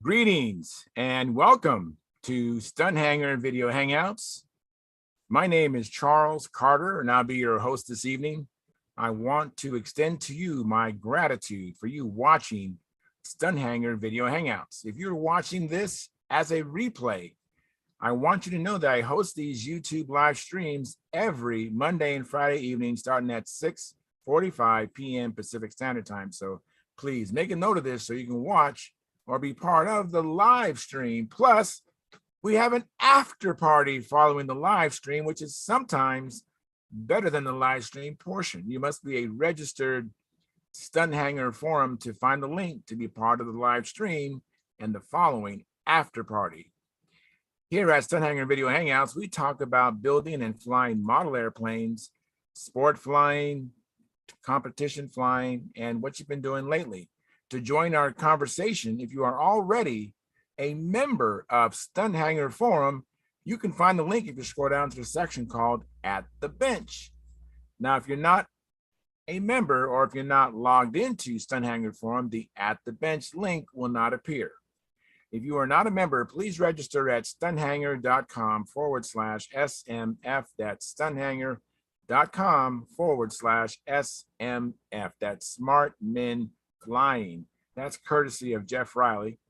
Greetings and welcome to Stunthangar Video Hangouts. My name is Charles Carter, and I'll be your host this evening. I want to extend to you my gratitude for you watching Stunthangar Video Hangouts. If you're watching this as a replay, I want you to know that I host these YouTube live streams every Monday and Friday evening, starting at 6:45 p.m. Pacific Standard Time. So please make a note of this so you can watch or be part of the live stream. Plus, we have an after party following the live stream, which is sometimes better than the live stream portion. You must be a registered Stunthangar forum to find the link to be part of the live stream and the following after party. Here at Stunthangar Video Hangouts, we talk about building and flying model airplanes, sport flying, competition flying, and what you've been doing lately. To join our conversation, if you are already a member of Stunthangar Forum, you can find the link if you scroll down to the section called At the Bench. Now, if you're not a member or if you're not logged into Stunthangar Forum, the At the Bench link will not appear. If you are not a member, please register at stunthangar.com/SMF. That's stunthangar.com/SMF. That's Smart Men Flying. That's courtesy of Jeff Riley.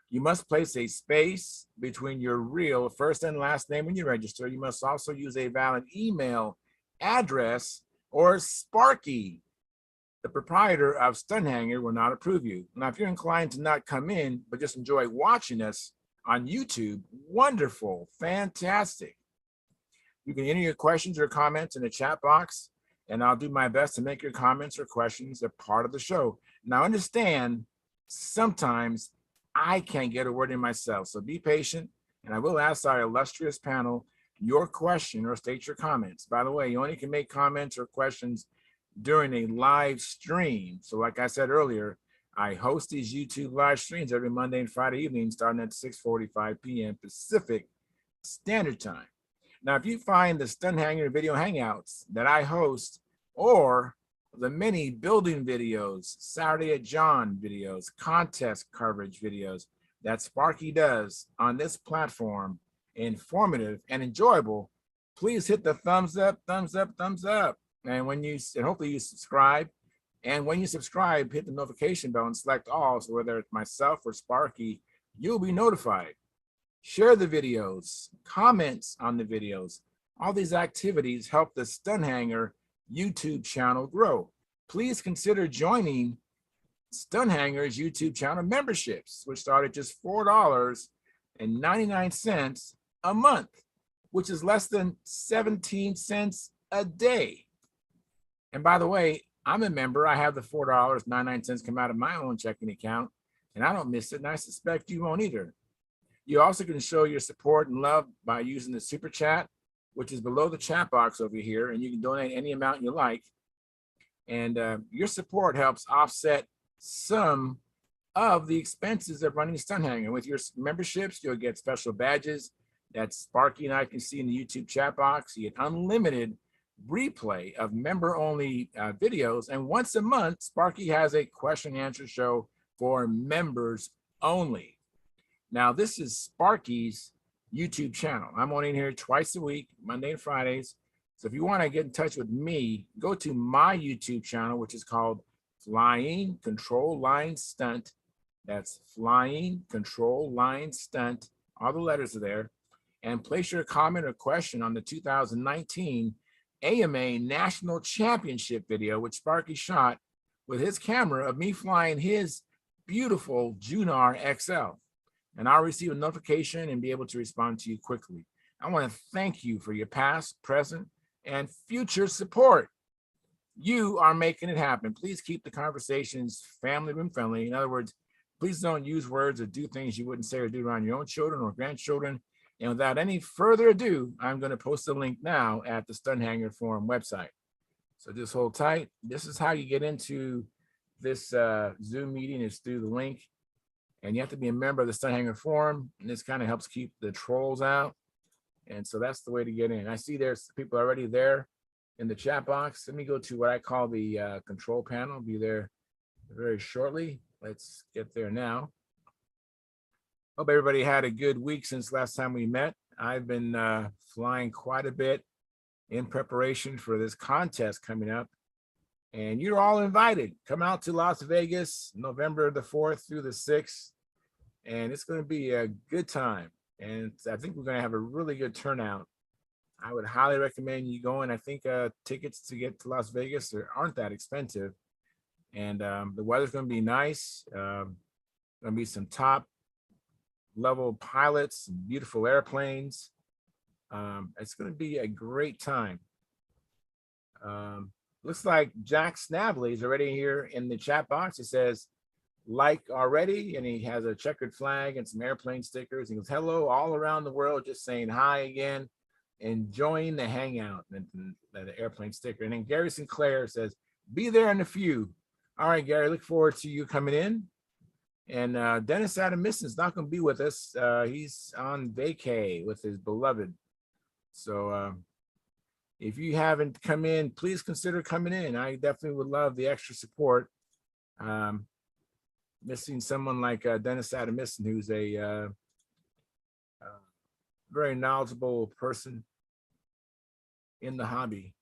You must place a space between your real first and last name when you register. You must also use a valid email address, or Sparky, the proprietor of Stunthangar, will not approve you. Now, if you're inclined to not come in, but just enjoy watching us on YouTube, wonderful, fantastic. You can enter your questions or comments in the chat box, and I'll do my best to make your comments or questions a part of the show. Now, understand, sometimes I can't get a word in myself, so be patient, and I will ask our illustrious panel your question or state your comments. By the way, you only can make comments or questions during a live stream. So like I said earlier, I host these YouTube live streams every Monday and Friday evening, starting at 6:45 p.m. Pacific Standard Time. Now, if you find the Stunthangar Video Hangouts that I host, or the many building videos, Saturday at John videos, contest coverage videos that Sparky does on this platform, informative and enjoyable, please hit the thumbs up, thumbs up, thumbs up. And hopefully you subscribe. And when you subscribe, hit the notification bell and select all. So whether it's myself or Sparky, you'll be notified. Share the videos, comments on the videos. All these activities help the Stunthangar YouTube channel grow. Please consider joining Stunthangar's YouTube channel memberships, which start at just $4.99 a month, which is less than 17 cents a day. And by the way, I'm a member. I have the $4.99 come out of my own checking account, and I don't miss it, and I suspect you won't either. You also can show your support and love by using the super chat, which is below the chat box over here, and you can donate any amount you like. And your support helps offset some of the expenses of running Stunthangar. With your memberships, you'll get special badges that Sparky and I can see in the YouTube chat box. You get unlimited replay of member-only videos, and once a month, Sparky has a question and answer show for members only. Now, this is Sparky's YouTube channel. I'm on in here twice a week, Monday and Fridays. So if you want to get in touch with me, go to my YouTube channel, which is called Flying Control Line Stunt. That's Flying Control Line Stunt. All the letters are there. And place your comment or question on the 2019 AMA National Championship video, which Sparky shot with his camera of me flying his beautiful Junar XL. And I'll receive a notification and be able to respond to you quickly. I want to thank you for your past, present, and future support. You are making it happen. Please keep the conversations family room friendly. In other words, please don't use words or do things you wouldn't say or do around your own children or grandchildren. And without any further ado, I'm going to post a link now at the Stunthangar Forum website. So just hold tight. This is how you get into this Zoom meeting, is through the link. And you have to be a member of the Stunthangar Forum, and this kind of helps keep the trolls out. And so that's the way to get in. I see there's people already there in the chat box. Let me go to what I call the control panel. I'll be there very shortly. Let's get there now. Hope everybody had a good week since last time we met. I've been flying quite a bit in preparation for this contest coming up. And you're all invited. Come out to Las Vegas, November the 4th through the 6th. And it's going to be a good time. And I think we're going to have a really good turnout. I would highly recommend you going. I think tickets to get to Las Vegas aren't that expensive. And the weather's going to be nice. Going to be some top level pilots, beautiful airplanes. It's going to be a great time. Looks like Jack Snavely is already here in the chat box. It says, like already, and he has a checkered flag and some airplane stickers. He goes, hello, all around the world, just saying hi again, enjoying the hangout, and the airplane sticker. And then Gary Sinclair says, be there in a few. All right, Gary, look forward to you coming in. And Dennis Adamisson is not going to be with us. He's on vacay with his beloved. So if you haven't come in, please consider coming in. I definitely would love the extra support. Missing someone like Dennis Adamisson, who's a very knowledgeable person in the hobby,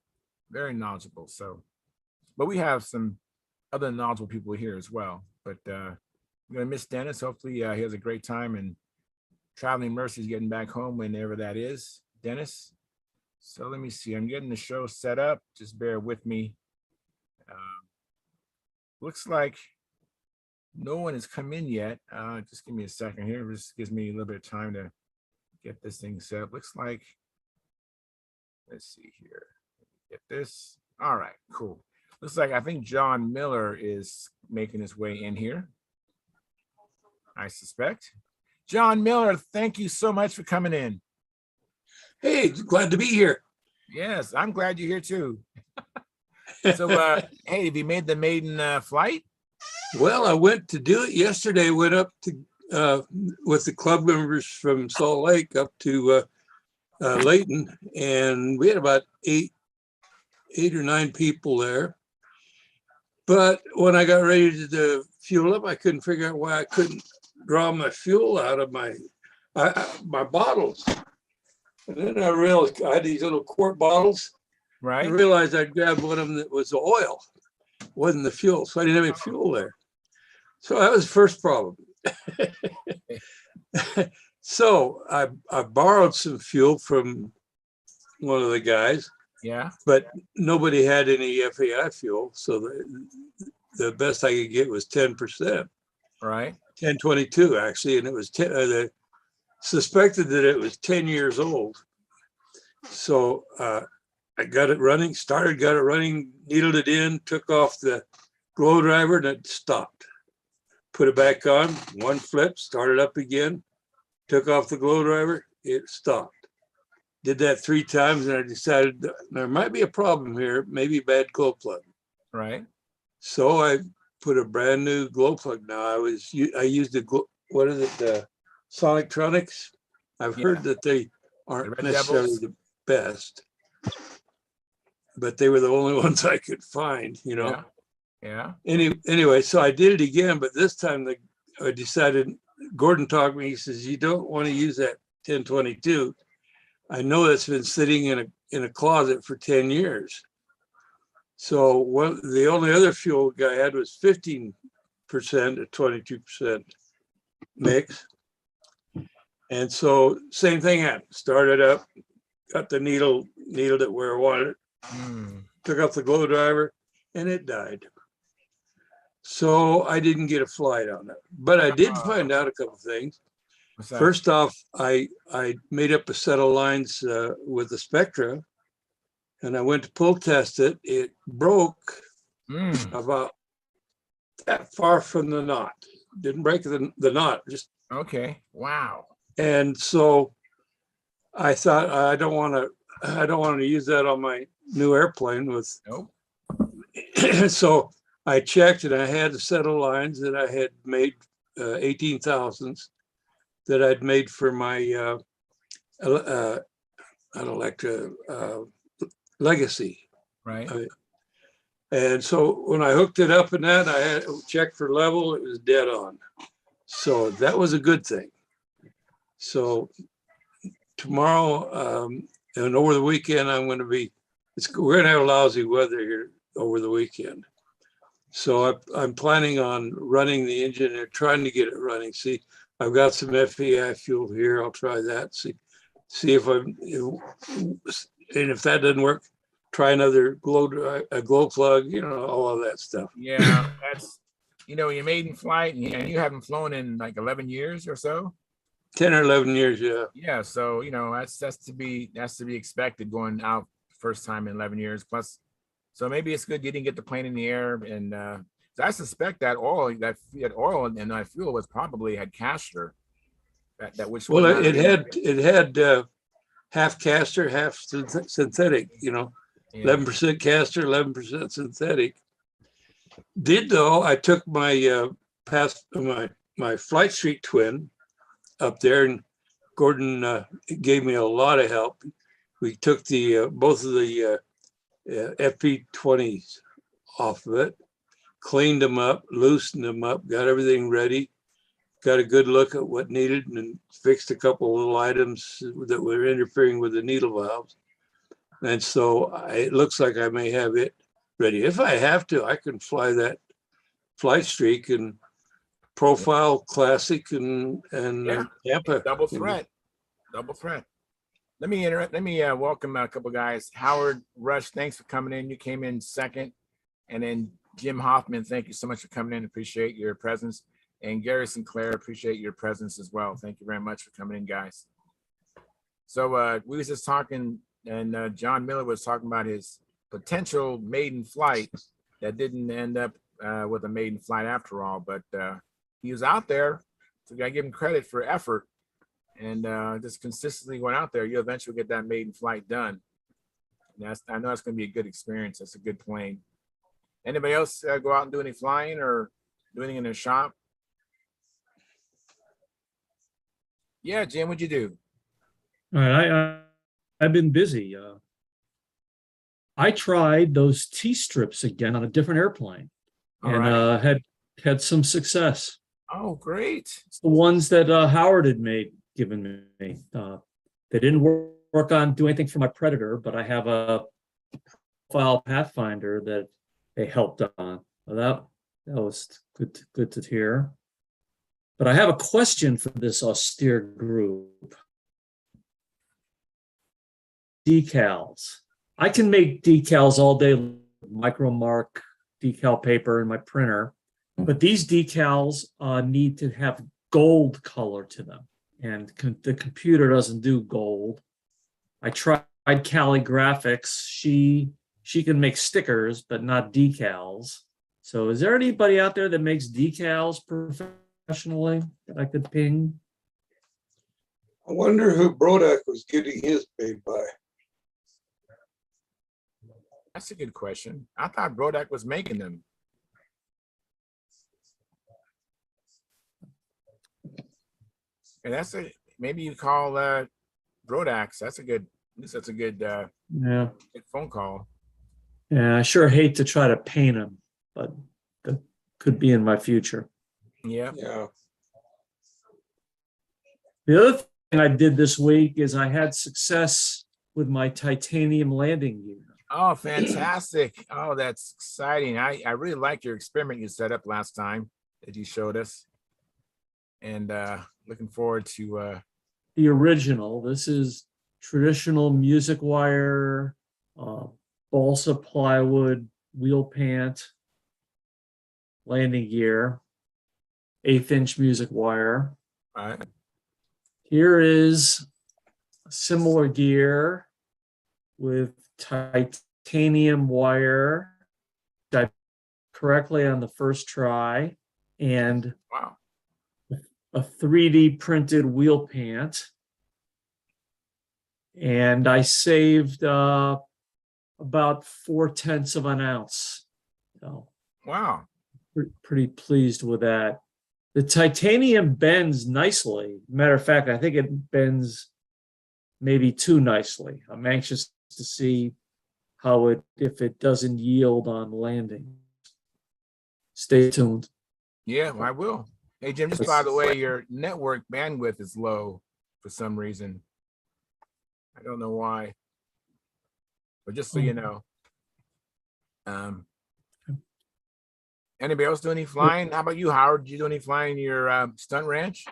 very knowledgeable. So, but we have some other knowledgeable people here as well. But I'm gonna miss Dennis. Hopefully he has a great time, and traveling mercies getting back home whenever that is, Dennis. So let me see. I'm getting the show set up. Just bear with me. Looks like no one has come in yet. Just give me a second here. This gives me a little bit of time to get this thing set up. Looks like, let's see here. Get this. All right, cool. Looks like I think John Miller is making his way in here, I suspect. John Miller, thank you so much for coming in. Hey, glad to be here. Yes, I'm glad you're here too. So, hey, have you made the maiden flight? Well, I went to do it yesterday. Went up to with the club members from Salt Lake up to Layton, and we had about eight or nine people there. But when I got ready to fuel up, I couldn't figure out why I couldn't draw my fuel out of my bottles. And then I realized I had these little quart bottles. Right. I realized I'd grabbed one of them that was the oil, wasn't the fuel. So I didn't have any fuel there. So that was the first problem. So I borrowed some fuel from one of the guys. Yeah. But nobody had any FAI fuel. So the best I could get was 10%. Right. 1022 actually. And it was they suspected that it was 10 years old. So I got it running, got it running, needled it in, took off the glow driver, and it stopped. Put it back on, one flip, started up again, took off the glow driver, it stopped. Did that 3 times, and I decided there might be a problem here, maybe bad glow plug. Right. So I put a brand new glow plug. Now I used what is it, the Sonictronics? I've heard that they aren't necessarily the best, but they were the only ones I could find, you know. Yeah. Anyway, so I did it again, but this time I decided, Gordon talked to me, he says, you don't want to use that 1022. I know it's been sitting in a closet for 10 years. So the only other fuel guy had was 15% or 22% mix. And so same thing happened. Started up, got the needled it where I wanted it, took off the glow driver, and it died. So I didn't get a flight on it, but I did find out a couple of things. First off, I made up a set of lines with the Spectra, and I went to pull test it. It broke about that far from the knot. Didn't break the knot, just okay. Wow. And so I thought I don't want to use that on my new airplane with. Nope. So I checked, and I had a set of lines that I had made 18,000s that I'd made for my Legacy. Right. And so when I hooked it up in that, I had checked for level, it was dead on. So that was a good thing. So tomorrow and over the weekend, we're going to have lousy weather here over the weekend. So I'm planning on running the engine and trying to get it running. See, I've got some FEI fuel here. I'll try that. See if and if that doesn't work, try another a glow plug, all of that stuff. Yeah, that's, you made in flight and you haven't flown in like 11 years or so. 10 or 11 years, yeah. Yeah, so that's to be expected going out first time in 11 years plus. So maybe it's good you didn't get the plane in the air, and so I suspect that oil and that fuel was probably had castor. That which well, it had half castor, half synthetic. 11% castor, 11% synthetic. I took my my Flight Street twin up there, and Gordon gave me a lot of help. We took the both of the FP20s off of it, cleaned them up, loosened them up, got everything ready, got a good look at what needed, and fixed a couple of little items that were interfering with the needle valves. And so it looks like I may have it ready. If I have to, I can fly that Flight Streak and Profile Classic and Tampa. Double threat. Let me welcome a couple guys. Howard Rush, thanks for coming in. You came in second. And then Jim Hoffman, thank you so much for coming in. Appreciate your presence. And Gary Sinclair, appreciate your presence as well. Thank you very much for coming in, guys. So we was just talking, and John Miller was talking about his potential maiden flight that didn't end up with a maiden flight after all. But he was out there, so we gotta give him credit for effort. And just consistently going out there, you eventually get that maiden flight done. And I know that's going to be a good experience. That's a good plane. Anybody else go out and do any flying or do anything in their shop? Yeah, Jim, what'd you do? All right, I've been busy. I tried those T-strips again on a different airplane, and had some success. Oh, great! It's the ones that Howard had given me. They didn't work on do anything for my Predator, but I have a profile Pathfinder that they helped on. Well, that was good to hear. But I have a question for this austere group. Decals. I can make decals all day, micro mark decal paper in my printer, but these decals need to have gold color to them. And the computer doesn't do gold. I tried Cali Graphics. She can make stickers, but not decals. So is there anybody out there that makes decals professionally that I could ping? I wonder who Brodak was getting his paid by. That's a good question. I thought Brodak was making them. And maybe you call Brodax. That's a good phone call. Yeah, I sure hate to try to paint them, but that could be in my future. Yeah. The other thing I did this week is I had success with my titanium landing gear. Oh, fantastic. Oh, that's exciting. I really like your experiment you set up last time that you showed us. And looking forward to the original. This is traditional music wire, balsa plywood, wheel pant, landing gear, 1/8-inch music wire. all right. Here is a similar gear with titanium wire correctly on the first try, and Wow. a 3D printed wheel pant. And I saved about 0.4 of an ounce. So Wow. pretty pleased with that. The titanium bends nicely. Matter of fact, I think it bends maybe too nicely. I'm anxious to see if it doesn't yield on landing. Stay tuned. Yeah, I will. Hey, Jim, just by the way, your network bandwidth is low. for some reason. I don't know why. But just so you know. Anybody else do any flying? How about you, Howard? Did you do any flying in your stunt ranch?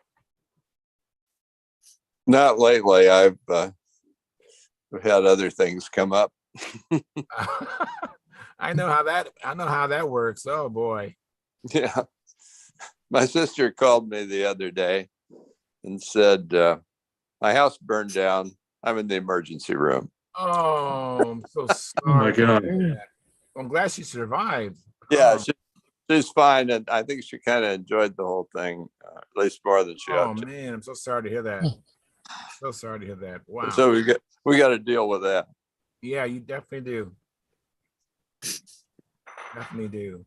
Not lately. I've had other things come up. I know how that works. Oh boy. Yeah. My sister called me the other day and said, my house burned down. I'm in the emergency room. Oh, I'm so sorry. Oh my God. I'm glad she survived. Yeah, Oh, she's fine. And I think she kind of enjoyed the whole thing, at least more than she oh ought to. man, I'm so sorry to hear that. So sorry to hear that. Wow. So we got to deal with that. Yeah, you definitely do. Definitely do.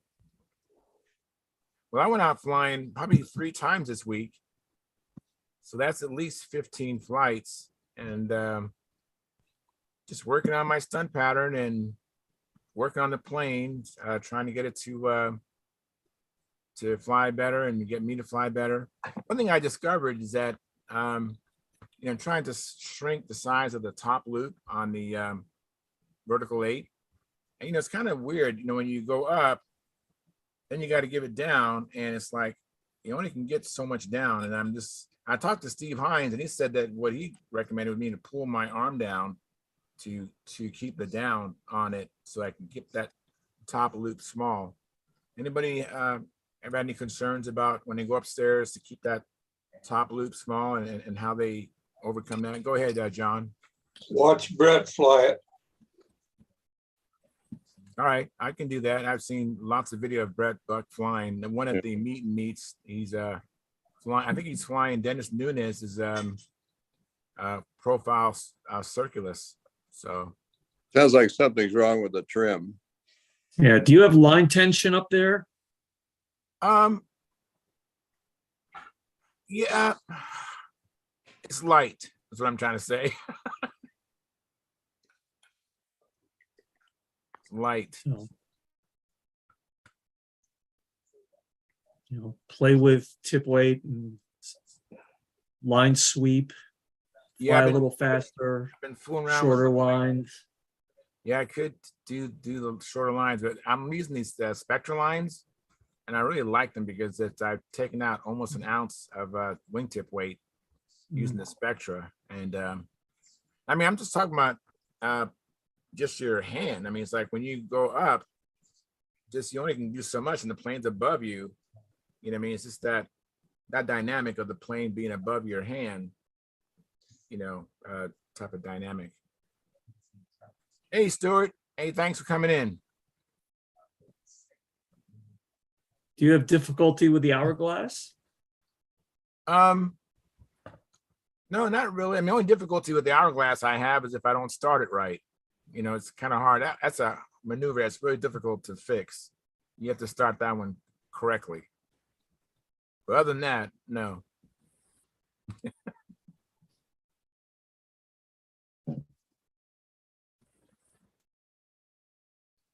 Well, I went out flying probably 3 times this week. So that's at least 15 flights. And just working on my stunt pattern and working on the plane, trying to get it to fly better and get me to fly better. One thing I discovered is that trying to shrink the size of the top loop on the vertical 8. And it's kind of weird, when you go up, then you got to give it down, and it's like you only can get so much down. And I talked to Steve Hines, and he said that what he recommended would be to pull my arm down to keep the down on it, so I can keep that top loop small. Anybody ever had any concerns about when they go upstairs to keep that top loop small, and how they overcome that? Go ahead, John. Watch Brett fly it. All right, I can do that. I've seen lots of video of Brett Buck flying. The one at the meet and meets, he's flying. I think he's flying Dennis Nunes's profile Circulus. So Sounds like something's wrong with the trim. Yeah. Do you have line tension up there? yeah, it's light. That's what I'm trying to say. Light. Play with tip weight and line sweep. Yeah, Fly a little faster, I've been fooling around shorter with lines. Yeah, I could do the shorter lines, but I'm using these Spectra lines, and I really like them because I've taken out almost an ounce of wingtip weight using the Spectra. And I'm just talking about just your hand. It's like when you go up, you only can do so much, and the plane's above you. It's just that dynamic of the plane being above your hand, type of dynamic. Hey, Stuart. Hey, thanks for coming in. Do you have difficulty with the hourglass? No, not really. The only difficulty with the hourglass I have is if I don't start it right. It's kind of hard. That's a maneuver that's really difficult to fix. You have to start that one correctly. But other than that, no.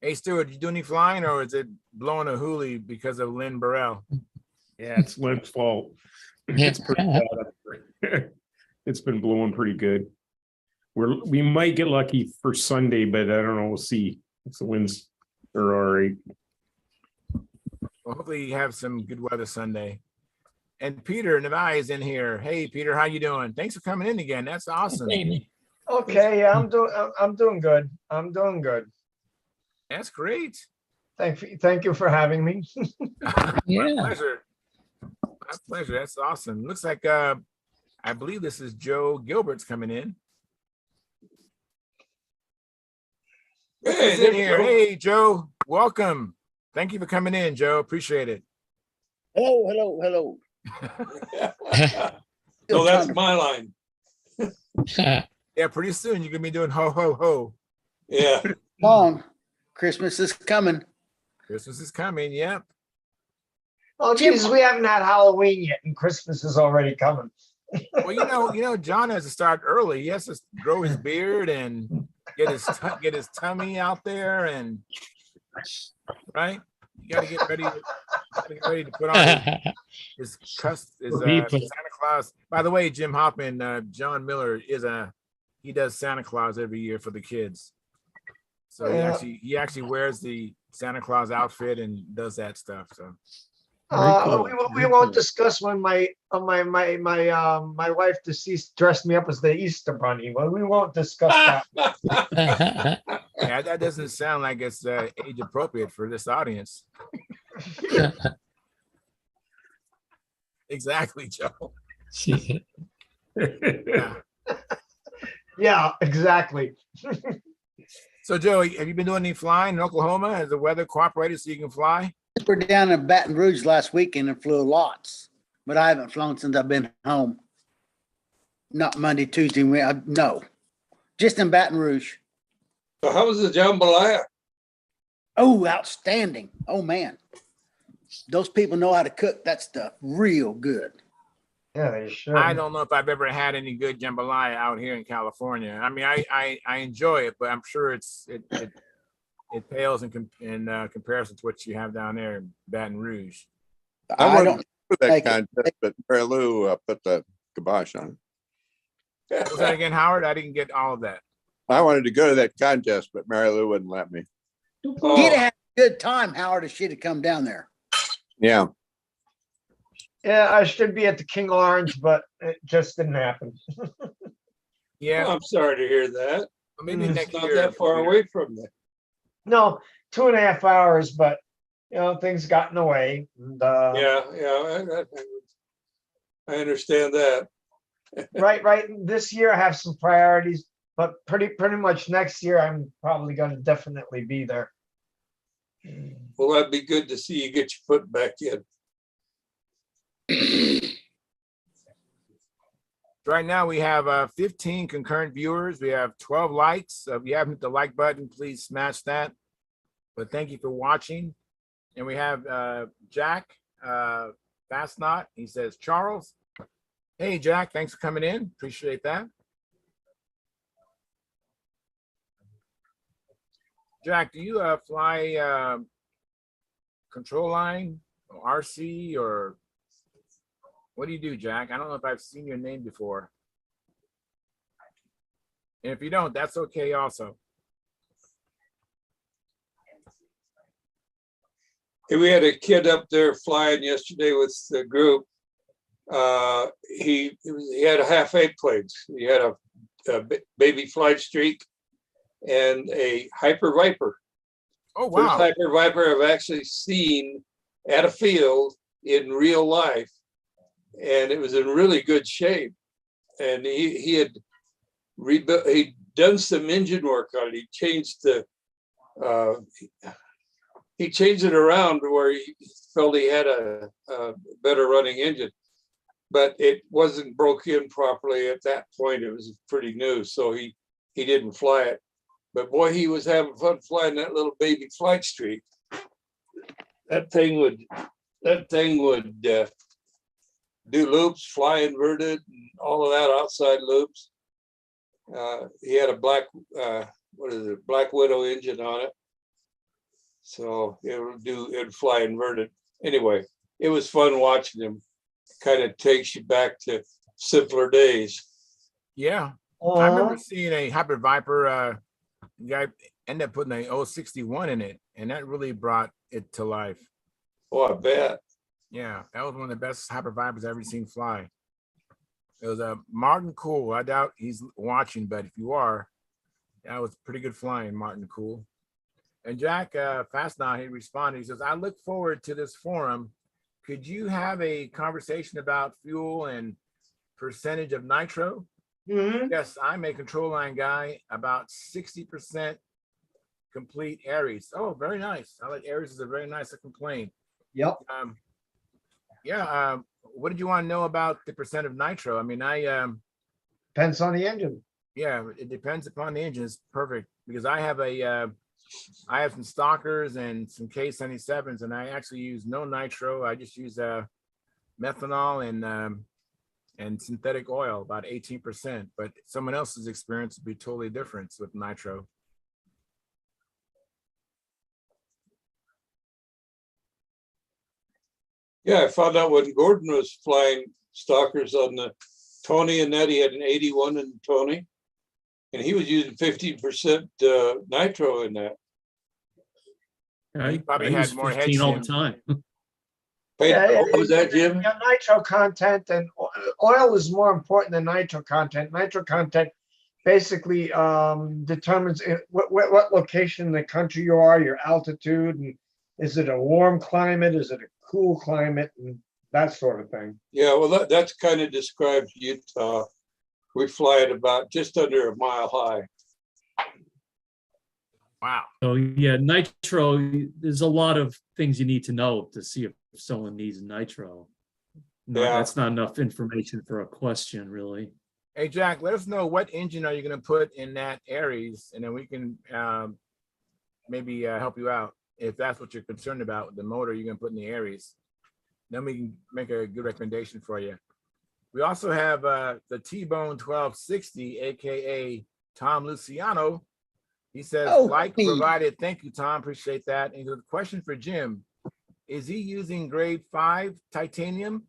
Hey, Stuart, you do any flying, or is it blowing a hoolie because of Lynn Burrell? Yeah, it's Lynn's fault. It's pretty bad up there. It's been blowing pretty good. We might get lucky for Sunday, but I don't know. We'll see. If the winds are all right. Well, hopefully you have some good weather Sunday. And Peter Navai is in here. Hey, Peter, how you doing? Thanks for coming in again. That's awesome. Okay, yeah, I'm doing good. I'm doing good. That's great. Thank you for having me. My pleasure. My pleasure. That's awesome. Looks like I believe this is Joe Gilbert's coming in. Hey, in here. Hey, Joe. Welcome. Thank you for coming in, Joe. Appreciate it. Hello. No, that's my line. Yeah, pretty soon you're gonna be doing ho ho ho. Yeah. Long. Christmas is coming. Christmas is coming. Yep. Oh, Jesus, we haven't had Halloween yet, and Christmas is already coming. Well, John has to start early. He has to grow his beard and get his tummy out there, and right. You gotta get ready. Gotta get ready to put on his Santa Claus. By the way, Jim Hoffman, John Miller he does Santa Claus every year for the kids. So he actually wears the Santa Claus outfit and does that stuff. So cool. We Very won't cool. discuss when my wife deceased dressed me up as the Easter Bunny. Well, we won't discuss that. yeah, that doesn't sound like it's age appropriate for this audience. Exactly, Joe. Yeah. Yeah, exactly. So, Joe, have you been doing any flying in Oklahoma? Has the weather cooperated so you can fly? We're down in Baton Rouge last weekend and flew lots, but I haven't flown since I've been home. Not Monday, Tuesday, no, just in Baton Rouge. So how was the jambalaya? Oh, outstanding. Oh, man. Those people know how to cook that stuff real good. Yeah, they should. I don't know if I've ever had any good jambalaya out here in California. I mean, I enjoy it, but I'm sure it pales in comparison to what you have down there in Baton Rouge. I don't put that like it. contest, but Mary Lou put the kibosh on it. What was that again, Howard? I didn't get all of that. I wanted to go to that contest, but Mary Lou wouldn't let me. He'd have had a good time, Howard, if she'd have come down there. Yeah. Yeah, I should be at the King Orange, but it just didn't happen. Yeah, I'm sorry to hear that. maybe It's next not year. that far away from there. No, 2.5 hours, but things got in the way. And, Yeah, I understand that. right. This year I have some priorities, but pretty much next year I'm probably going to definitely be there. Well, that'd be good to see you get your foot back in. Right now we have 15 concurrent viewers. We have 12 likes. If you haven't hit the like button, please smash that. But thank you for watching. And we have Jack Fastnot. He says, Charles. Hey, Jack, thanks for coming in. Appreciate that. Jack, do you fly control line or RC or what do you do, Jack? I don't know if I've seen your name before. And if you don't, that's okay also. Hey, we had a kid up there flying yesterday with the group. He had a half eight planes. He had a baby flight streak and a Hyper Viper. Oh, First wow. Hyper Viper I've actually seen at a field in real life. And it was in really good shape. And he had rebuilt, he'd done some engine work on it. He changed it around to where he felt he had a better running engine, but it wasn't broke in properly at that point. It was pretty new, so he didn't fly it. But boy, he was having fun flying that little baby flight streak. That thing would do loops, fly inverted, and all of that outside loops. He had a Black Widow engine on it. So it'd fly inverted. Anyway, it was fun watching him. Kind of takes you back to simpler days. Yeah. I remember seeing a Hyper Viper guy end up putting a 061 in it, and that really brought it to life. Oh, I bet. Yeah, that was one of the best Hyper Vipers I've ever seen fly. It was a Martin Cool. I doubt he's watching, but if you are, that was pretty good flying, Martin Cool. And Jack Fastnaw, he responded. He says, I look forward to this forum. Could you have a conversation about fuel and percentage of nitro? Mm-hmm. Yes, I'm a control line guy, about 60% complete Aries. Oh, very nice. I like Aries is a very nice complaint. Yep. What did you want to know about the percent of nitro? I mean, Depends on the engine. yeah, it depends upon the engine. It's perfect because I have some Stalkers and some K77s, and I actually use no nitro. I just use methanol and synthetic oil, about 18%. But someone else's experience would be totally different with nitro. Yeah, I found out when Gordon was flying stalkers on the Tony and that, he had an 81 in Tony. And he was using 15% nitro in that. I probably use had more 15 all the headship. time. What was that, Jim? Yeah, nitro content and oil is more important than nitro content. Nitro content basically determines what location in the country you are, your altitude, and is it a warm climate, is it a cool climate, and that sort of thing. Yeah, well, that's kind of describes Utah. We fly at about just under a mile high. Wow. So yeah, nitro, there's a lot of things you need to know to see if someone needs nitro. No, Yeah. that's not enough information for a question, really. Hey, Jack, let us know what engine are you going to put in that Aries, and then we can maybe help you out if that's what you're concerned about, the motor you're going to put in the Aries. Then we can make a good recommendation for you. We also have the T-Bone 1260, aka Tom Luciano. He says, Oh, like hey. provided. Thank you, Tom. Appreciate that. And the question for Jim, is he using grade 5 titanium?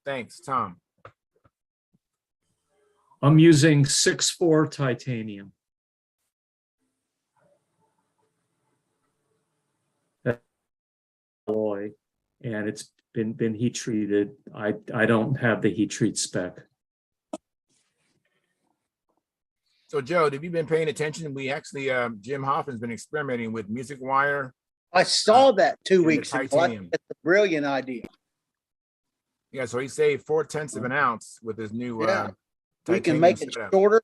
Thanks, Tom. I'm using 6.4 titanium. Alloy, and it's been heat treated. I don't have the heat treat spec. So, Joe, have you been paying attention? We actually, Jim Hoffman's been experimenting with music wire. I saw that 2 and the weeks ago. I think titanium. It's a brilliant idea. Yeah, so he saved 0.4 of an ounce with his new Yeah. You can titanium make it setup. shorter.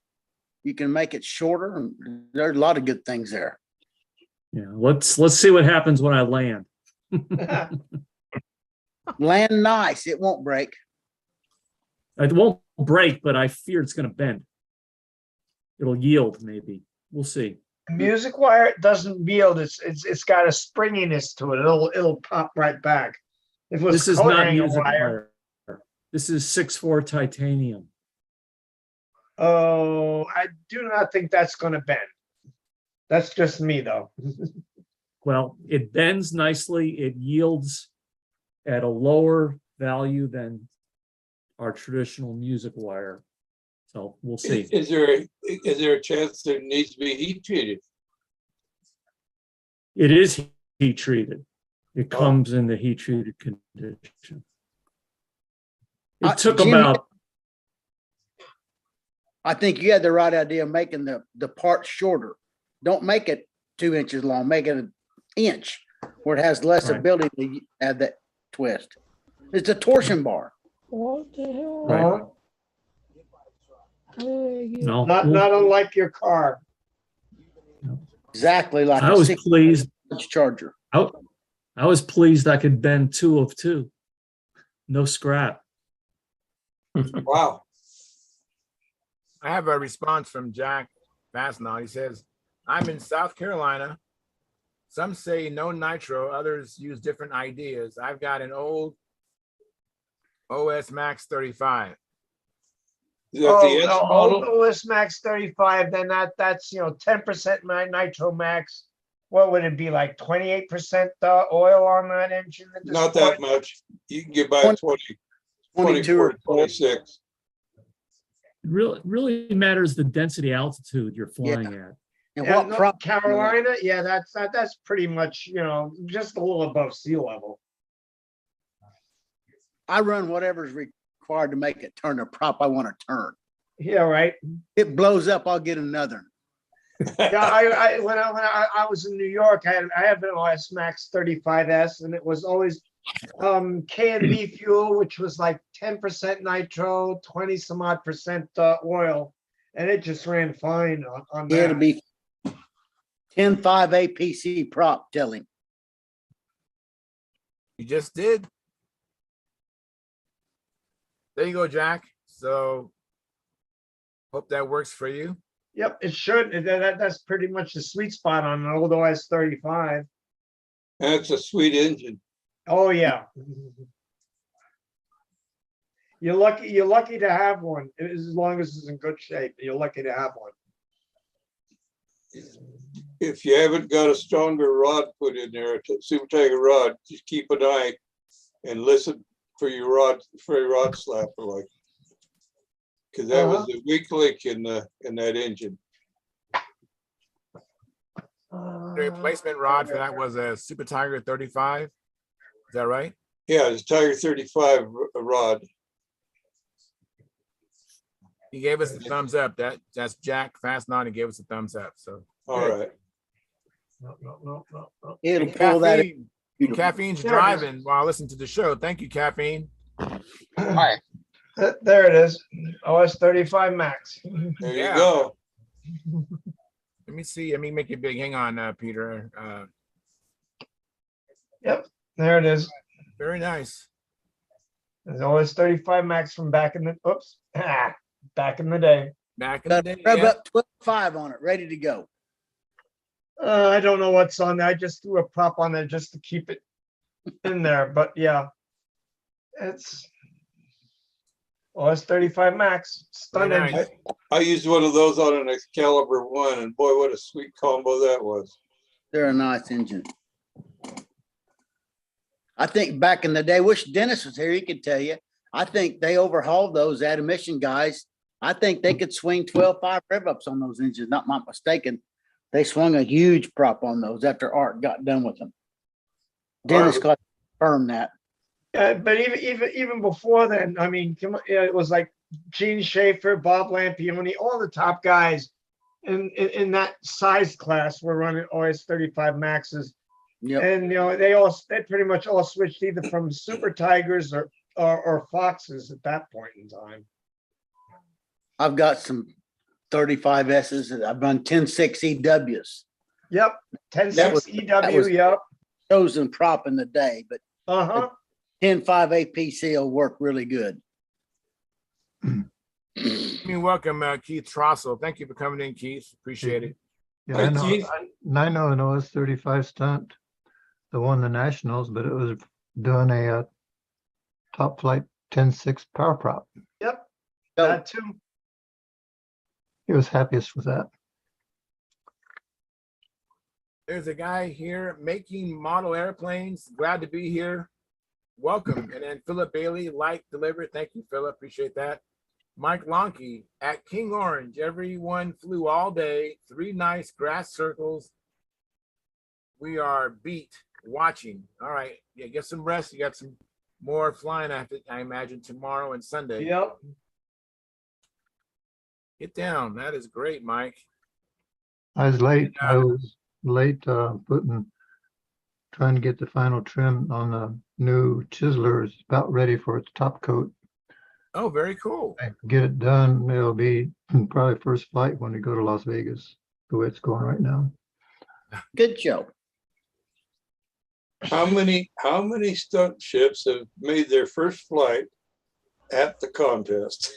You can make it shorter, and there's a lot of good things there. Yeah, let's see what happens when I land. Land nice, it won't break. It won't break, but I fear it's going to bend. It'll yield, maybe. We'll see. Music wire doesn't yield. It's got a springiness to it. It'll pop right back. If it was This is coat not hanger music wire, wire. This is 6.4 titanium. oh, I do not think that's going to bend. That's just me, though. Well, it bends nicely. It yields at a lower value than our traditional music wire. So we'll see. Is there a chance that it needs to be heat treated? It is heat treated. It Oh. comes in the heat treated condition. It took Jim, about, I think you had the right idea of making the part shorter. Don't make it 2 inches long, make it an inch where it has less Right. ability to add that twist. It's a torsion bar. What the hell? Right. Uh, no, not unlike your car. Exactly like I a was 6 pleased. inch charger. I was pleased I could bend 2 of 2. No scrap. Wow. I have a response from Jack Fastenal. He says, I'm in South Carolina. Some say no nitro, others use different ideas. I've got an old OS Max 35. Is that the S model? OS Max 35, then that's 10% nitro max. What would it be, like 28% oil on that engine at this Not point? that much. You can get by 20, 22 or 26. It really matters the density altitude you're flying at. And Yeah, what North Carolina, yeah, that's pretty much, just a little above sea level. I run whatever's required to make it turn the prop I want to turn. Yeah, right. It blows up, I'll get another. Yeah, when I was in New York, I have an OS Max 35S, and it was always K&B fuel, which was like 10% nitro, 20 some odd percent oil, and it just ran fine on Yeah, it'll that. be 10.5 APC prop, tell him. You just did. There you go, Jack. So hope that works for you. Yep, it should. That's pretty much the sweet spot on an old OS 35. That's a sweet engine. Oh yeah. You're lucky to have one, as long as it's in good shape. You're lucky to have one. If you haven't got a stronger rod put in there, a super tiger rod, just keep an eye and listen for your rod slapper, like, because that was the weak link in that engine. The replacement rod for that was a Super Tiger 35. Is that right? Yeah, it's Tiger 35 rod. He gave us a thumbs up. That's Jack Fastnod. He gave us a thumbs up. So All good. right. No. It'll And pull that. Caffeine's There it is. driving while listening to the show. Thank you, Caffeine. Hi. There it is. OS 35 Max. There Yeah. you go. Let me see. Let me make it big. Hang on, Peter. Yep, there it is. Very nice. There's OS 35 Max from back in the, back in the day. Back in the day. Rev Yeah. up 12.5 on it, ready to go. I don't know what's on there. I just threw a prop on there just to keep it in there, but yeah. It's OS 35 Max, Very stun nice. engine. I used one of those on an Excalibur 1, and boy, what a sweet combo that was. They're a nice engine. I think back in the day, wish Dennis was here, he could tell you. I think they overhauled those admission guys. I think they could swing 12.5 rev ups on those engines, not my mistaken. They swung a huge prop on those after Art got done with them. Dennis got to confirm that. But even before then, I mean, come on, it was like Gene Schaefer, Bob Lampione, all the top guys in that size class were running OS 35 Maxes. Yep. And they pretty much all switched either from Super Tigers or Foxes at that point in time. I've got some 35S's. I've run 10.6 EWs. Yep, That 10.6 was- EW, yep. Chosen prop in the day, but Uh-huh. 10.5 APC will work really good. Welcome, Keith Trossel. Thank you for coming in, Keith. Appreciate it. Yeah, Hi, I know, Keith. I know an OS 35 stunt that won the nationals, but it was doing a top flight 10.6 power prop. Yep, So, that too. He was happiest with that. There's a guy here making model airplanes. Glad to be here. Welcome. And then Philip Bailey, like, deliver. Thank you, Philip. Appreciate that. Mike Lonke at King Orange. Everyone flew all day. 3 nice grass circles. We are beat watching. All right. Yeah, get some rest. You got some more flying after, I imagine, tomorrow and Sunday. Yep. Get down. That is great, Mike. I was late. I was late trying to get the final trim on the new Chiseler. It's about ready for its top coat. Oh, very cool. I get it done. It'll be probably first flight when we go to Las Vegas, the way it's going right now. good show. How many stunt ships have made their first flight at the contest?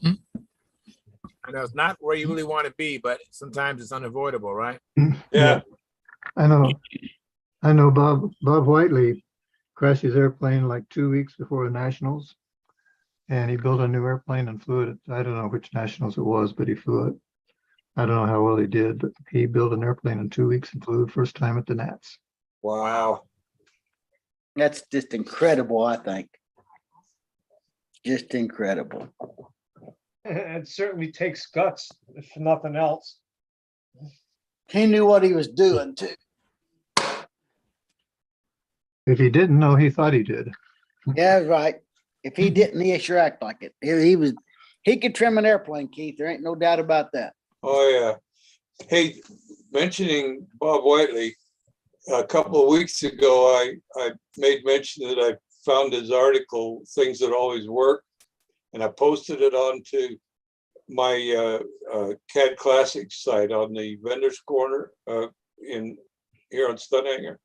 I know it's not where you really want to be, but sometimes it's unavoidable, right? Yeah. I know Bob Whiteley crashed his airplane like 2 weeks before the nationals. And he built a new airplane and flew it. I don't know which nationals it was, but he flew it. I don't know how well he did, but he built an airplane in 2 weeks and flew the first time at the Nats. Wow. That's just incredible, I think. Just incredible. It certainly takes guts, if nothing else. He knew what he was doing too. If he didn't know, he thought he did. Yeah, right. If he didn't, he sure act like it. He could trim an airplane, Keith. There ain't no doubt about that. Oh, yeah. Hey, mentioning Bob Whiteley, a couple of weeks ago, I made mention that I found his article, Things That Always Work, and I posted it onto my CAD Classics site on the Vendors Corner here on Stunthangar.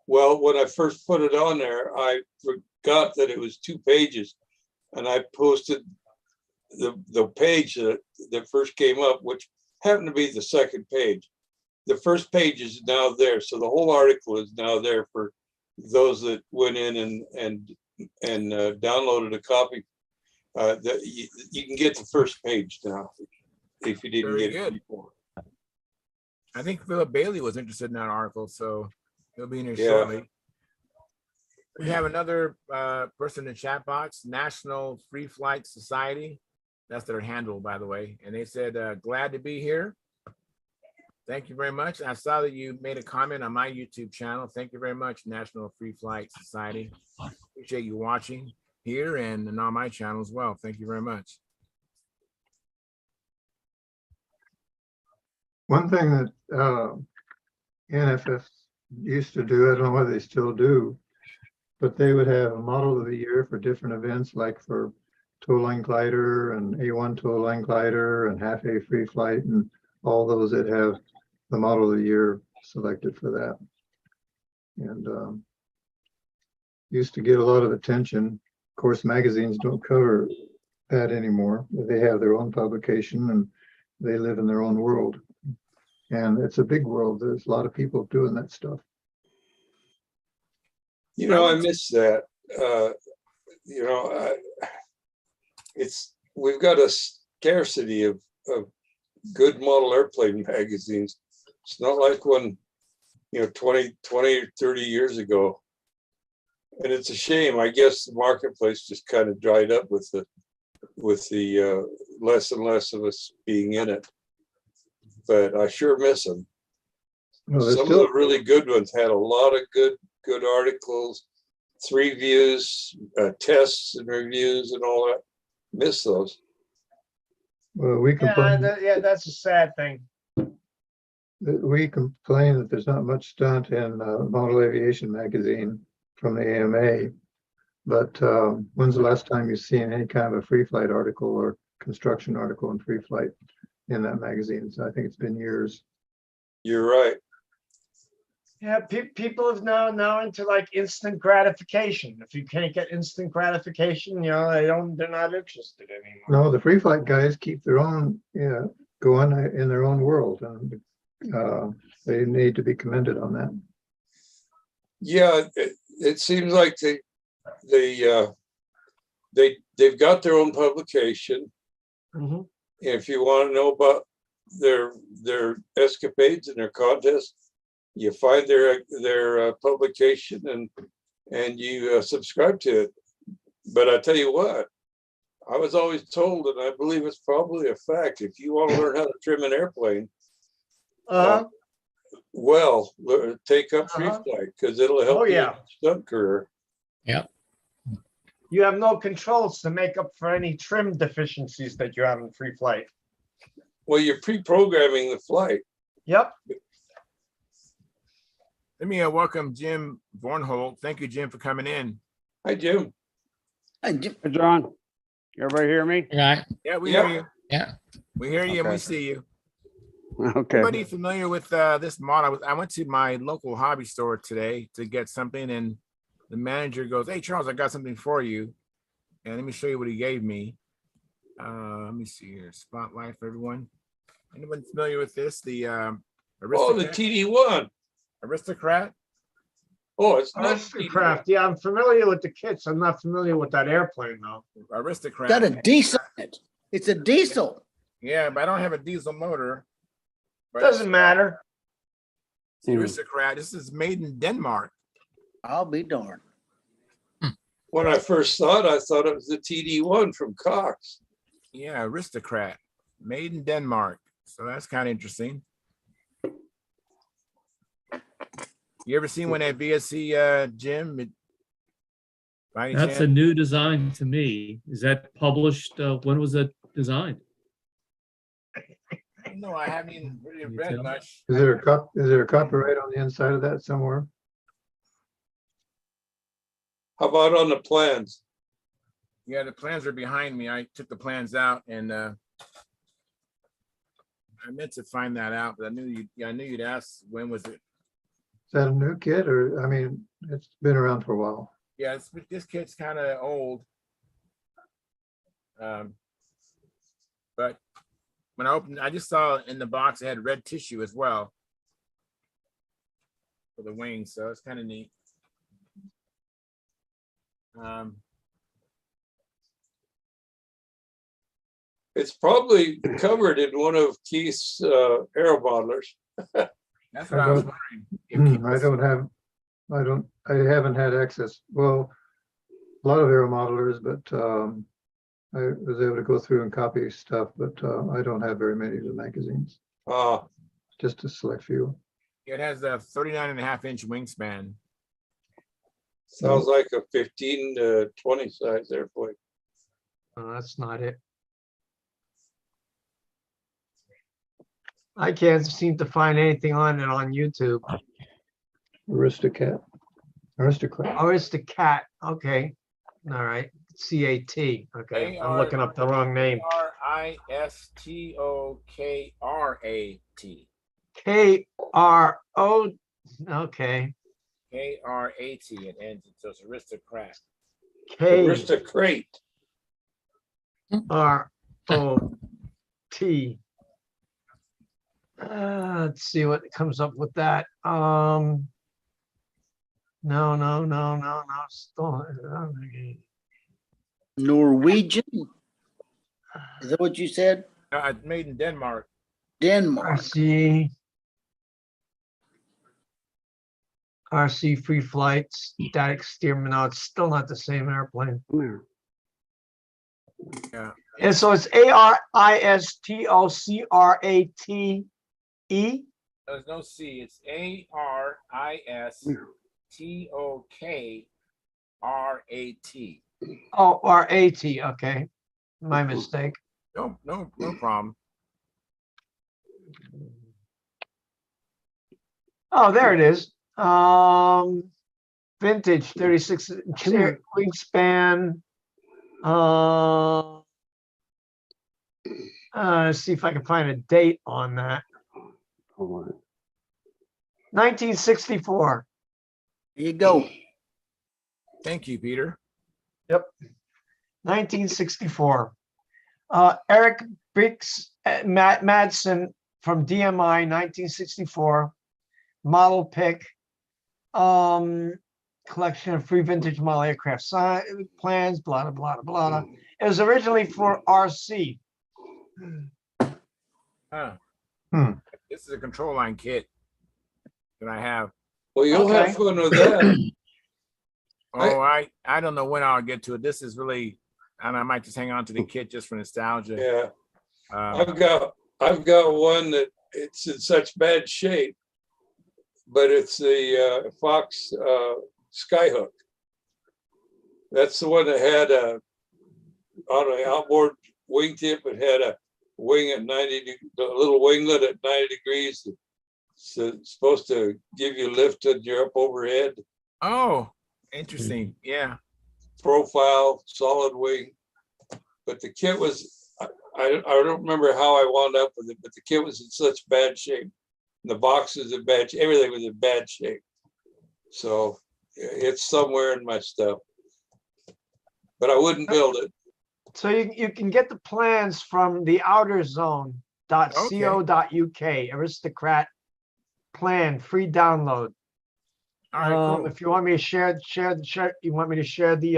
Well, when I first put it on there, I forgot that it was 2 pages, and I posted the page that first came up, which happened to be the second page. The first page is now there, so the whole article is now there for those that went in and downloaded a copy. You can get the first page now if you didn't Very get it good. before. I think Philip Bailey was interested in that article, so he'll be in here Yeah. shortly. We have another person in the chat box, National Free Flight Society. That's their handle, by the way. And they said, glad to be here. Thank you very much. I saw that you made a comment on my YouTube channel. Thank you very much, National Free Flight Society. Appreciate you watching here and on my channel as well. Thank you very much. One thing that NFF used to do, I don't know whether they still do, but they would have a model of the year for different events, like for tow line glider and A1 tow line glider and half A free flight and all those that have the model of the year selected for that. And used to get a lot of attention. Of course, magazines don't cover that anymore. They have their own publication and they live in their own world. And it's a big world. There's a lot of people doing that stuff. You know, I miss that. We've got a scarcity of good model airplane magazines. It's not like when, 20 or 30 years ago. And it's a shame. I guess the marketplace just kind of dried up with the less and less of us being in it. But I sure miss them. Well, Some of the really good ones had a lot of good articles, 3 views, tests and reviews and all that. Miss those. Well, we complain. That's a sad thing. We complain that there's not much stunt in Model Aviation magazine from the AMA. But when's the last time you've seen any kind of a free flight article or construction article in free flight in that magazine? So I think it's been years. You're right. Yeah, people have now into like instant gratification. If you can't get instant gratification, they're not interested anymore. No, the free flight guys keep their own, going in their own world, and they need to be commended on that. Yeah, it seems like they've got their own publication. Mm-hmm. If you want to know about their escapades and their contests, you find their publication and you subscribe to it. But I tell you what, I was always told, and I believe it's probably a fact, if you want to learn how to trim an airplane, take up free flight, because it'll help you in your stunt career. Yeah. You have no controls to make up for any trim deficiencies that you have in free flight. Well, you're pre-programming the flight. Yep. Let me welcome Jim Vornholt. Thank you, Jim, for coming in. Hi, Jim. Hey, Jim. Hey, John, everybody hear me? Yeah. Yeah, we hear you. Yeah. We hear you and we Okay. see you. Okay. Anybody familiar with this model? I went to my local hobby store today to get something, and the manager goes, "Hey, Charles, I got something for you." And let me show you what he gave me. Let me see here. Spotlight for everyone. Anyone familiar with this? The Oh, the Aristocrat? TD1. Aristocrat? Oh, it's not Aristocrat. Yeah, I'm familiar with the kits. I'm not familiar with that airplane though. Aristocrat. Got a diesel in it. It's a diesel. Yeah, but I don't have a diesel motor. But Doesn't matter. it's the Aristocrat. This is made in Denmark. I'll be darned. When I first saw it, I thought it was the TD1 from Cox. Yeah, Aristocrat. Made in Denmark. So that's kind of interesting. You ever seen one at VSC, Jim? By any That's a chance? new design to me. Is that published? When was that designed? No, I haven't even really read Detail. much. Is there a copyright on the inside of that somewhere? How about on the plans? Yeah, the plans are behind me. I took the plans out, and I meant to find that out, but I knew you'd ask when was it. Is that a new kit, or, I mean, it's been around for a while. Yeah, this kit's kind of old. But when I opened, I just saw in the box it had red tissue as well for the wings, so it's kind of neat. It's probably covered in one of Keith's aero modelers. That's what I was wondering. If I don't have I haven't had access. Well, a lot of aero modelers, but I was able to go through and copy stuff, but I don't have very many of the magazines, just a select few. It has a 39.5-inch wingspan. Sounds like a 15 to 20 size airplane. Oh, that's not it. I can't seem to find anything on it on YouTube. Aristocrat. Oh, it's the cat. Okay. All right. CAT. Okay. I'm looking up the wrong name. Aristokrat. KRO. Okay. KRAT. It ends. So it's aristocrat. Aristocrat. KROT. Let's see what comes up with that. No. Still, Norwegian? Is that what you said? Made in Denmark. Denmark. RC free flights, static steerman. No, it's still not the same airplane. Come here. Yeah. And so it's ARISTOCRATE. There's no C. It's ARISTOKRAT. Oh, RAT. Okay. My mistake. No problem. Oh, there it is. Vintage 36-inch wingspan. See if I can find a date on that. Hold on. 1964. Here you go. Thank you, Peter. 1964. Eric Bix Madsen from DMI, 1964. Model pick. Collection of free vintage model aircraft plans, blah, blah, blah, blah. It was originally for RC. Huh. Hmm. This is a control line kit that I have. Well, you'll Okay. have fun with that. Oh, I don't know when I'll get to it. This is really, and I might just hang on to the kit just for nostalgia. Yeah. Um, I've got one that it's in such bad shape, but it's the Fox Skyhook. That's the one that had on an outboard wingtip. It had a wing at 90, a little winglet at 90 degrees. So it's supposed to give you lift when you're up overhead. oh, interesting. Yeah. Profile, solid wing. But the kit was, I don't remember how I wound up with it, but the kit was in such bad shape. The box was in bad shape. Everything was in bad shape. So it's somewhere in my stuff. But I wouldn't build it. So you can get the plans from the outerzone.co.uk, Aristocrat plan, free download. All right, cool. If you want me to share, you want me to share the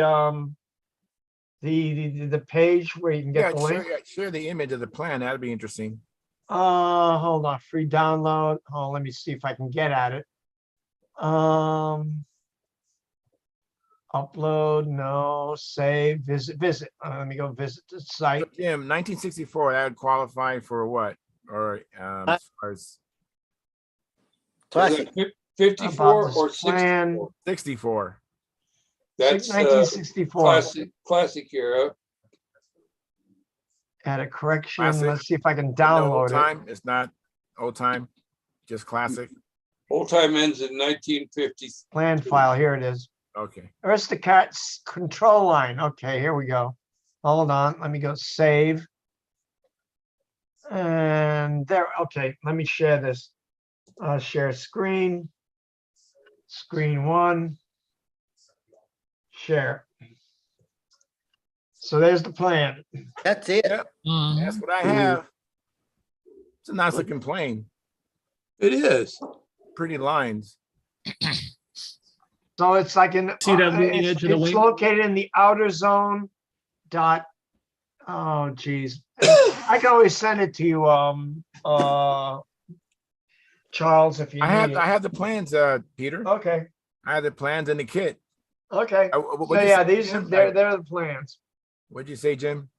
page where you can get the link? Share the image of the plan. That'd be interesting. Hold on, free download. Oh, let me see if I can get at it. Upload, no, save, visit. Let me go visit the site. So, Jim, 1964, that would qualify for what? Or as far as Classic. 54 or plan. 64? 64. That's 1964. classic era. Add a correction. Classic. Let's see if I can No download old it. time. It's not old time, just classic. Old time ends in 1950. Plan file, here it is. Okay. Aristocrat's control line. Okay, here we go. Hold on, let me go save. And there, okay, let me share this. Share screen. Screen one. Share. So there's the plan. That's it. Yep. That's what I have. It's a nice looking plane. It is. Pretty lines. So it's like in, See that leading it's edge of the wing? located in the outer zone dot, oh geez. I can always send it to you, Charles, if you I need have it. the plans, Peter. Okay, I have the plans in the kit. Okay, what'd so you yeah, say, these are, Jim? they're the plans. What'd you say, Jim?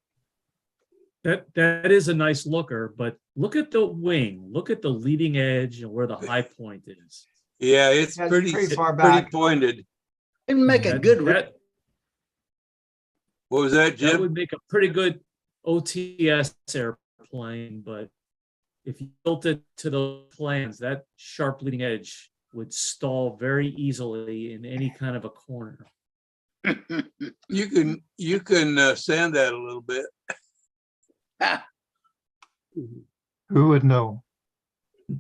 That is a nice looker, but look at the wing. Look at the leading edge and where the high point is. Yeah, it's Yeah, it's pretty, pretty far pretty back. pointed. It'd make a good, What was that, That Jim? would make a pretty good OTS airplane, but if you built it to the plans, that sharp leading edge would stall very easily in any kind of a corner. You can sand that a little bit. Who would know?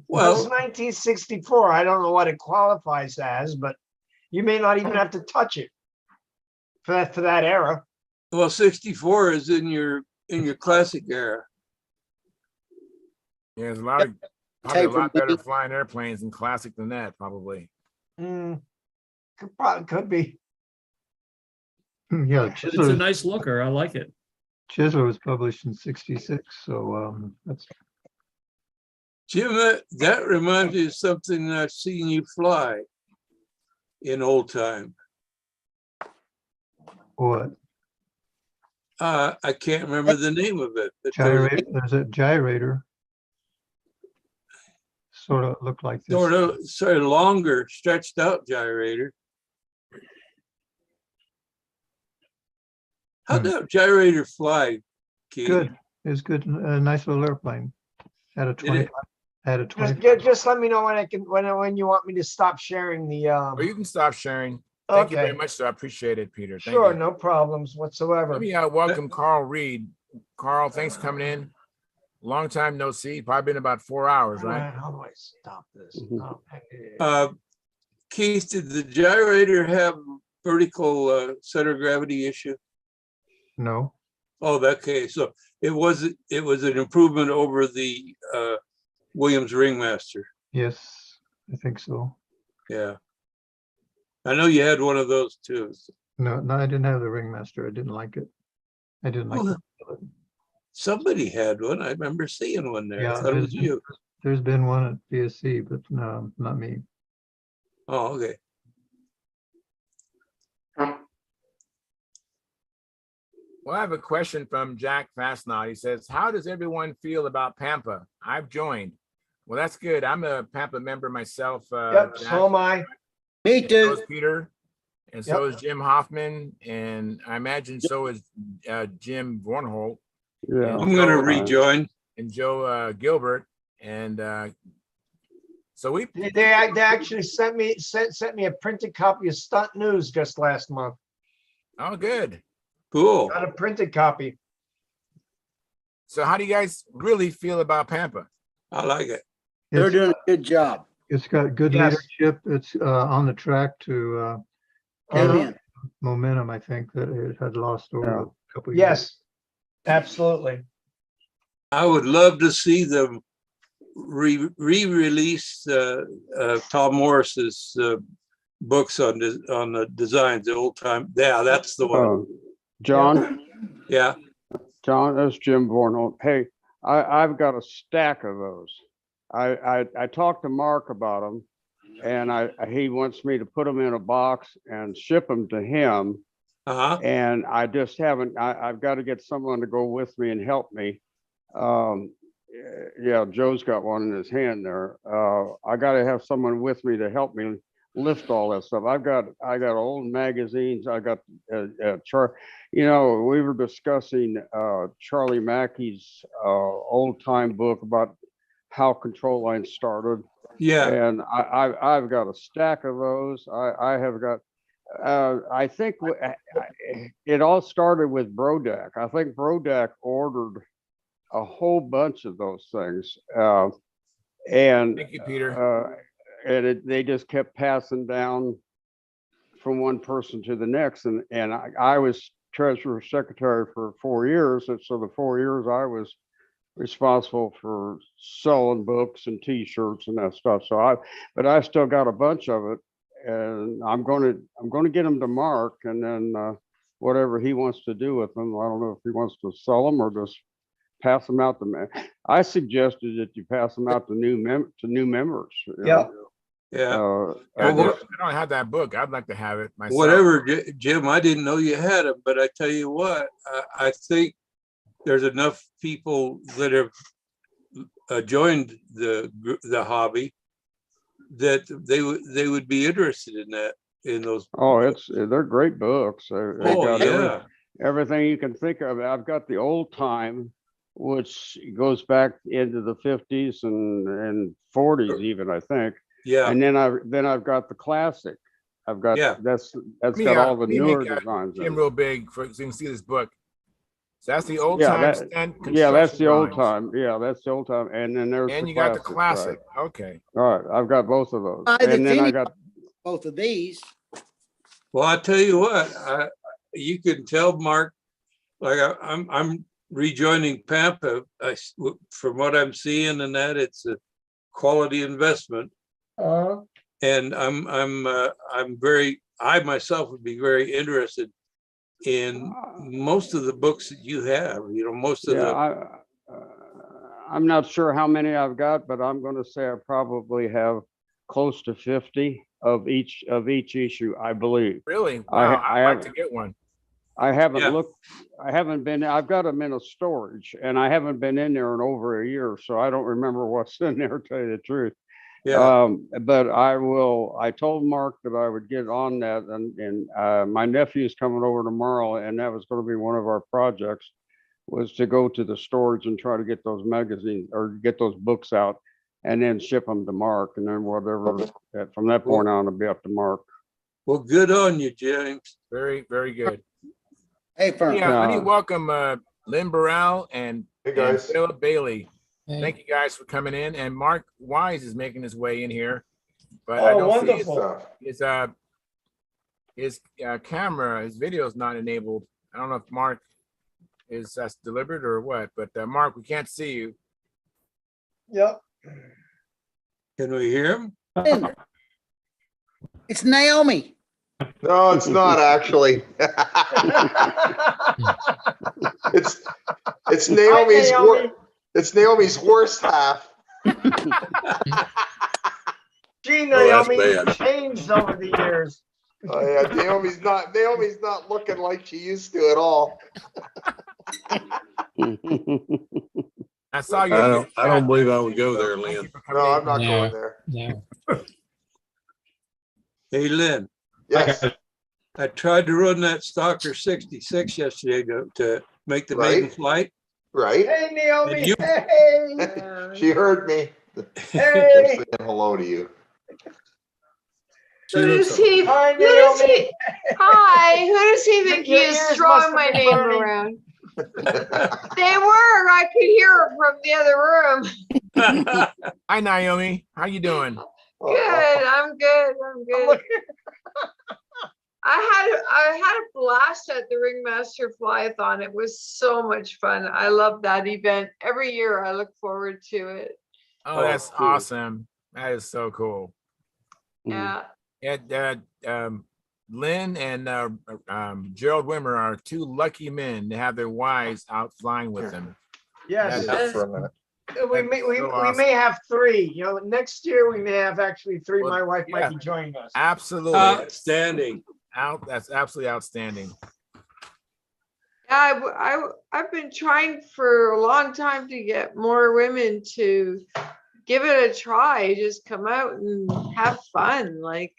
Well, it's Well, 1964. I don't know what it qualifies as, but you may not even have to touch it for that era. well, 64 is in your classic era. Yeah, there's a lot of probably a lot better flying airplanes in classic than that, probably. Could be. Yeah, But it's a Chisholm, nice looker. I like it. Chisholm was published in 66, so that's Jim, that reminds me of something I've seen you fly in old time. what? I can't remember the name of it. But there was There's a gyrator. Sort of looked like this. sort of longer, stretched out gyrator. How'd that gyrator fly, Keith? Good. It was good. A nice little airplane. Had a Did 20. it? Had a 20. Just let me know when you want me to stop sharing the. Or you can stop sharing. Thank you very Okay, much, sir. I appreciate it, Peter. Thank sure, you. no problems whatsoever. Let me welcome Carl Reed. Carl, thanks for coming in. Long time no see. Probably been about 4 hours, right? How do I stop this? Mhm. Oh, Keith, did the gyrator have vertical center of gravity issue? No. Oh, okay. So it was an improvement over the Williams Ringmaster. Yes, I think so. Yeah. I know you had one of those too. No, I didn't have the Ringmaster. I didn't like it. I didn't like Oh, it. somebody had one. I remember seeing one there. I Yeah, thought it was you. There's been one at BSC, but no, not me. Oh, okay. Well, I have a question from Jack Fastnaw. He says, how does everyone feel about Pampa? I've joined. Well, that's good. I'm a Pampa member myself. Yep, Jack. so am I. Me And so too. is Peter, and so is Jim Hoffman, and I imagine so is Jim Vornholt Yeah. I'm going to rejoin. and Joe Gilbert, and so we. They actually sent me a printed copy of Stunt News just last month. Oh, good. Cool. Got a printed copy. So how do you guys really feel about Pampa? I like it. They're It's, doing a good job. it's got good Yes. leadership. It's on the track to Came Uh-huh. in. momentum, I think, that it had lost over Yeah. a couple of years. Yes, absolutely. I would love to see them re-release Tom Morris's books on the designs, the old time. Yeah, that's the one. John, Yeah. John, that's Jim Vornholt. Hey, I've got a stack of those. I talked to Mark about them, and he wants me to put them in a box and ship them to him. Uh-huh. And I just haven't. I've got to get someone to go with me and help me. Yeah, Joe's got one in his hand there. I got to have someone with me to help me lift all that stuff. I got old magazines. I got we were discussing Charlie Mackey's old time book about how control lines started. Yeah. And I've got a stack of those. I have got. I think it all started with Brodak. I think Brodak ordered a whole bunch of those things, and Thank you, Peter. they just kept passing down from one person to the next. And I was treasurer secretary for 4 years, and so the 4 years I was responsible for selling books and T-shirts and that stuff. But I still got a bunch of it, and I'm going to get them to Mark, and then whatever he wants to do with them. I don't know if he wants to sell them or just pass them out to me. I suggested that you pass them out to new members. Yeah. Yeah. I, Well, what- I don't have that book. I'd like to have it myself. Whatever, Jim, I didn't know you had them, but I tell you what, I think there's enough people that have joined the hobby that they would be interested in that, in those. Oh, they're great books. They Oh, got yeah. everything you can think of. I've got the old time, which goes back into the 50s and 40s even, I think. Yeah. And then I've got the classic. I've got Yeah. that's Let me, got all the let me newer make, designs. in Jim it. real big so you can see this book. So that's the old Yeah, time that- stunt Yeah, that's construction the old drawings. time. Yeah, that's the old time. And then there's And the you got the classics, classic. Okay. Right. All right, I've got both of those. Buy the And then I teeny- got Both of these. Well, I tell you what, you can tell Mark, like I'm rejoining Pampa. From what I'm seeing and that, it's a quality investment. And I myself would be very interested in most of the books that you have, most of I'm not sure how many I've got, but I'm going to say I probably have close to 50 of each issue, I believe. Really? I Wow. I'd like have- to get one. I haven't Yeah. looked, I've got them in a storage and I haven't been in there in over a year, so I don't remember what's in there, to tell you the truth. yeah. But I told Mark that I would get on that and my nephew's coming over tomorrow and that was going to be one of our projects, was to go to the storage and try to get those magazines or get those books out and then ship them to Mark, and then whatever, from that point on, it'll be up to Mark. Well, good on you, James. Very, very good. Hey, Fern. Let me Yeah. welcome Lynn Burrell and guys. Philip Bailey. Hey. Thank you guys for coming in. And Mark Wise is making his way in here, but Oh, I don't wonderful. Stuff. see his camera, his video is not enabled. I don't know if Mark is that's deliberate or what, but Mark, we can't see you. Yep. Can we hear him? It's Naomi. No, it's not actually. It's Naomi's Naomi. it's Naomi's worst half. Gee, that's Naomi, bad. you changed over the years. Oh yeah, Naomi's not looking like she used to at all. I saw you. I don't believe I would go there, Lynn. No, I'm not No. going there. No. Hey, Lynn, Yes, I tried to run that Stalker 66 yesterday to make the maiden Right. flight. right. Hey, Naomi. And you- Hey. She heard me. Hey. Just saying hello to you. She looks Hi, Who does Naomi. he? Hi, who does he think he Your is ears must throwing have my been name burning. around? They were. I could hear it from the other room. Hi, Naomi. How you doing? Good. I'm good. I'm good. I had a blast at the Ringmaster Flyathon. It was so much fun. I love that event. Every year I look forward to it. Oh, that's cool. awesome. That is so cool. Yeah. Yeah, Lynn and Gerald Wimmer are two lucky men to have their wives out flying with them. Yes. That Just for a minute. We That's may, we, so we awesome. may have three, next year we may have actually three. Well, My wife yeah. might be joining us. Absolutely. Outstanding. That's absolutely outstanding. Yeah, I've been trying for a long time to get more women to give it a try. Just come out and have fun. Like,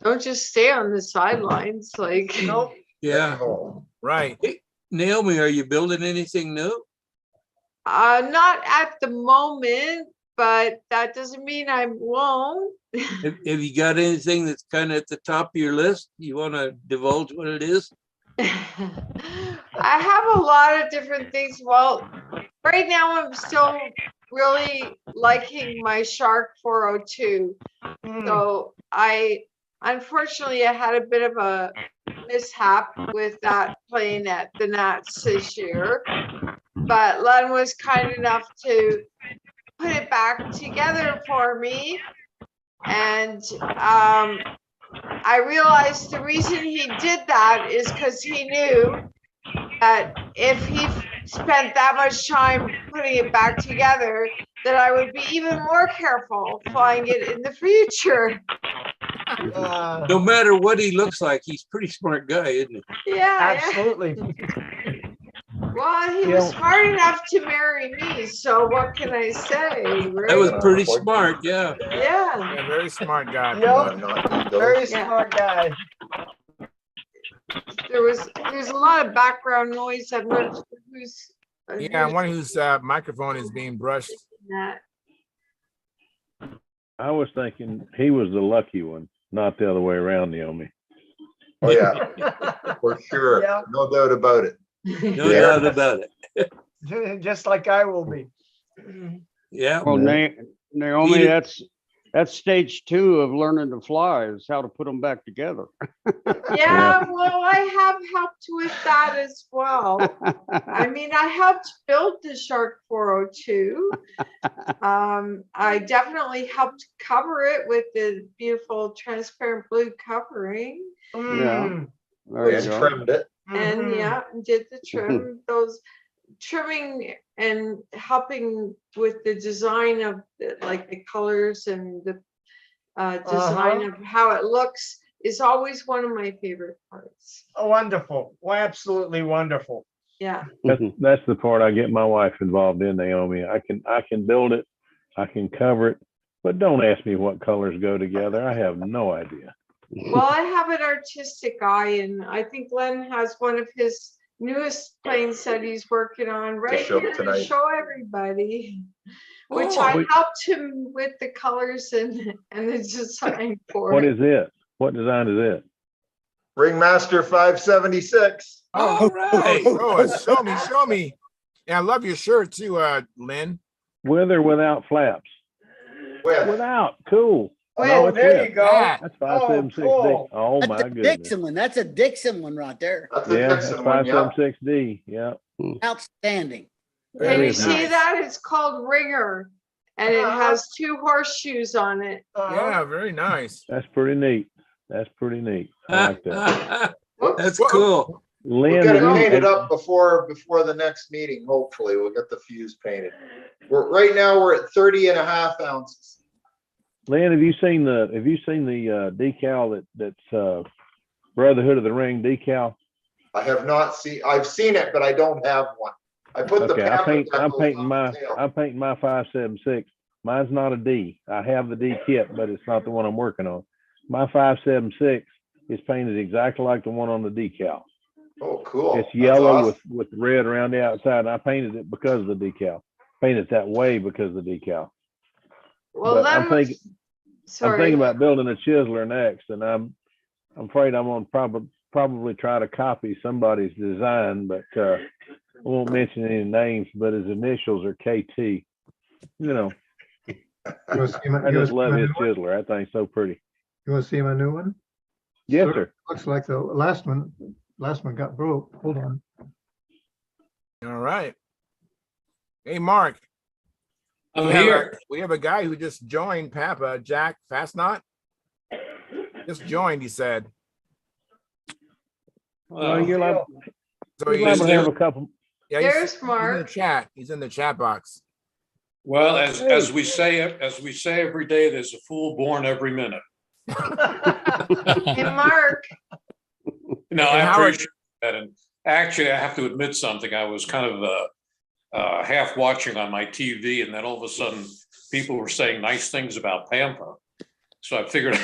don't just stay on the sidelines. Like, Nope. Yeah. Right. Hey, Naomi, are you building anything new? not at the moment, but that doesn't mean I won't. Have you got anything that's kind of at the top of your list? You want to divulge what it is? I have a lot of different things. Well, right now I'm still really liking my Shark 402. So unfortunately I had a bit of a mishap with that plane at the Nats this year, but Len was kind enough to put it back together for me. And I realized the reason he did that is because he knew that if he spent that much time putting it back together, that I would be even more careful flying it in the future. No matter what he looks like, he's a pretty smart guy, isn't he? Yeah. Absolutely. Well, he was smart enough to marry me, so what can I say? That was Right? pretty smart, yeah. Yeah. Yeah, very smart guy. Yep. Very Yeah. smart guy. There's a lot of background noise. I'm not sure who's. Yeah, one whose microphone is being brushed. That. I was thinking he was the lucky one, not the other way around, Naomi. Oh, yeah, for sure. Yeah. No doubt about it. No doubt about it. Just like I will be. Yeah. Well, Naomi, Peter- that's stage 2 of learning to fly is how to put them back together. Yeah, well, I have helped with that as well. I mean, I helped build the Shark 402. I definitely helped cover it with the beautiful transparent blue covering. Yeah. There you Just go. trimmed it. And Mhm. yeah, did the trim, those trimming and helping with the design of like the colors and the design of how it looks is always one of my favorite parts. Oh, wonderful. Well, absolutely wonderful. Yeah. That's the part I get my wife involved in, Naomi. I can build it, I can cover it, but don't ask me what colors go together. I have no idea. Well, I have an artistic eye, and I think Len has one of his newest planes that he's working on right show here to tonight. show everybody, which Oh, I helped him with the colors and the design for. What it. is it? What design is it? Ringmaster 576. All right. Show me. Yeah, I love your shirt too, Lynn. With or without flaps? With. Without. Cool. Well, it's there with. you go. That's 576D. cool. Oh That's my a goodness. Dixon one. That's a Dixon one right there. That's a Yeah, that's Dixon one, yeah. 576D. Yeah. Outstanding. Can That you is see nice. that? It's called Ringer, and it has 2 horseshoes on it. Yeah, very nice. That's pretty neat. That's pretty neat. I like that. That's cool. We'll Lynn, get it have you- painted up before the next meeting, hopefully. We'll get the fuse painted. Right now, we're at 30.5 ounces. Lynn, have you seen the decal that's Brotherhood of the Ring decal? I have not seen, I've seen it, but I don't have one. I put the. Okay, pamphlet I'm that painting goes on the tail. I'm painting my 576. Mine's not a D. I have the D kit, but it's not the one I'm working on. My 576 is painted exactly like the one on the decal. Oh, cool. It's That's yellow awesome. with red around the outside. And I painted it because of the decal. Painted it that way because of the decal. Well, But I'm thinking sorry. about building a chiseler next, and I'm afraid I'm gonna probably try to copy somebody's design, but I won't mention any names. But his initials are KT. You know, You wanna see my- I you just wanna love see my his new one? chiseler. That thing's so pretty. You want to see my new one? Yes, Sort of sir. Looks like the last one. Last one got broke. Hold on. All right. Hey, Mark. I'm we have here. we have a guy who just joined Papa, Jack Fastnot. Just joined, he said. Well, you're like, So you're liable to have a couple. yeah, There's he's in the Mark. chat. He's in the chat box. Well, as we say every day, there's a fool born every minute. Hey, Mark. No, And I Howard- appreciate that. And actually, I have to admit something. I was kind of half watching on my TV, and then all of a sudden, people were saying nice things about Pampa. So I figured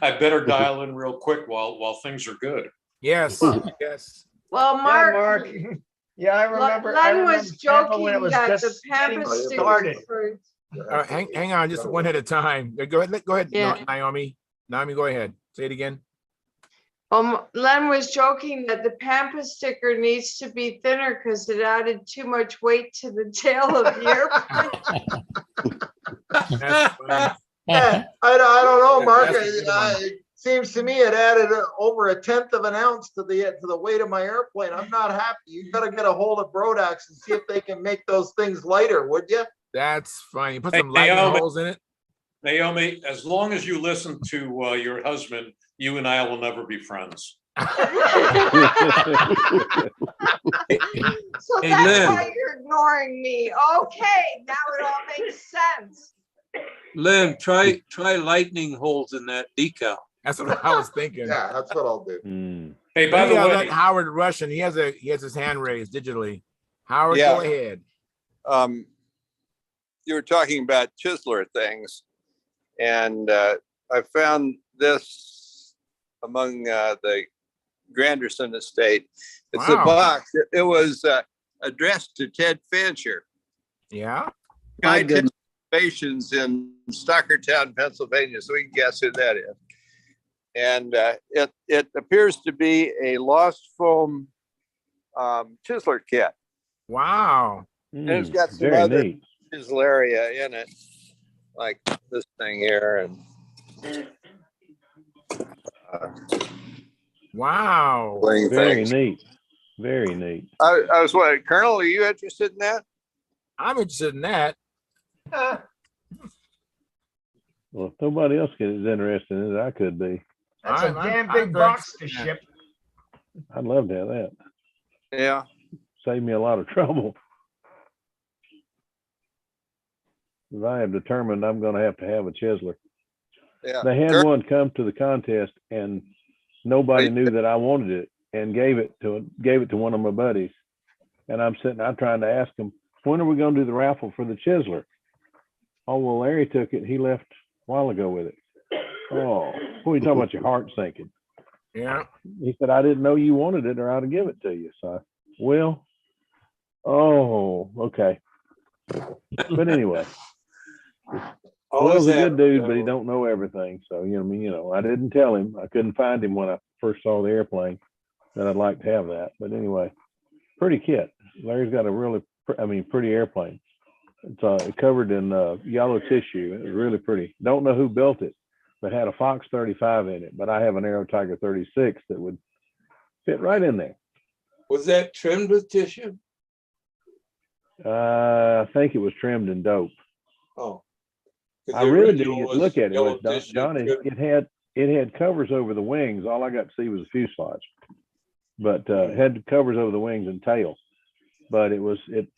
I better dial in real quick while things are good. Yes, yes. Well, Yeah, Mark. Mark. Yeah, I remember. Len was Pampa when it joking was that the just Pampa getting stickers started. for Hang on, just one at a time. Go ahead, Yeah. Naomi. Naomi, go ahead. Say it again. Len was joking that the Pampa sticker needs to be thinner because it added too much weight to the tail of the airplane. That's funny. Yeah, I don't know, Mark. That's a good one. It seems to me it added over 1/10 of an ounce to the weight of my airplane. I'm not happy. You gotta get a hold of Brodax and see if they can make those things lighter, would you? That's funny. Put Hey, some lightning Naomi. holes in it. Naomi, as long as you listen to your husband, you and I will never be friends. So Hey, that's Lynn. why you're ignoring me. Okay, now it all makes sense. Len, try lightning holes in that decal. That's what I was thinking. Yeah, that's what I'll do. Mm. Hey, by Let the me, way, let Howard Russian. He has his hand raised digitally. Howard, Yeah. go ahead. You were talking about Chisler things, and I found this among the Granderson estate. It's a Wow. box. It was addressed to Ted Fancher. Yeah. My Guy goodness. Stations in Stockertown, Pennsylvania. So we can guess who that is. And it appears to be a lost foam Chisler kit. Wow. And it's Mm, got some very other neat. chisel area in it, like this thing here. And Wow. playing Very things. neat. Very neat. I was wondering, Colonel, are you interested in that? I'm interested in that. Well, if nobody else is interested in it, I could be. That's a I'm damn very big box to interested in that. ship. I'd love to have that. Yeah. Save me a lot of trouble. 'Cause I have determined I'm going to have a Chisler. Yeah. They had Colonel, one come to the contest, and nobody knew that I wanted it, and gave it to one of my buddies. And I'm trying to ask him, when are we going to do the raffle for the Chisler? Oh, well, Larry took it. He left a while ago with it. Oh, what are you talking about? Your heart sinking. Yeah. He said, I didn't know you wanted it, or I'd have given it to you. So, well, oh, okay. But anyway, Will's a good dude, but he don't know everything. So, I didn't tell him. I couldn't find him when I first saw the airplane that I'd like to have that. But anyway, pretty kit. Larry's got a really, pretty airplane. It's covered in yellow tissue. It was really pretty. Don't know who built it, but had a Fox 35 in it. But I have an Aero Tiger 36 that would fit right in there. Was that trimmed with tissue? I think it was trimmed in dope. Oh. I really didn't get to look at it. Johnny, it had covers over the wings. All I got to see was the fuselage, but it had covers over the wings and tail. But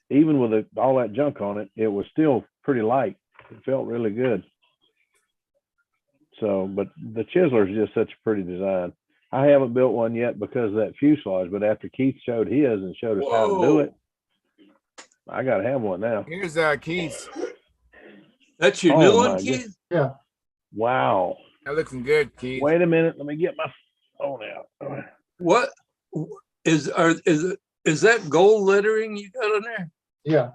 even with all that junk on it, it was still pretty light. It felt really good. So, but the Chisler is just such a pretty design. I haven't built one yet because of that fuselage, but after Keith showed his and showed us how to do it, I got to have one now. Here's Keith. That's your new one, Keith? Yeah. Wow. That looking good, Keith. Wait a minute. Let me get my phone out. What is that gold lettering you got on there? Yeah.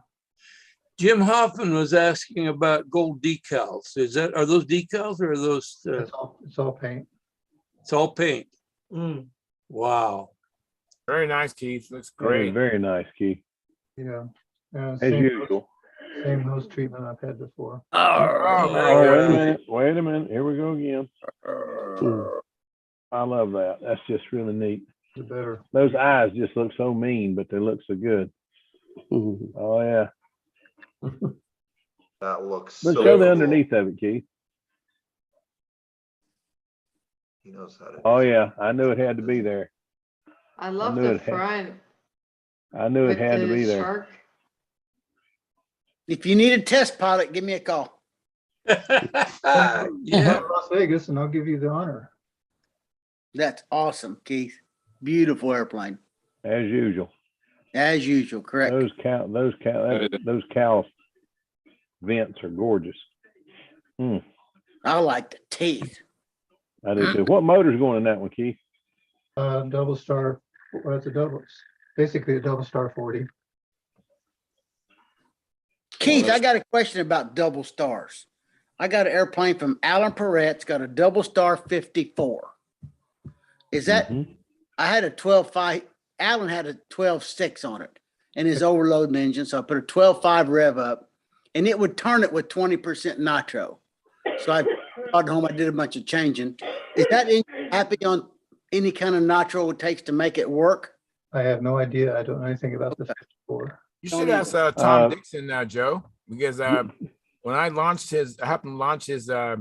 Jim Hoffman was asking about gold decals. Are those decals or are those? It's all paint. It's all paint. Mm. Wow. Very nice, Keith. Looks Very, great. very nice, Keith. Yeah. As Same usual. Same nose treatment I've had before. Oh, Oh, very wait a good. minute. Wait a minute. Here we go again. I love that. That's just really neat. The better. Those eyes just look so mean, but they look so good. Oh, yeah. That looks Let's so show the cool. underneath of it, Keith. He knows how to. Oh, yeah. I knew it had to be there. I love knew the it had- front I knew with it had to the be there. shark. If you need a test pilot, give me a call. Yeah. Las Vegas, and I'll give you the honor. That's awesome, Keith. Beautiful airplane. As usual. As usual, correct. Those cow vents are gorgeous. I like the teeth. I do too. What motor's going in that one, Keith? Double star. Well, it's basically a double star 40. Keith, I got a question about double stars. I got an airplane from Alan Perret's got a double star 54. Is that, I had a 12.5, Alan had a 12.6 on it and his overloading engine. So I put a 12.5 rev up and it would turn it with 20% nitro. So I got home, I did a bunch of changing. Is that happy on any kind of nitro it takes to make it work? I have no idea. I don't know anything about the 54. You should ask Tom Dixon now, Joe, because when I happened to launch his, I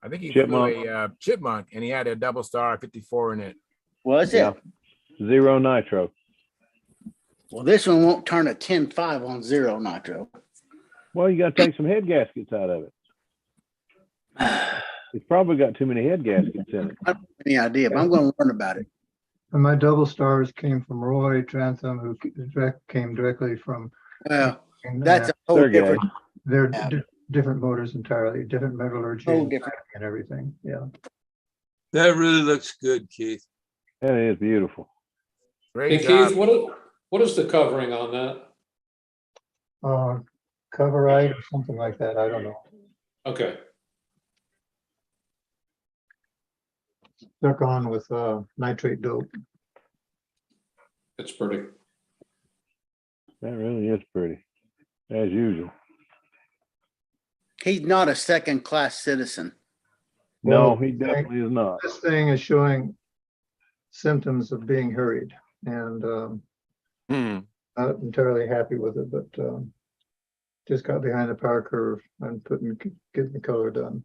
I think he Chipmunk. flew a chipmunk, and he had a double star 54 in it. Was Yeah. it? Zero nitro. Well, this one won't turn a 10.5 on zero nitro. Well, you got to take some head gaskets out of it. It's probably got too many head gaskets in it. I don't have any idea, but I'm going to learn about it. And my double stars came from Roy Trantham, who came directly from. Well, and, that's a whole Sergey. different. They're Yeah. different motors entirely, different metallurgy Whole and different. and everything. Yeah. That really looks good, Keith. That is beautiful. Great Hey job. Keith, what is the covering on that? Coverite or something like that. I don't know. Okay, Stuck on with nitrate dope. it's pretty. That really is pretty, as usual. He's not a second-class citizen. No, Well, he definitely is not. This thing is showing symptoms of being hurried, and not entirely happy with it, but just got behind the power curve and getting the color done.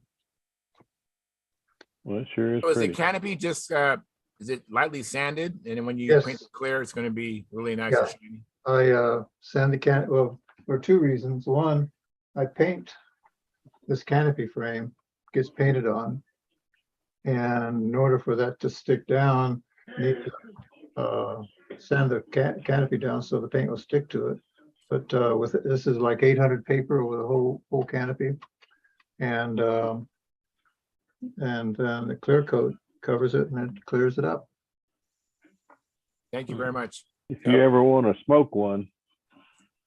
Well, it sure is So is the pretty. canopy just is it lightly sanded, and then when you Yes. paint it clear, it's going to be really nice Yeah. and shiny? I sand the well, for two reasons. One, I paint this canopy frame, gets painted on, and in order for that to stick down, you need to sand the canopy down so the paint will stick to it. But with this is like 800 paper with a whole canopy, and then the clear coat covers it and it clears it up. Thank you very much. If you ever want to smoke one,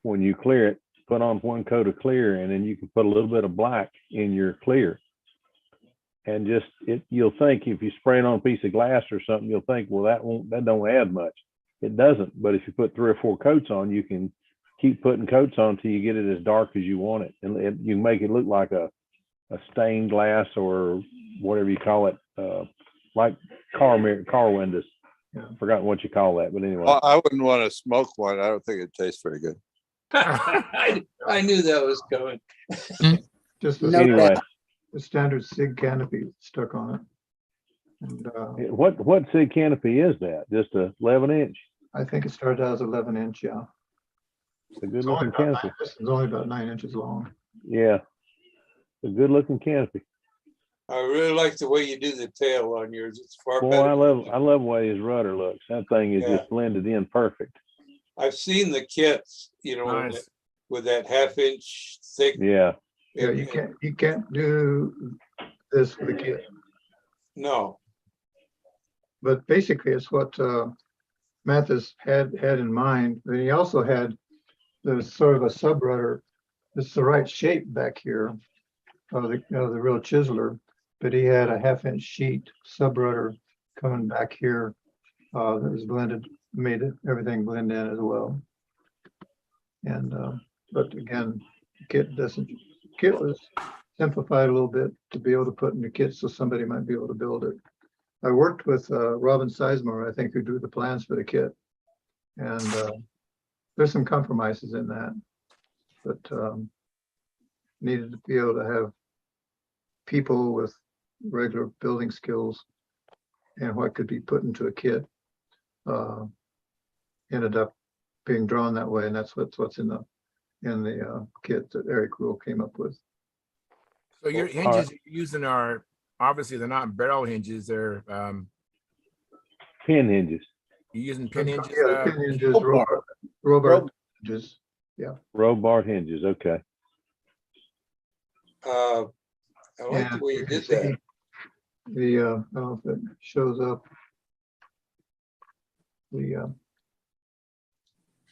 when you clear it, put on one coat of clear, and then you can put a little bit of black in your clear. And just you'll think if you spray it on a piece of glass or something, you'll think, well, that don't add much. It doesn't. But if you put 3 or 4 coats on, you can keep putting coats on until you get it as dark as you want it, and you can make it look like a stained glass or whatever you call it, like car windows. Yeah. Forgotten what you call that, but anyway. Well, I wouldn't want to smoke one. I don't think it tastes very good. I knew that was coming. Just a, No Anyway, doubt. a standard SIG canopy stuck on it. And what SIG canopy is that? Just a 11-inch? I think it started out as 11-inch, yeah. It's a good looking canopy. This is only about 9 inches long. Yeah, a good looking canopy. I really like the way you do the tail on yours. It's far Boy, better. I love the way his rudder looks. That thing is Yeah. just blended in perfect. I've seen the kits, Nice. with that 1/2-inch thick. Yeah. Yeah, you can't do this with a kit. No, But basically, it's what Mathis had in mind. But he also had there's sort of a sub rudder. It's the right shape back here of the real chiseler, but he had a 1/2-inch sheet sub rudder coming back here that was blended, made everything blend in as well. And but again, kit was simplified a little bit to be able to put in the kit so somebody might be able to build it. I worked with Robin Sizemore, I think, who drew the plans for the kit. And there's some compromises in that, but needed to be able to have people with regular building skills and what could be put into a kit ended up being drawn that way. And that's what's in the kit that Eric Rule came up with. So your hinges you're using are obviously they're not barrel hinges. They're Pin hinges. you're using pin hinges. Yeah, the pin hinges, Robart hinges. Yeah. Row bar hinges. Okay. I like the And way you you can did that. see the, I don't know if it shows up. The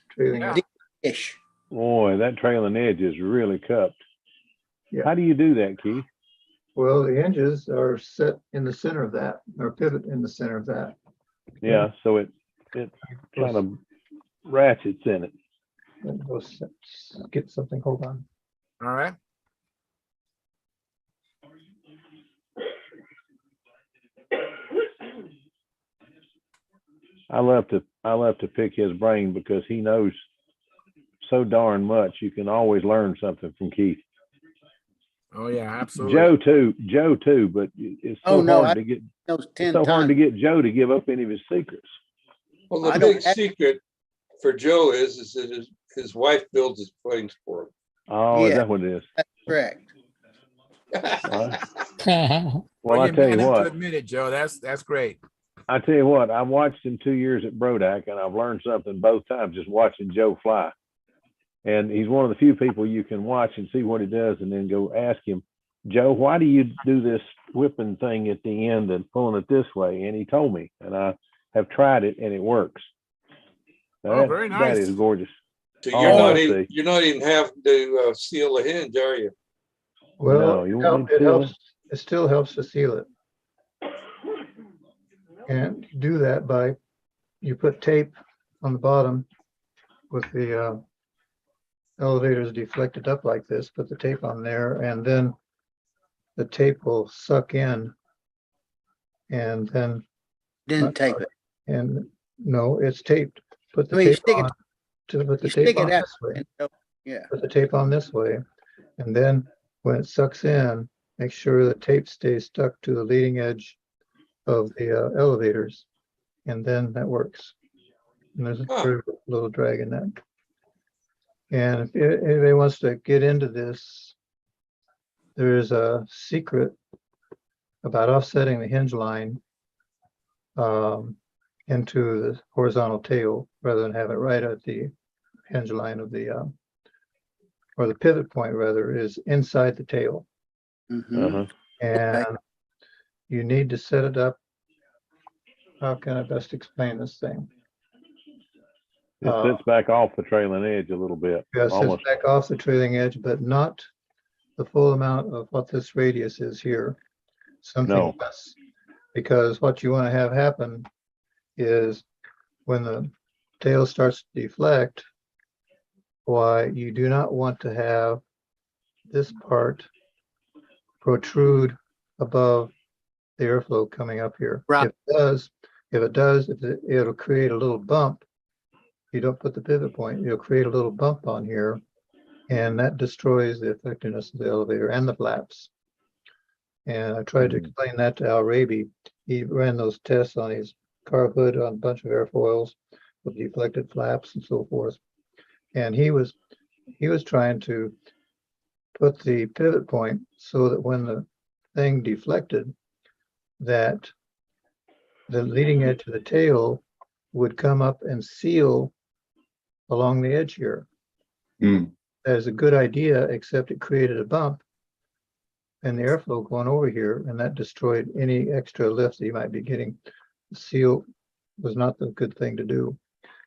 trailing. Yeah. Ish. Boy, that trailing edge is really cupped. Yeah. How do you do that, Keith? Well, the hinges are set in the center of that, or pivot in the center of that. Yeah, so it kind of ratchets in it. Let me go get something, hold on. All right. I love to pick his brain because he knows so darn much. You can always learn something from Keith. Oh, yeah, absolutely. Joe too, but it's Oh, so no, hard to get, Those it's 10 so hard to times. get Joe to give up any of his secrets. Well, I the don't big have- secret for Joe is that his wife builds his planes for Oh, is Yeah. that what it is? That's correct. him. Well, I you're tell you man enough to what, admit it, Joe. That's great. I tell you what, I watched him 2 years at Brodak, and I've learned something both times just watching Joe fly. And he's one of the few people you can watch and see what he does, and then go ask him, Joe, why do you do this whipping thing at the end and pulling it this way? And he told me, and I have tried it, and it works. Oh, very That nice. is gorgeous. So Oh, you're not even having to seal the hinge, are you? Well, No, you won't need it to seal helps, it still helps to seal it. And you do that by, you put tape on the bottom with the elevators deflected up like this, put the tape on there, and then the tape will suck in. And then, Didn't tape it. and no, it's taped. Put the I mean, you tape stick on, it, to put the you tape stick on it out. this way. and so- Yeah. Put the tape on this way, and then when it sucks in, make sure the tape stays stuck to the leading edge of the elevators, and then that works. And there's a very little drag in that. And if anybody wants to get into this, there's a secret about offsetting the hinge line into the horizontal tail rather than have it right at the hinge line of the or the pivot point rather is inside the tail. Mhm. And you need to set it up. How can I best explain this thing? It sits back off the trailing edge a little bit. Yeah, it sits Almost. back off the trailing edge, but not the full amount of what this radius is here. Something No. less. Because what you want to have happen is when the tail starts to deflect, why you do not want to have this part protrude above the airflow coming up here. Right. If it does, it'll create a little bump. You don't put the pivot point, you'll create a little bump on here, and that destroys the effectiveness of the elevator and the flaps. And I tried to explain that to Al Raby. He ran those tests on his car hood on a bunch of airfoils with deflected flaps and so forth. And he was trying to put the pivot point so that when the thing deflected, that the leading edge of the tail would come up and seal along the edge here. That is a good idea, except it created a bump and the airflow going over here, and that destroyed any extra lift that you might be getting. The seal was not the good thing to do.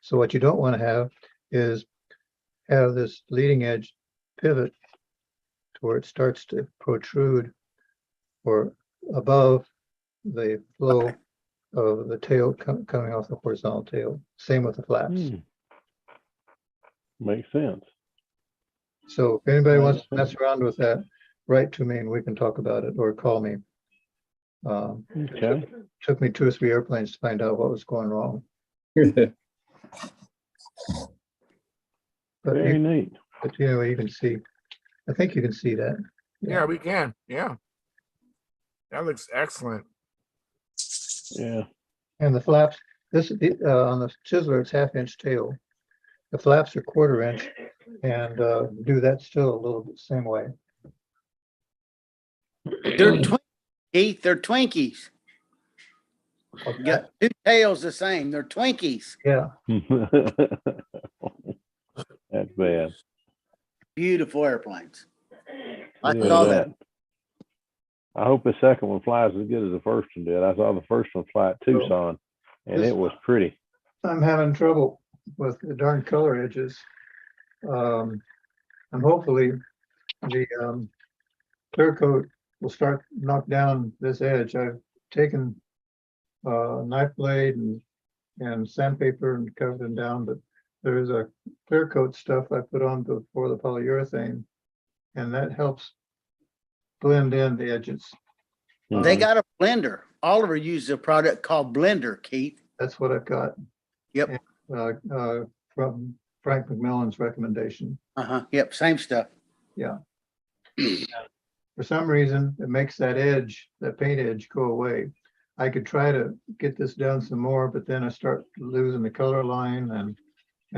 So what you don't want to have is have this leading edge pivot to where it starts to protrude or above the flow of the tail coming off the horizontal tail. Same with the flaps. Makes sense. So if anybody wants to mess around with that, write to me and we can talk about it, or call me. Okay. Took me 2 or 3 airplanes to find out what was going wrong. But Very neat. But you know, you can see, I think you can see that. Yeah, we can. Yeah. That looks excellent. Yeah. And the flaps, this on the chiseler, it's 1/2-inch tail. The flaps are 1/4 inch, and do that still a little bit same way. They're Keith, they're Twinkies. You got 2 tails the same. They're Twinkies. Yeah. That's bad. Beautiful airplanes. I Look at saw that. I hope the second one flies as good as the first one did. I saw the first one fly at Tucson, and it was pretty. I'm having trouble with the darn color edges. And hopefully the clear coat will start to knock down this edge. I've taken knife blade and sandpaper and covered them down, but there's a clear coat stuff I put on before the polyurethane, and that helps blend in the edges. They got a blender. Oliver uses a product called Blender, Keith. That's what I've got. Yep. From Frank McMillan's recommendation. Yep. Same stuff. Yeah. for some reason, it makes that edge, that paint edge go away. I could try to get this down some more, but then I start losing the color line and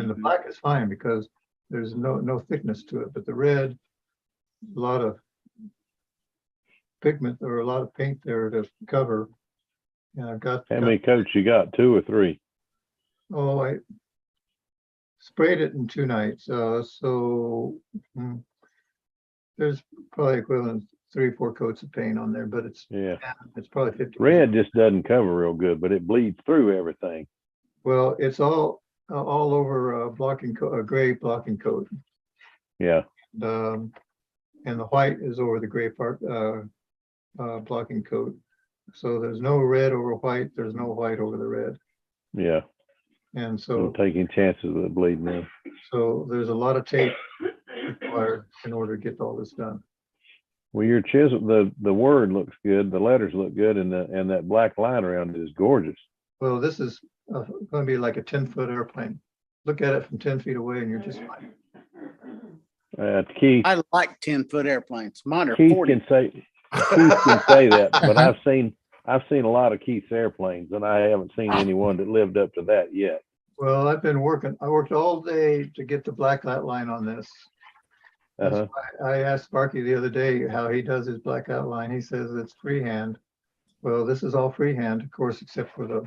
the black is fine because there's no thickness to it, but the red, a lot of pigment or a lot of paint there to cover. And I've got. How many coats you got? 2 or 3? Oh, I sprayed it in 2 nights. There's probably equivalent 3 or 4 coats of paint on there, but it's probably 50. Red just doesn't cover real good, but it bleeds through everything. Well, it's all over blocking a gray blocking coat. Yeah. And the white is over the gray part blocking coat. So there's no red over white. There's no white over the red. Yeah. And so I'm taking chances with it bleeding in. So there's a lot of tape required in order to get all this done. Well, your chisel, the word looks good, the letters look good, and that black line around it is gorgeous. Well, this is going to be like a 10-foot airplane. Look at it from 10 feet away and you're just fine. Keith, I like 10-foot airplanes. Mine are Keith 40. can say that, but I've seen a lot of Keith's airplanes, and I haven't seen anyone that lived up to that yet. Well, I worked all day to get the black outline on this. That's why I asked Sparky the other day how he does his black outline. He says it's freehand. Well, this is all freehand, of course, except for the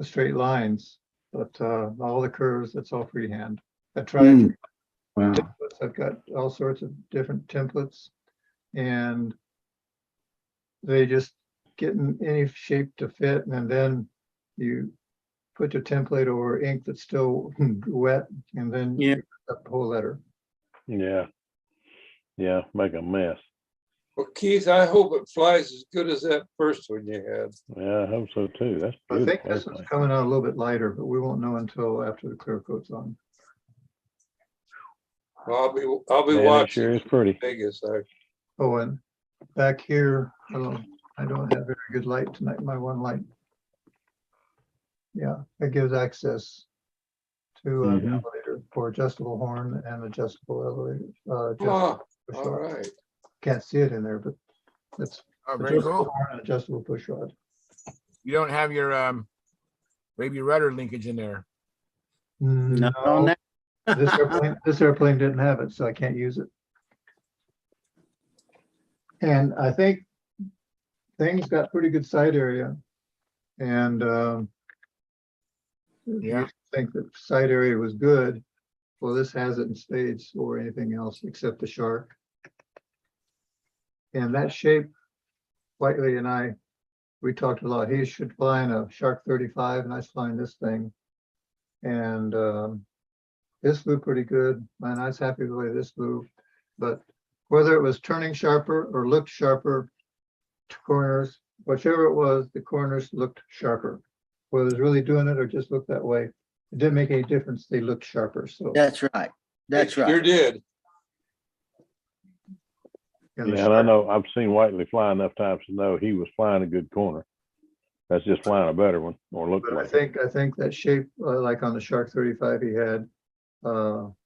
straight lines, but all the curves, that's all freehand. I tried templates. I've got all sorts of different templates, and they just get in any shape to fit, and then you put your template over ink that's still wet, and then you put up the whole letter. Yeah, make a mess. Well, Keith, I hope it flies as good as that first one you had. Yeah, I hope so too. That's I beautiful. think this one's coming out a little bit lighter, but we won't know until after the clear coat's on. I'll be watching. It sure is pretty. Vegas. Oh, and back here, I don't have very good light tonight. My one light. Yeah, it gives access to an elevator for adjustable horn and adjustable elevator. All right. Can't see it in there, but it's very cool. Horn and adjustable push rod. You don't have your baby rudder linkage in there. Not on that. This airplane didn't have it, so I can't use it. And I think things got pretty good side area, and you think that side area was good. Well, this has it in spades or anything else except the shark. And that shape, Whiteley and we talked a lot. He should fly in a Shark 35, and I was flying this thing. And this flew pretty good. And I was happy with the way this flew. But whether it was turning sharper or looked sharper to corners, whichever it was, the corners looked sharper. Whether it was really doing it or just looked that way, it didn't make any difference. They looked sharper. So that's right. That's right. Sure did. And and I know I've seen Whiteley fly enough times to know he was flying a good corner. That's just flying a better one, or looked like. I think that shape, like on the Shark 35 he had,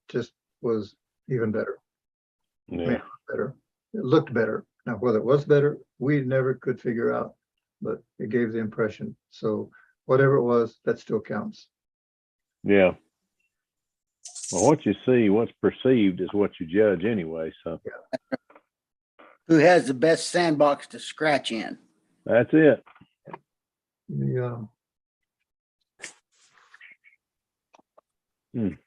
just was even better. Yeah, better. It looked better. Now, whether it was better, we never could figure out, but it gave the impression. So whatever it was, that still counts. Yeah. Well, what you see, what's perceived is what you judge anyway. So. Yeah. Who has the best sandbox to scratch in? That's it. Yeah. Can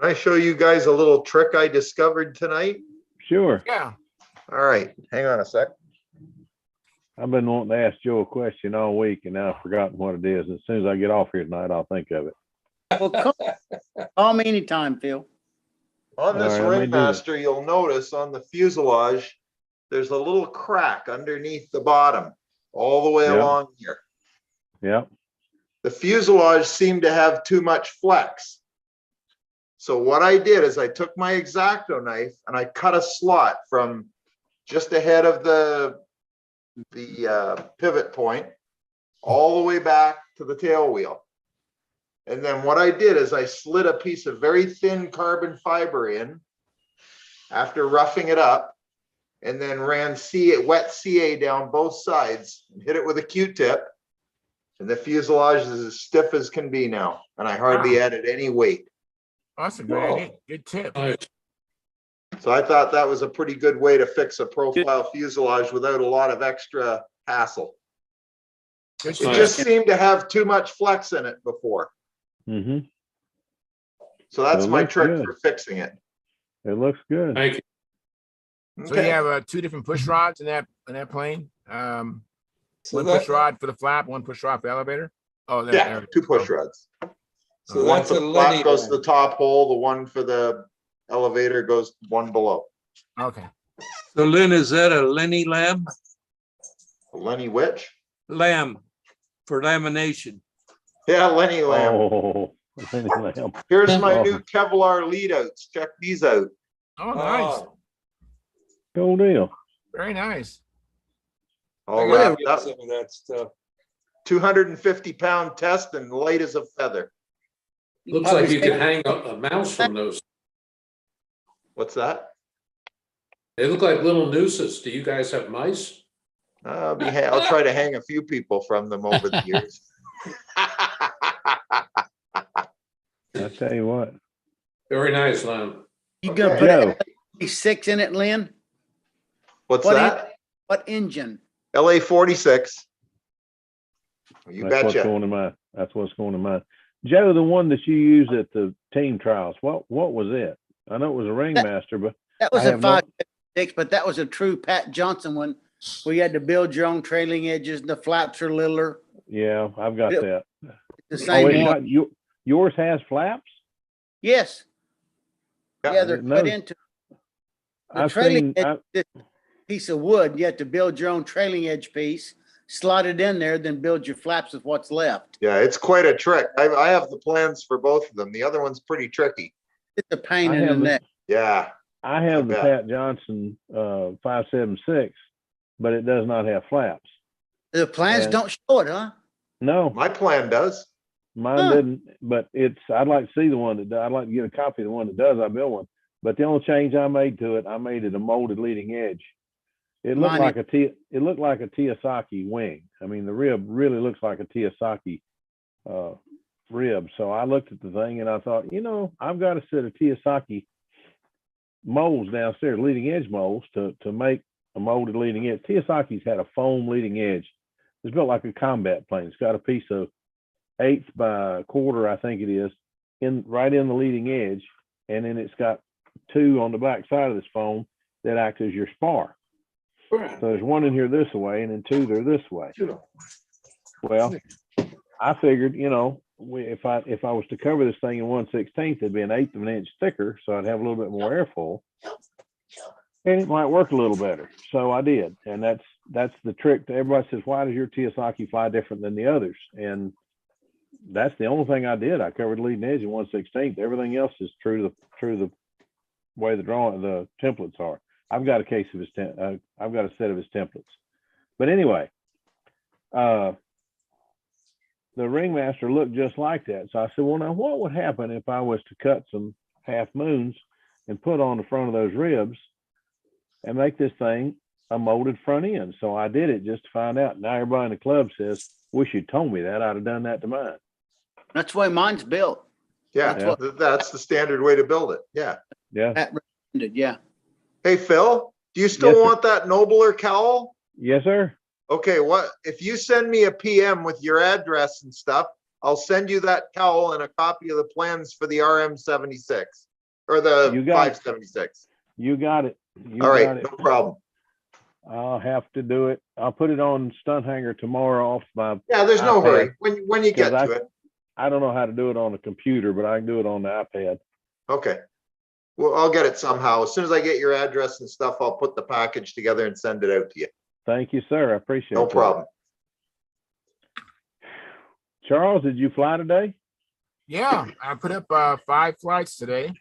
I show you guys a little trick I discovered tonight? Sure. Yeah. All right, hang on a sec. I've been wanting to ask Joe a question all week, and now I've forgotten what it is. As soon as I get off here tonight, I'll think of it. Well, call me anytime, Phil. On this All right, let me do Ringmaster, you'll notice on the fuselage, there's a little crack underneath the bottom, all the way Yep. along here. Yeah. The fuselage seemed to have too much flex. So what I did is I took my X-Acto knife and I cut a slot from just ahead of the pivot point all the way back to the tail wheel. And then what I did is I slid a piece of very thin carbon fiber in after roughing it up. and then ran wet CA down both sides, and hit it with a Q-tip. And the fuselage is as stiff as can be now, and I hardly added any weight. That's a good idea. Good tip. Nice. So I thought that was a pretty good way to fix a profile fuselage without a lot of extra hassle. Good It tip. just seemed to have too much flex in it before. Mm-hmm. So that's It my looks trick good. for fixing it. It looks good. Thank you. So you have two different push rods in that plane. So One that- push rod for the flap, one push rod for the elevator. Oh, there, Yeah, there. 2 push rods. So The one that's for a the flap linear. goes to the top hole, the one for the elevator goes one below. Okay. So Lynn, is that a Lenny lamb? Lenny Witch? Lamb for lamination. Yeah, Lenny Lamb. Oh, Lenny Lamb. Here's my Oh. new Kevlar lead outs. Check these out. Oh, nice. Cool deal. Very nice. All I gotta wrapped get up. some of that stuff. 250-pound test and light as a feather. Looks like you could hang a mouse from those. What's that? They look like little nooses. Do you guys have mice? I'll try to hang a few people from them over the years. I tell you what. Very nice, Lon. You gonna Okay. put Joe. a 6 in it, Lynn? What's What that? What engine? LA 46. You That's what's betcha. going to mine. That's what's going to mine. Joe, the one that you used at the team trials, what was it? I know it was a ringmaster, but That was I a have no- 5.6, but that was a true Pat Johnson one where you had to build your own trailing edges and the flaps are littler. yeah, I've got Yep. that. The Oh, same it's one. got, yours has flaps? Yes. Yeah, Yeah, I they're didn't put know. into the I've trailing seen, edge, this piece of wood. You have to build your own trailing edge piece, slide it in there, then build your flaps with what's left. Yeah, it's quite a trick. I have the plans for both of them. The other one's pretty tricky. It's a pain I in the have the- neck. Yeah. I have the bet. Pat Johnson 576, but it does not have flaps. The plans And- don't show it, huh? No, My plan does. mine Huh. didn't, but I'd like to see the one that does. I'd like to get a copy of the one that does. I built one. But the only change I made to it, I made it a molded leading edge. It looked Mine like it looked like a Tiyasaki wing. I mean, the rib really looks like a Tiyasaki rib. So I looked at the thing and I thought, I've got a set of Tiyasaki molds downstairs, leading edge molds to make a molded leading edge. Tiyasaki's had a foam leading edge. It's built like a combat plane. It's got a piece of 1/8 by 1/4, I think it is, right in the leading edge. And then it's got 2 on the back side of this foam that act as your spar. So there's 1 in here this way, and then 2 they're this way. Well, I figured, if I was to cover this thing in 1/16, it'd be 1/8 of an inch thicker, so I'd have a little bit more airflow, and it might work a little better. So I did, and that's the trick. Everybody says, "Why does your Tiyasaki fly different than the others?" And that's the only thing I did. I covered the leading edge in 1/16. Everything else is true to the way the templates are. I've got I've got a set of his templates. But anyway, the ringmaster looked just like that. So I said, well, now what would happen if I was to cut some half moons and put on the front of those ribs and make this thing a molded front end? So I did it just to find out. Now everybody in the club says, wish you'd told me that. I'd have done that to mine. That's the way mine's built. Yeah, that's the standard way to build it. Yeah. Yeah. Pat recommended, yeah. Hey, Phil, do you still Yes, sir. want that nobler cowl? Yes, sir. Okay, if you send me a PM with your address and stuff, I'll send you that cowl and a copy of the plans for the RM76 or the You got it. 576. You got it. You All right, got it. no problem. I'll have to do it. I'll put it on Stunthangar tomorrow off my. Yeah, there's no iPad. hurry. When you get 'Cause to it. I don't know how to do it on the computer, but I can do it on the iPad. Okay. Well, I'll get it somehow. As soon as I get your address and stuff, I'll put the package together and send it out to you. Thank you, sir. I appreciate it. No problem. Charles, did you fly today? Yeah, I put up 5 flights today.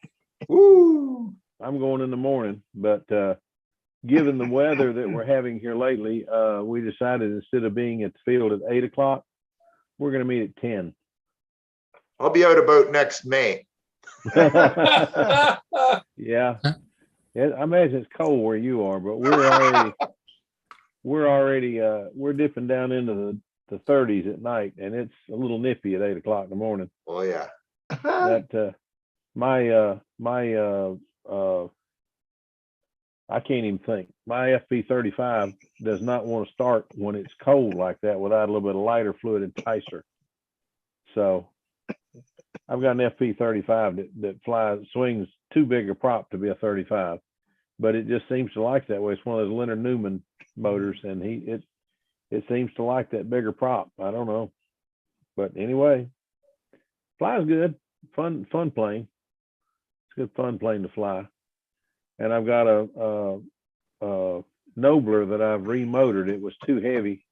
Woo! I'm going in the morning, but given the weather that we're having here lately, we decided instead of being at the field at 8 o'clock, we're going to meet at 10. I'll be out about next May. Yeah. Yeah, I imagine it's cold where you are, but we're dipping down into the 30s at night, and it's a little nippy at 8 o'clock in the morning. Oh, yeah. That I can't even think. My FP35 does not want to start when it's cold like that without a little bit of lighter fluid enticer. So I've got an FP35 that swings too big a prop to be a 35, but it just seems to like that way. It's one of those Leonard Newman motors, and it seems to like that bigger prop. I don't know, but anyway, flies good. Fun plane. It's good fun plane to fly. And I've got a Nobler that I've remotored. It was too heavy,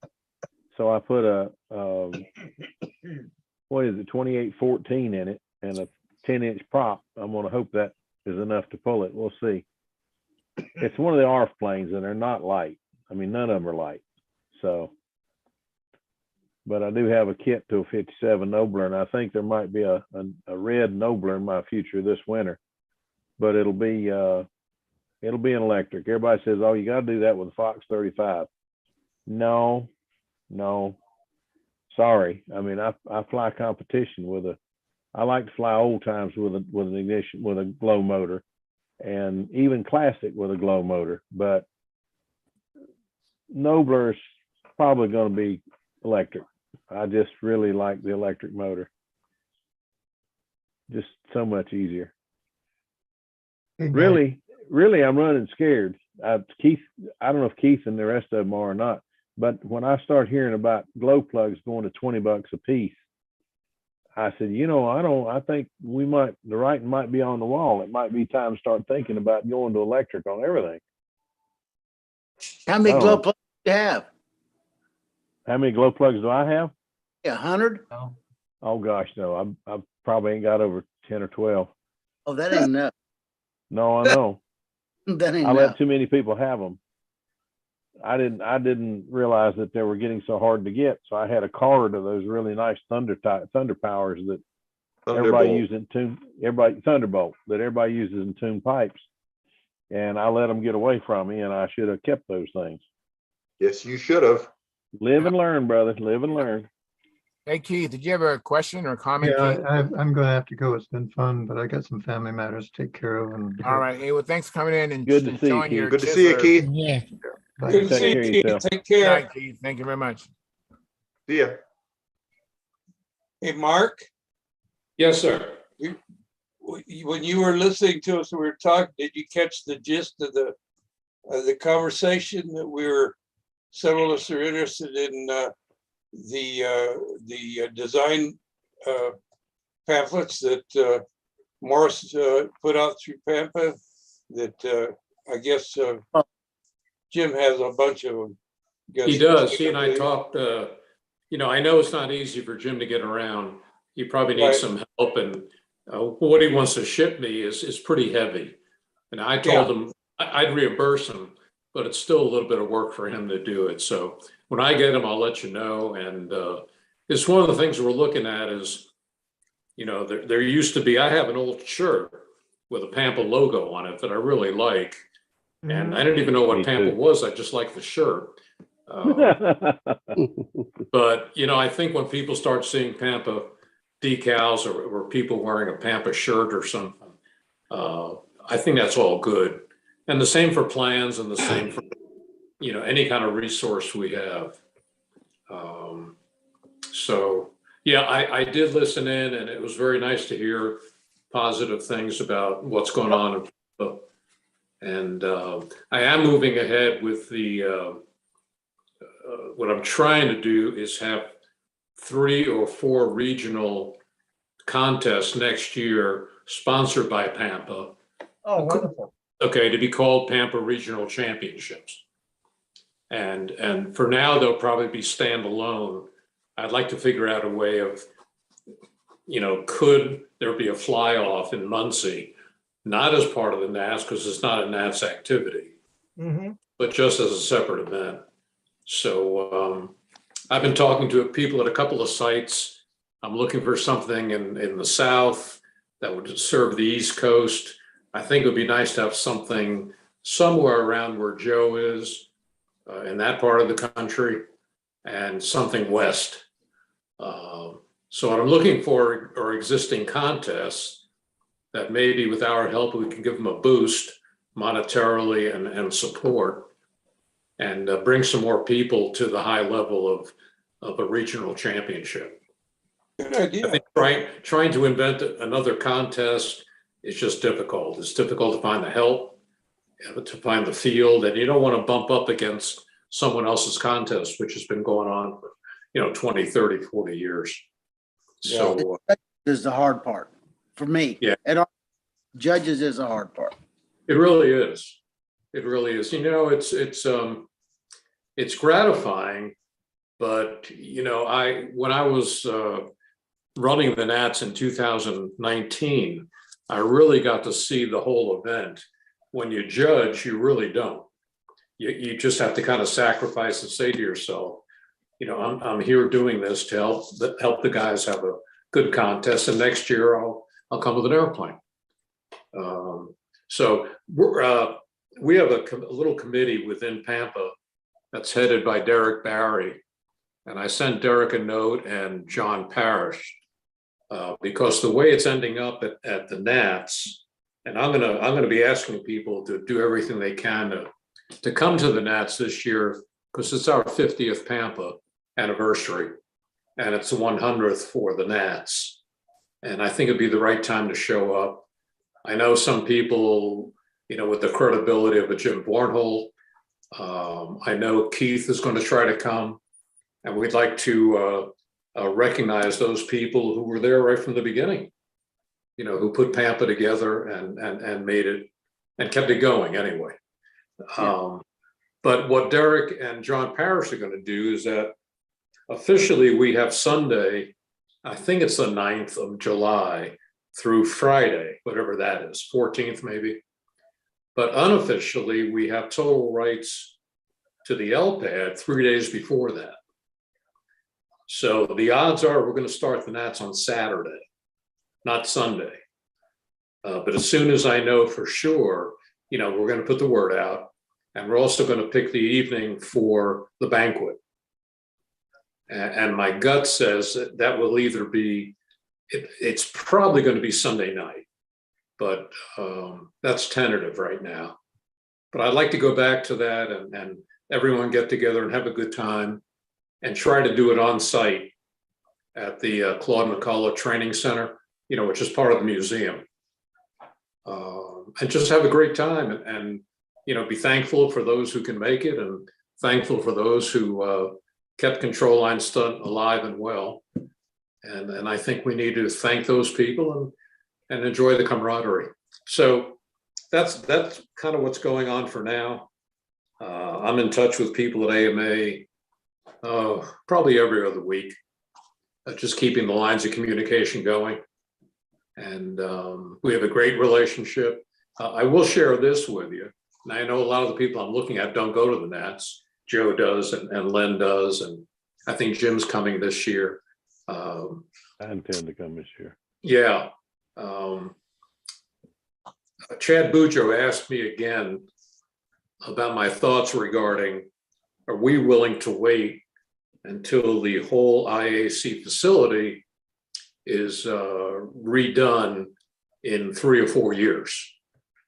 so I put a 2814 in it and a 10-inch prop. I'm going to hope that is enough to pull it. We'll see. It's one of the ARF planes, and they're not light. I mean, none of them are light. So, but I do have a kit to a 57 Nobler, and I think there might be a red Nobler in my future this winter, but it'll be an electric. Everybody says, "Oh, you got to do that with a Fox 35." No. Sorry. I mean, I fly competition I like to fly old times with an ignition, with a glow motor, and even classic with a glow motor. But Nobler's probably going to be electric. I just really like the electric motor. Just so much easier. Really, I'm running scared. Keith, I don't know if Keith and the rest of them are or not, but when I start hearing about glow plugs going to $20 a piece, I said, I think the writing might be on the wall. It might be time to start thinking about going to electric on everything. How many glow plugs do you have? How many glow plugs do I have? Yeah, 100? Oh gosh, no. I probably ain't got over 10 or 12. Oh, that ain't enough. No, I know. That ain't I enough. let too many people have them. I didn't realize that they were getting so hard to get. So I had a card of those really nice Thunder Powers that everybody uses Thunderbolt that everybody uses in tuned pipes. And I let them get away from me, and I should have kept those things. Yes, you should have. Live and learn, brother. Live and learn. Hey, Keith, did you have a question or comment? Yeah, Keith? I'm going to have to go. It's been fun, but I got some family matters to take care of. And All right. Hey, well, thanks for coming in and Good to see you, showing your Good to see you, Chisler. Keith. Yeah. Bye. Good to see Take care of you, Keith. yourself. Take Good care. night, Keith. Thank you very much. See ya. Hey, Mark, Yes, sir. when you were listening to us, we were talking, did you catch the gist of the conversation that several of us are interested in the design pamphlets that Morris put out through Pampa that I guess Jim has a bunch of them. He does. He and I talked, I know it's not easy for Jim to get around. He probably needs some help, and what he wants to ship me is pretty heavy. And I told him I'd reimburse him, but it's still a little bit of work for him to do it. So when I get him, I'll let you know. And it's one of the things we're looking at is, there used to be, I have an old shirt with a Pampa logo on it that I really like. And I didn't even know what Pampa was. I just like the shirt. But, I think when people start seeing Pampa decals or people wearing a Pampa shirt or something, I think that's all good. And the same for plans and the same for, any kind of resource we have. I did listen in, and it was very nice to hear positive things about what's going on. And I am moving ahead with what I'm trying to do is have 3 or 4 regional contests next year sponsored by Pampa. Oh, wonderful. Okay, to be called Pampa Regional Championships. And for now, they'll probably be standalone. I'd like to figure out a way of, could there be a fly off in Muncie, not as part of the NATS because it's not a NATS activity, but just as a separate event. So I've been talking to people at a couple of sites. I'm looking for something in the South that would serve the East Coast. I think it would be nice to have something somewhere around where Joe is in that part of the country, and something west. So what I'm looking for are existing contests that maybe with our help, we can give them a boost monetarily and support, and bring some more people to the high level of a regional championship. Good I idea. think trying to invent another contest is just difficult. It's difficult to find the help, to find the field, and you don't want to bump up against someone else's contest, which has been going on for, 20, 30, 40 years. So This is the hard part for me. Yeah. And our judges is the hard part. it really is. It really is. It's gratifying, but when I was running the Nats in 2019, I really got to see the whole event. When you judge, you really don't. You just have to kind of sacrifice and say to yourself, I'm here doing this to help the guys have a good contest, and next year I'll come with an airplane. So we have a little committee within Pampa that's headed by Derek Barry, and I sent Derek a note and John Parrish because the way it's ending up at the Nats, and I'm gonna be asking people to do everything they can to come to the Nats this year, because it's our 50th Pampa anniversary, and it's the 100th for the Nats. And I think it'd be the right time to show up. I know some people, with the credibility of a Jim Bornhold. I know Keith is going to try to come, and we'd like to recognize those people who were there right from the beginning, who put Pampa together and made it and kept it going anyway. But what Derek and John Parrish are going to do is that officially we have Sunday, I think it's the 9th of July through Friday, whatever that is, 14th maybe. But unofficially, we have total rights to the L-pad 3 days before that. So the odds are we're going to start the Nats on Saturday, not Sunday. But as soon as I know for sure, we're going to put the word out, and we're also going to pick the evening for the banquet. And my gut says that will either be, it's probably going to be Sunday night, but that's tentative right now. But I'd like to go back to that and everyone get together and have a good time and try to do it on site at the Claude McCullough Training Center, which is part of the museum. And just have a great time and be thankful for those who can make it, and thankful for those who kept Control Line Stunt alive and well. And I think we need to thank those people and enjoy the camaraderie. So that's kind of what's going on for now. I'm in touch with people at AMA probably every other week, just keeping the lines of communication going. And we have a great relationship. I will share this with you. And I know a lot of the people I'm looking at don't go to the Nats. Joe does, and Len does, and I think Jim's coming this year. I intend to come this year. Yeah. Chad Boudreaux asked me again about my thoughts regarding, are we willing to wait until the whole IAC facility is redone in 3 or 4 years?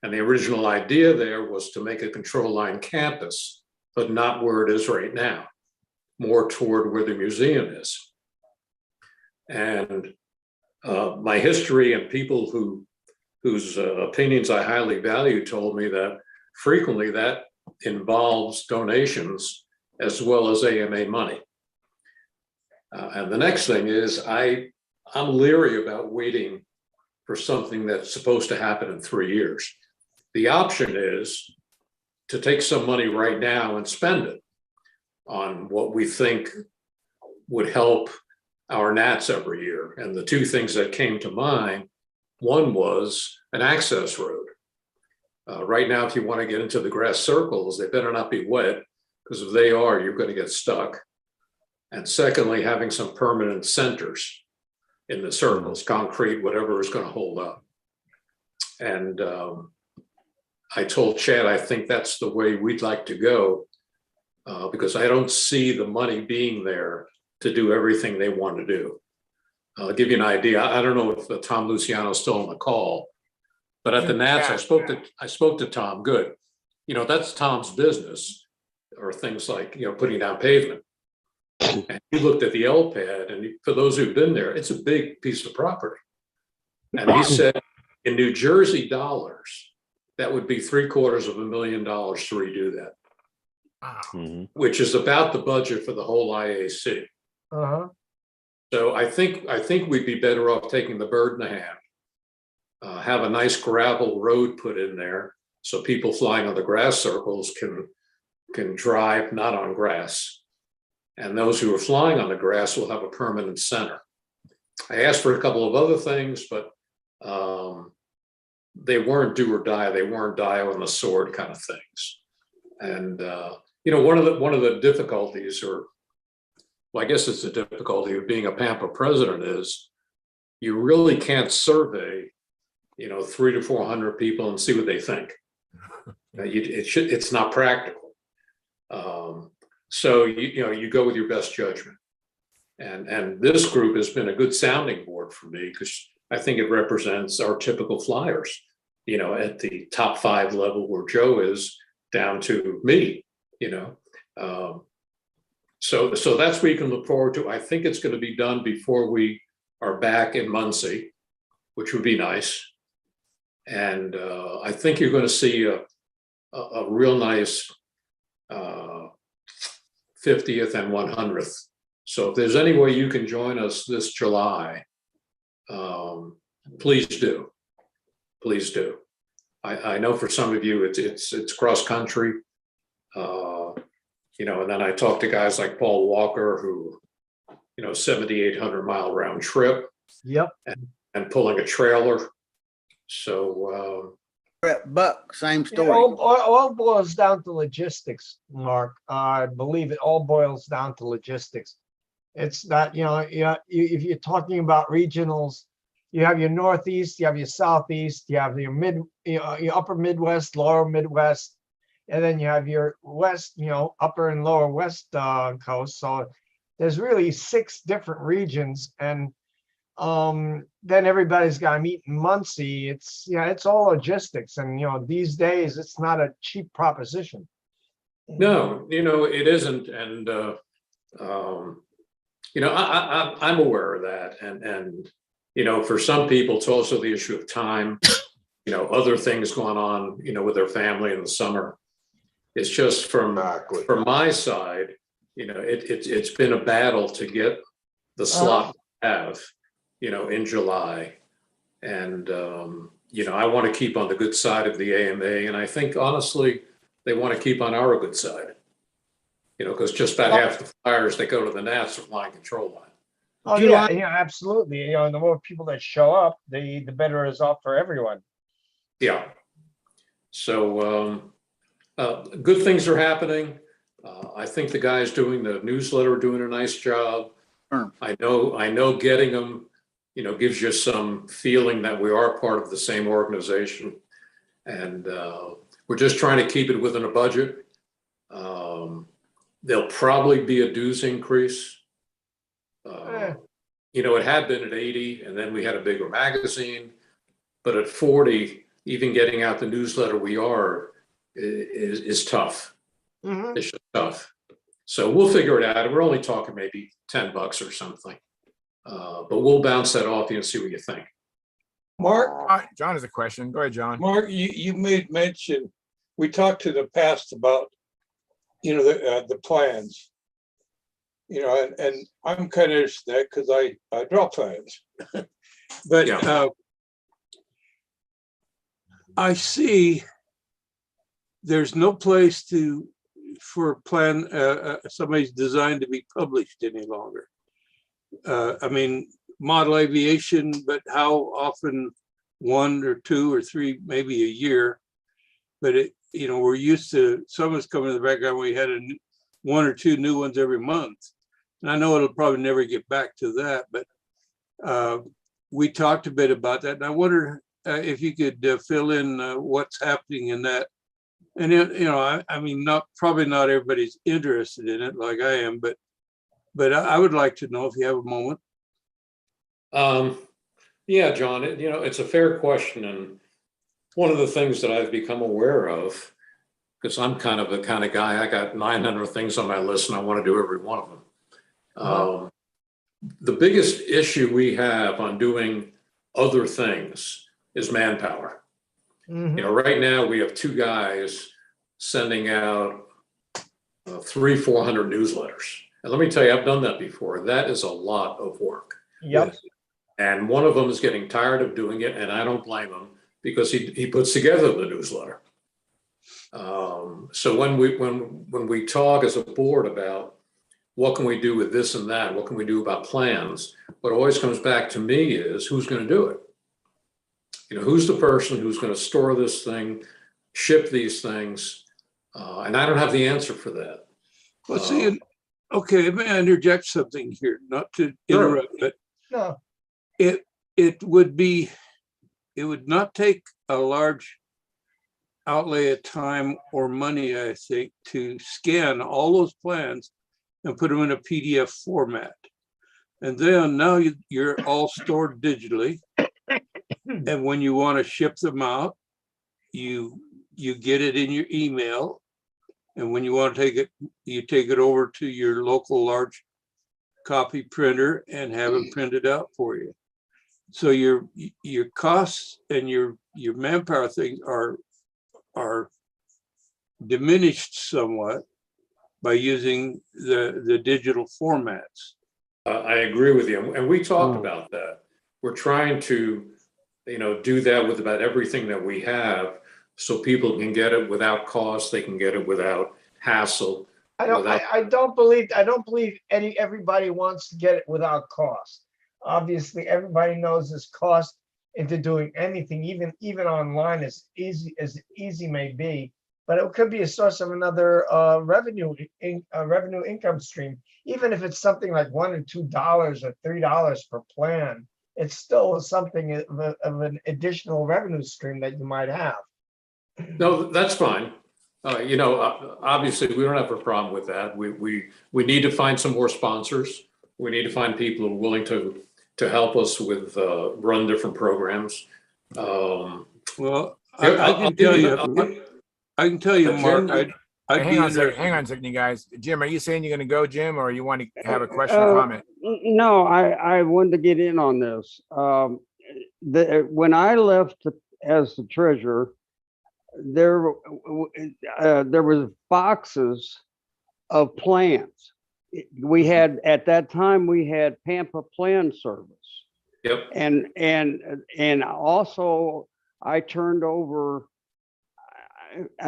And the original idea there was to make a Control Line campus, but not where it is right now, more toward where the museum is. And my history and people whose opinions I highly value told me that frequently that involves donations as well as AMA money. And the next thing is I'm leery about waiting for something that's supposed to happen in 3 years. The option is to take some money right now and spend it on what we think would help our Nats every year. And the two things that came to mind, one was an access road. Right now, if you want to get into the grass circles, they better not be wet, because if they are, you're going to get stuck. And secondly, having some permanent centers in the circles, concrete, whatever is going to hold up. And I told Chad, I think that's the way we'd like to go, because I don't see the money being there to do everything they want to do. I'll give you an idea. I don't know if Tom Luciano is still on the call, but at the Nats, I spoke to Tom. Good. You know, that's Tom's business, or things like, you know, putting down pavement. And he looked at the L-pad, and for those who've been there, it's a big piece of property. And he said, in New Jersey dollars, that would be $750,000 to redo that, which is about the budget for the whole IAC. Uh-huh. So I think we'd be better off taking the bird in the hand, have a nice gravel road put in there so people flying on the grass circles can drive not on grass. And those who are flying on the grass will have a permanent center. I asked for a couple of other things, but they weren't do or die. They weren't die on the sword kind of things. And you know, one of the difficulties, or well, I guess it's a difficulty of being a Pampa president, is you really can't survey, you know, 300 to 400 people and see what they think. It's not practical. So you go with your best judgment. And this group has been a good sounding board for me, because I think it represents our typical flyers, you know, at the top 5 level where Joe is, down to me, you know. So that's what you can look forward to. I think it's going to be done before we are back in Muncie, which would be nice. And I think you're going to see a real nice 50th and 100th. So if there's any way you can join us this July, please do. Please do. I know for some of you it's cross country, you know, and then I talked to guys like Paul Walker, who, you know, 7,800 mile round trip. Yep. And pulling a trailer. So Buck, same It story. all boils down to logistics, Mark. I believe it all boils down to logistics. It's not, you know, if you're talking about regionals, you have your Northeast, you have your Southeast, you have your your upper Midwest, lower Midwest, and then you have your West, you know, upper and lower West coast. So there's really 6 different regions, and then everybody's got to meet in Muncie. It's all logistics, and you know, these days it's not a cheap proposition. no, you know, it isn't. And you know, I'm aware of that. And you know, for some people, it's also the issue of time, you know, other things going on, you know, with their family in the summer. It's just from my side, you know, it's been a battle to get the slot we have, you know, in July. And, you know, I want to keep on the good side of the AMA. And I think, honestly, they want to keep on our good side, you know, because just about half the flyers that go to the Nats are flying control line. Oh, yeah, absolutely. You know, and the more people that show up, the better it is off for everyone. Yeah. So good things are happening. I think the guys doing the newsletter are doing a nice job. I know getting them, you know, gives you some feeling that we are part of the same organization. And we're just trying to keep it within a budget. There'll probably be a dues increase. You know, it had been at 80, and then we had a bigger magazine, but at 40, even getting out the newsletter is tough. It's just tough. So we'll figure it out. We're only talking maybe $10 or something, but we'll bounce that off you and see what you think. Mark, John has a question. Go ahead, John. Mark, you made mention, we talked in the past about, you know, the plans. You know, and I'm kind of interested in that because I draw plans. But yeah. I see there's no place for a plan, somebody's designed to be published any longer. I mean, model aviation, but how often? 1 or 2 or 3, maybe a year. But you know, we're used to someone's coming in the background. We had 1 or 2 new ones every month. And I know it'll probably never get back to that, but we talked a bit about that. And I wonder if you could fill in what's happening in that. And I mean, probably not everybody's interested in it like I am, but I would like to know if you have a moment. Yeah, John, it's a fair question. And one of the things that I've become aware of, because I'm kind of the kind of guy, I got 900 things on my list and I want to do every one of them. The biggest issue we have on doing other things is manpower. Right now we have 2 guys sending out 300-400 newsletters. And let me tell you, I've done that before. That is a lot of work. Yep. And one of them is getting tired of doing it, and I don't blame him because he puts together the newsletter. So when we talk as a board about what can we do with this and that, what can we do about plans, what always comes back to me is who's going to do it? Who's the person who's going to store this thing, ship these things? And I don't have the answer for that. Well, see, okay, let me interject something here, not to interrupt, but No. it would not take a large outlay of time or money, I think, to scan all those plans and put them in a PDF format. And then now you're all stored digitally. And when you want to ship them out, you get it in your email. And when you want to take it, you take it over to your local large copy printer and have it printed out for you. So your costs and your manpower things are diminished somewhat by using the digital formats. I agree with you, and we talked about that. We're trying to, do that with about everything that we have, so people can get it without cost. They can get it without hassle. I don't believe everybody wants to get it without cost. Obviously, everybody knows there's cost into doing anything, even online, as easy may be. But it could be a source of another revenue income stream. Even if it's something like $1 or $2 or $3 per plan, it's still something of an additional revenue stream that you might have. No, that's fine. Obviously, we don't have a problem with that. We need to find some more sponsors. We need to find people who are willing to help us with run different programs. Well, I can tell you, Mark. Hang on a second, you guys. Jim, are you saying you're going to go, Jim, or you want to have a question or comment? No, I wanted to get in on this. When I left as the treasurer, there was boxes of plans. We had, at that time, we had Pampa Plan Service. Yep. And also I turned over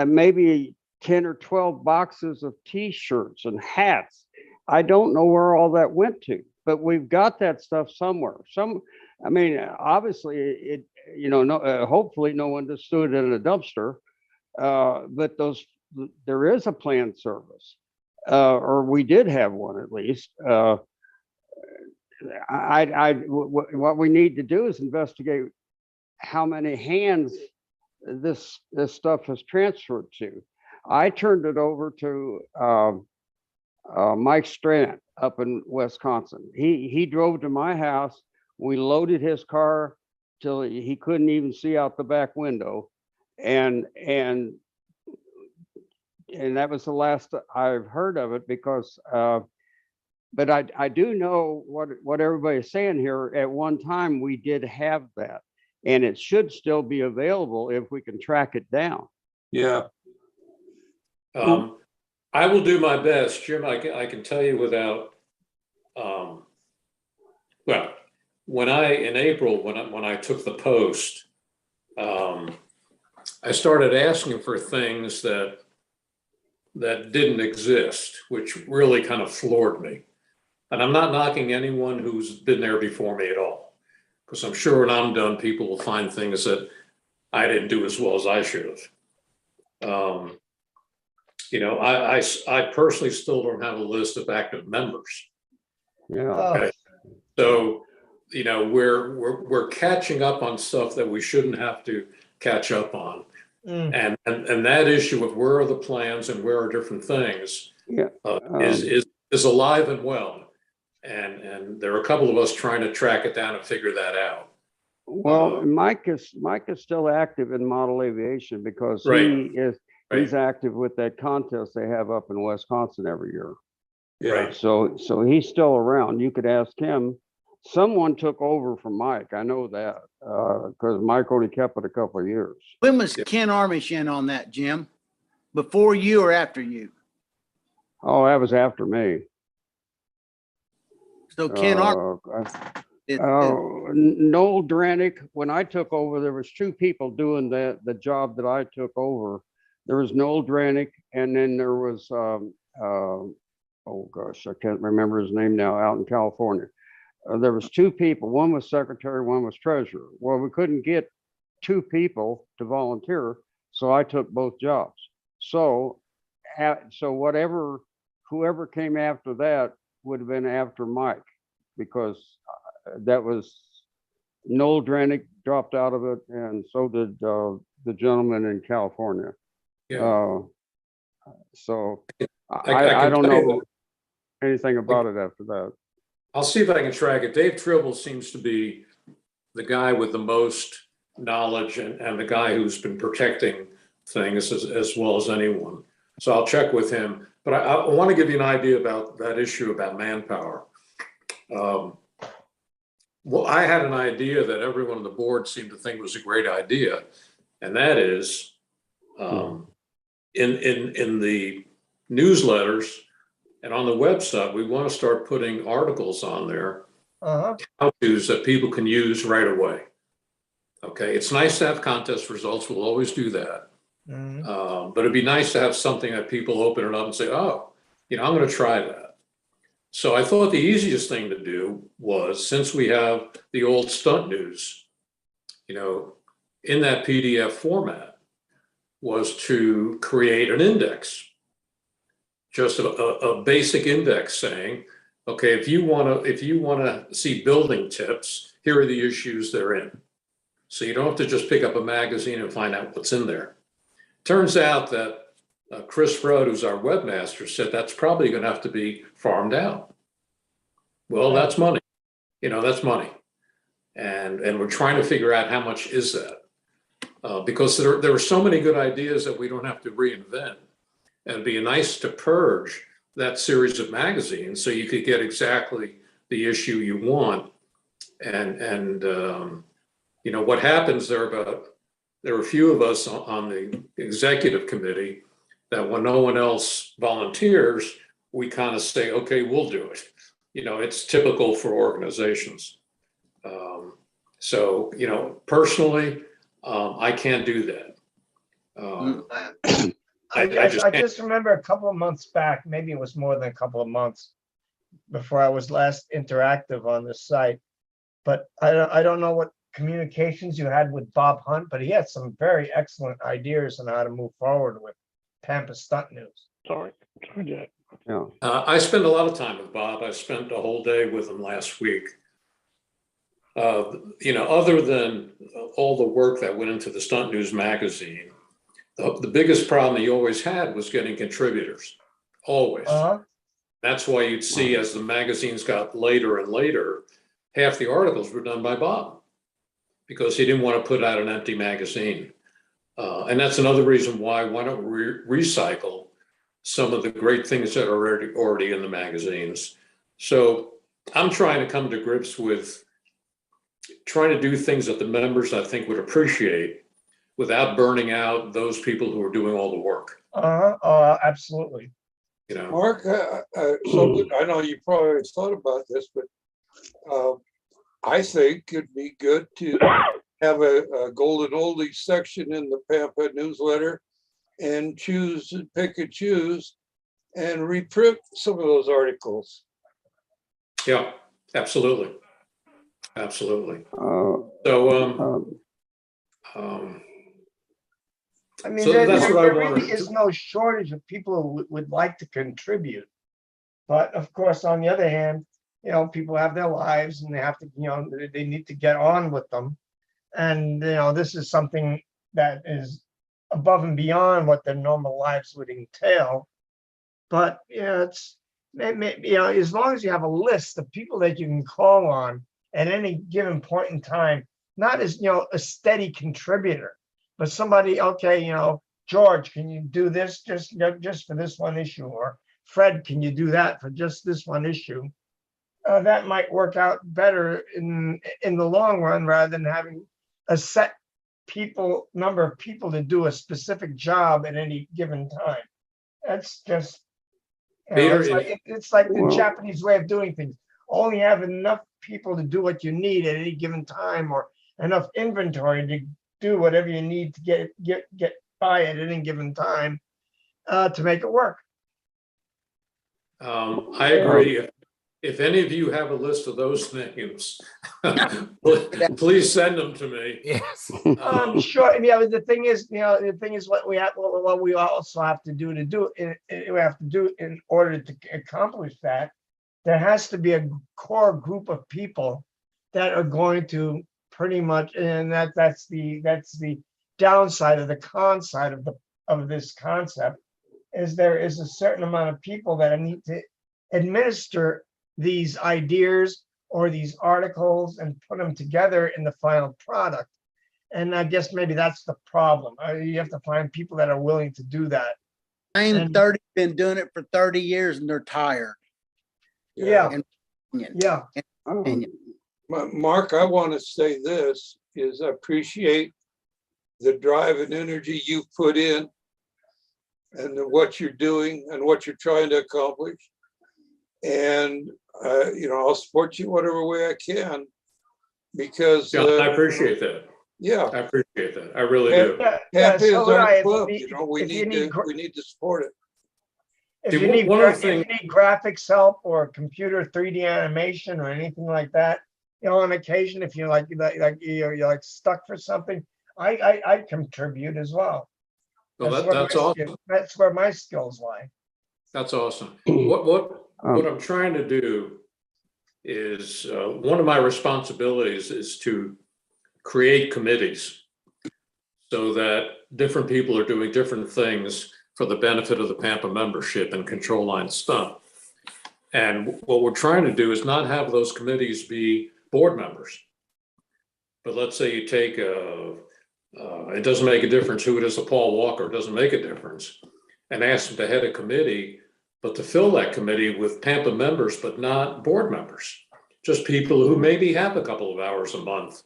maybe 10 or 12 boxes of T-shirts and hats. I don't know where all that went to, but we've got that stuff somewhere. Obviously hopefully no one just threw it in a dumpster, but there is a plan service, or we did have one at least. What we need to do is investigate how many hands this stuff is transferred to. I turned it over to Mike Strand up in Wisconsin. He drove to my house. We loaded his car till he couldn't even see out the back window, and that was the last I've heard of it, because but I do know what everybody's saying here. At one time we did have that, and it should still be available if we can track it down. Yeah. I will do my best, Jim. I can tell you without, in April, when I took the post, I started asking for things that didn't exist, which really kind of floored me. And I'm not knocking anyone who's been there before me at all, because I'm sure when I'm done, people will find things that I didn't do as well as I should have. I personally still don't have a list of active members. Yeah. Okay. So you know, we're catching up on stuff that we shouldn't have to catch up on. And that issue of where are the plans and where are different things Yeah. is alive and well. And there are a couple of us trying to track it down and figure that out. Well, Mike is still active in model aviation because Right. he's active with that contest they have up in Wisconsin every year. Right. So he's still around. You could ask him. Someone took over from Mike. I know that because Mike only kept it a couple of years. When was Ken Armishan on that, Jim? Before you or after you? Oh, that was after me. So Ken Noel Dranick, when I took over, there was two people doing the job that I took over. There was Noel Dranick, and then there was oh gosh, I can't remember his name now, out in California. There was two people. One was secretary, one was treasurer. Well, we couldn't get two people to volunteer, so I took both jobs. So whoever came after that would have been after Mike, because that was Noel Dranick dropped out of it, and so did the gentleman in California. Yeah. So I I don't tell you know anything about it after that. I'll see if I can track it. Dave Tribble seems to be the guy with the most knowledge and the guy who's been protecting things as well as anyone. So I'll check with him. But I want to give you an idea about that issue about manpower. Well, I had an idea that everyone on the board seemed to think was a great idea, and that is in the newsletters and on the website, we want to start putting articles on there, how-tos that people can use right away. Okay, it's nice to have contest results. We'll always do that. But it'd be nice to have something that people open it up and say, oh, you know, I'm going to try that. So I thought the easiest thing to do was, since we have the old stunt news, you know, in that PDF format, was to create an index. Just a basic index saying, okay, if you want to see building tips, here are the issues they're in. So you don't have to just pick up a magazine and find out what's in there. Turns out that Chris Rudd, who's our webmaster, said that's probably going to have to be farmed out. Well, that's money. You know, that's money. And we're trying to figure out how much is that. Because there are so many good ideas that we don't have to reinvent. And it'd be nice to purge that series of magazines so you could get exactly the issue you want. And you know, what happens there are a few of us on the executive committee that when no one else volunteers, we kind of say, okay, we'll do it. You know, it's typical for organizations. So, you know, personally, I can't do that. I just remember a couple of months back, maybe it was more than a couple of months before I was last interactive on this site. But I don't know what communications you had with Bob Hunt, but he had some very excellent ideas on how to move forward with Pampa Stunt News. Sorry, Jack. Yeah. I spent a lot of time with Bob. I spent a whole day with him last week. You know, other than all the work that went into the Stunt News magazine, the biggest problem he always had was getting contributors, always. That's why you'd see as the magazines got later and later, half the articles were done by Bob because he didn't want to put out an empty magazine. And that's another reason why don't we recycle some of the great things that are already in the magazines. So I'm trying to come to grips with trying to do things that the members I think would appreciate without burning out those people who are doing all the work. Absolutely. You know, Mark, something I know you probably always thought about this, but I think it'd be good to have a golden oldies section in the Pampa newsletter and pick and choose and reprint some of those articles. Yeah, absolutely. Absolutely. I mean, So there that's what I really wanted is to- no shortage of people who would like to contribute. But of course, on the other hand, people have their lives and they have to, they need to get on with them. And, this is something that is above and beyond what their normal lives would entail. But, as long as you have a list of people that you can call on at any given point in time, not as, a steady contributor, but somebody, okay, George, can you do this just for this one issue? Or Fred, can you do that for just this one issue? That might work out better in the long run rather than having a set number of people to do a specific job at any given time. That's just, Peter, it's like the Well- Japanese way of doing things. Only have enough people to do what you need at any given time, or enough inventory to do whatever you need to get by at any given time to make it work. I agree. If any of you have a list of those names, please send them to me. Yes. Sure. Yeah, but the thing is, what we also have to do in order to accomplish that. There has to be a core group of people that are going to pretty much, and that's the downside of the con side of this concept, is there is a certain amount of people that need to administer these ideas or these articles and put them together in the final product. And I guess maybe that's the problem. You have to find people that are willing to do that. I'm 30, been doing it for 30 years and they're tired. Yeah. Yeah. Mark, I want to say this is I appreciate the drive and energy you put in and what you're doing and what you're trying to accomplish. And, I'll support you whatever way I can because. John, I appreciate that. Yeah. I appreciate that. I really do. Happy is so our I- club, if we need to support it. If See, you need, one of the if you need graphics help or computer 3D animation or anything like that, on occasion, if you're you're stuck for something, I contribute as well. Well, where that's my awesome. that's where my skills lie. That's awesome. What I'm trying to do is, one of my responsibilities is to create committees so that different people are doing different things for the benefit of the Pampa membership and Control Line Stunt. And what we're trying to do is not have those committees be board members. But let's say you take it doesn't make a difference who it is, a Paul Walker, it doesn't make a difference, and ask them to head a committee, but to fill that committee with Pampa members, but not board members, just people who maybe have a couple of hours a month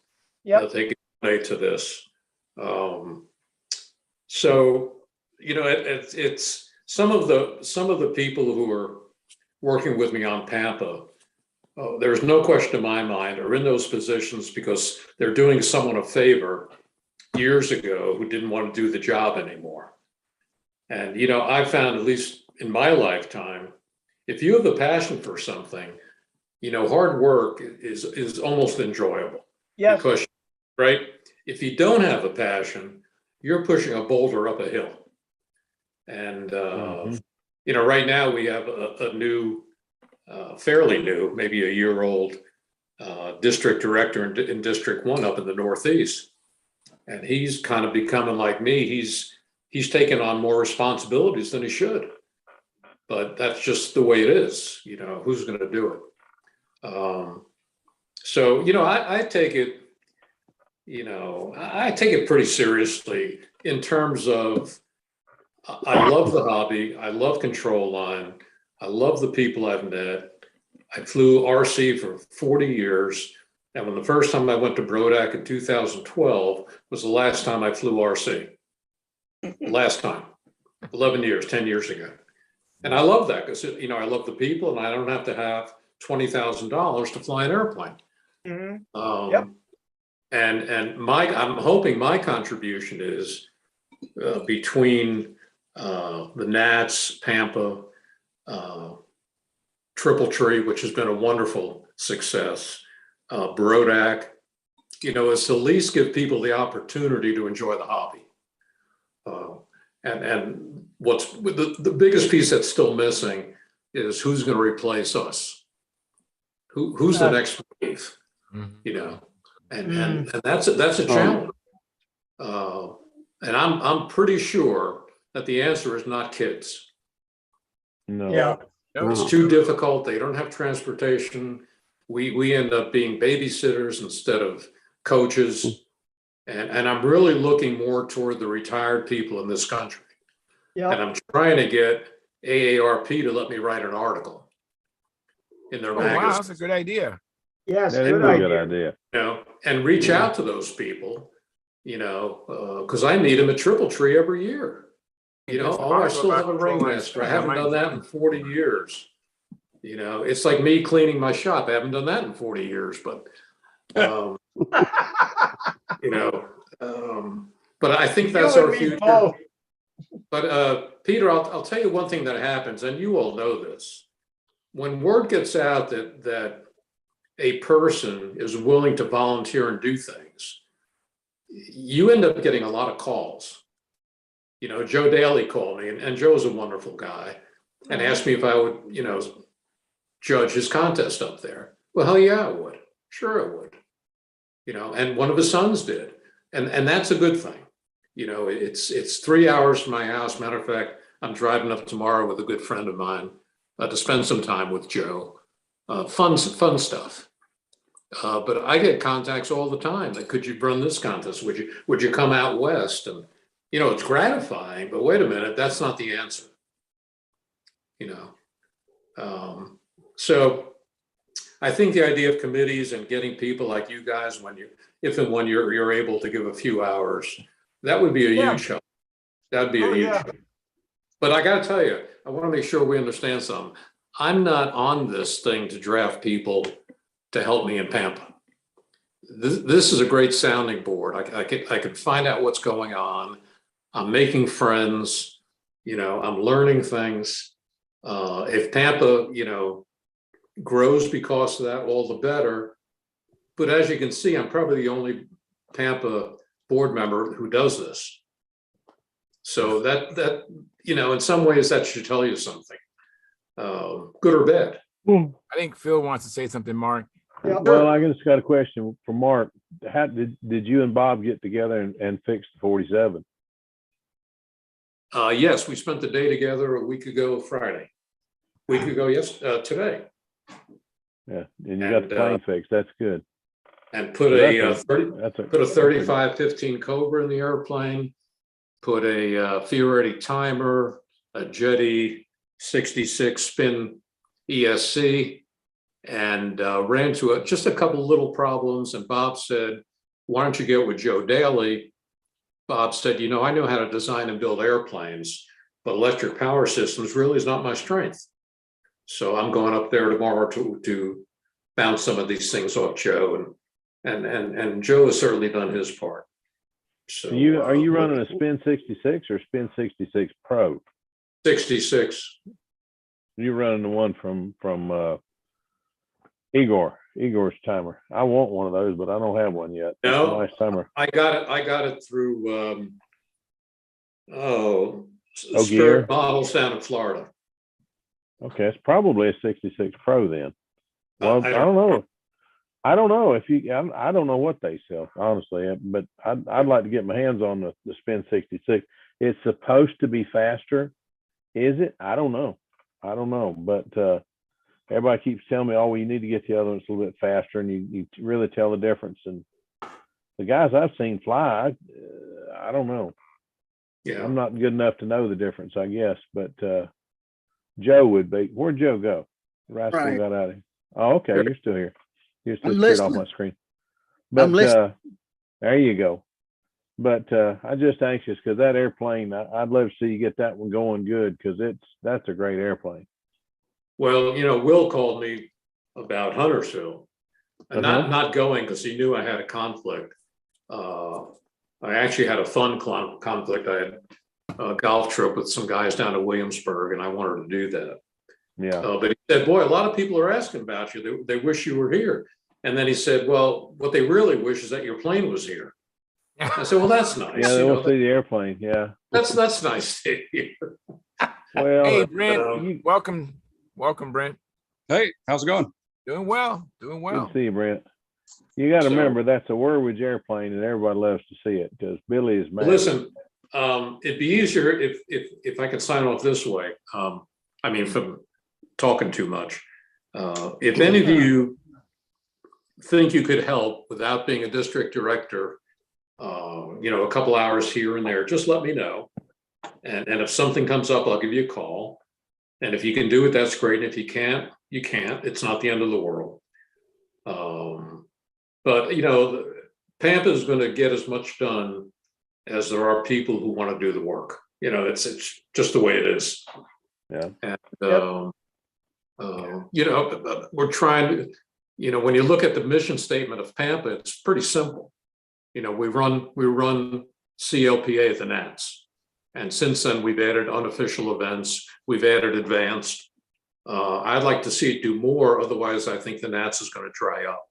that they can donate to this. So, it's some of the people who are working with me on Pampa, there's no question in my mind, are in those positions because they're doing someone a favor years ago who didn't want to do the job anymore. And, I found, at least in my lifetime, if you have a passion for something, hard work is almost enjoyable. Yes. Because, right, if you don't have a passion, you're pushing a boulder up a hill. And, right now we have a new, fairly new, maybe a year old district director in District 1 up in the Northeast. And he's kind of becoming like me. He's taken on more responsibilities than he should. But that's just the way it is. Who's going to do it? So, I take it, I take it pretty seriously in terms of, I love the hobby. I love Control Line. I love the people I've met. I flew RC for 40 years. And when the first time I went to Brodak in 2012 was the last time I flew RC. Last time, 11 years, 10 years ago. And I love that because, I love the people and I don't have to have $20,000 to fly an airplane. Mm-hmm. And I'm hoping my contribution is between the Nats, Pampa, Triple Tree, which has been a wonderful success, Brodak, is to at least give people the opportunity to enjoy the hobby. And what's the biggest piece that's still missing is who's going to replace us. Who's the next wave? You know, and that's a challenge. And I'm pretty sure that the answer is not kids. No. Yeah. It's too difficult. They don't have transportation. We end up being babysitters instead of coaches. And I'm really looking more toward the retired people in this country. Yeah. And I'm trying to get AARP to let me write an article in their Oh, wow, magazine. that's a good idea. Yes, That is good a good idea. idea. You know, and reach out to those people, you know, because I meet them at Triple Tree every year. You know, oh, I still have a ringmaster. I haven't done that in 40 years. You know, it's like me cleaning my shop. I haven't done that in 40 years, but, you know, but I think that's our future. But Peter, I'll tell you one thing that happens, and you all know this. When word gets out that a person is willing to volunteer and do things, you end up getting a lot of calls. You know, Joe Daly called me, and Joe's a wonderful guy, and asked me if I would, you know, judge his contest up there. Well, hell yeah, I would. Sure, I would. You know, and one of his sons did, and that's a good thing. You know, it's 3 hours from my house. Matter of fact, I'm driving up tomorrow with a good friend of mine to spend some time with Joe. Fun stuff. But I get contacts all the time. That could you run this contest? Would you come out west? And you know, it's gratifying. But wait a minute, that's not the answer. You know, so I think the idea of committees and getting people like you guys, if and when you're able to give a few hours, that would be a huge help. That'd be a huge help. But I got to tell you, I want to make sure we understand something. I'm not on this thing to draft people to help me in Pampa. This is a great sounding board. I can find out what's going on. I'm making friends. You know, I'm learning things. If Pampa, you know, grows because of that, all the better. But as you can see, I'm probably the only Pampa board member who does this. So that you know, in some ways that should tell you something, good or bad. I think Phil wants to say something, Mark. Well, I just got a question for Mark. How did you and Bob get together and fix the 47? Yes, we spent the day together a week ago Friday. Week ago, yes, today. Yeah, and you got the plane fixed. That's good. And put a 3515 Cobra in the airplane. Put a Fiore timer, a Jetty 66 spin ESC, and ran into just a couple little problems. And Bob said, "Why don't you get with Joe Daly?" Bob said, "You know, I know how to design and build airplanes, but electric power systems really is not my strength. So I'm going up there tomorrow to bounce some of these things off Joe, and Joe has certainly done his part." So are you running a Spin 66 or Spin 66 Pro? 66. You're running the one from Igor's timer. I want one of those, but I don't have one yet. No, nice timer. I got it through Gear Models down in Florida. Okay, it's probably a 66 Pro then. Well, I don't know. I don't know if you. I don't know what they sell, honestly, but I'd like to get my hands on the Spin 66. It's supposed to be faster, is it? I don't know, but everybody keeps telling me, "Oh, well, you need to get the other one. It's a little bit faster," and you really tell the difference. And the guys I've seen fly, I don't know. Yeah, I'm not good enough to know the difference, I guess. But Joe would be. Where'd Joe go? Rascal Right. got out of here. Oh, okay, you're still here. You're still I'm straight off listening. my screen. But I'm listening. there you go. But I'm just anxious because that airplane, I'd love to see you get that one going good because that's a great airplane. Well, you know, Will called me about Huntersville, and not going because he knew I had a conflict. I actually had a fun conflict. I had a golf trip with some guys down to Williamsburg, and I wanted to do that. Yeah. But he said, "Boy, a lot of people are asking about you. They wish you were here." And then he said, "Well, what they really wish is that your plane was here." I said, "Well, that's nice. Yeah, they will see the airplane. Yeah. That's nice to hear." Well, hey, Brent, welcome, Brent. Hey, how's it going? Doing well, doing Good well. to see you, Brent. You got to So- remember that's a Werwich airplane, and everybody loves to see it because Billy is mad. Listen, it'd be easier if I could sign off this way. I mean, from talking too much. If any of you think you could help without being a district director, a couple hours here and there, just let me know. And if something comes up, I'll give you a call. And if you can do it, that's great. And if you can't, you can't. It's not the end of the world. But Pampa is going to get as much done as there are people who want to do the work. It's just the way it is. Yeah. And we're trying to, when you look at the mission statement of Pampa, it's pretty simple. We run CLPA at the Nats. And since then, we've added unofficial events. We've added advanced. I'd like to see it do more. Otherwise, I think the Nats is going to dry up.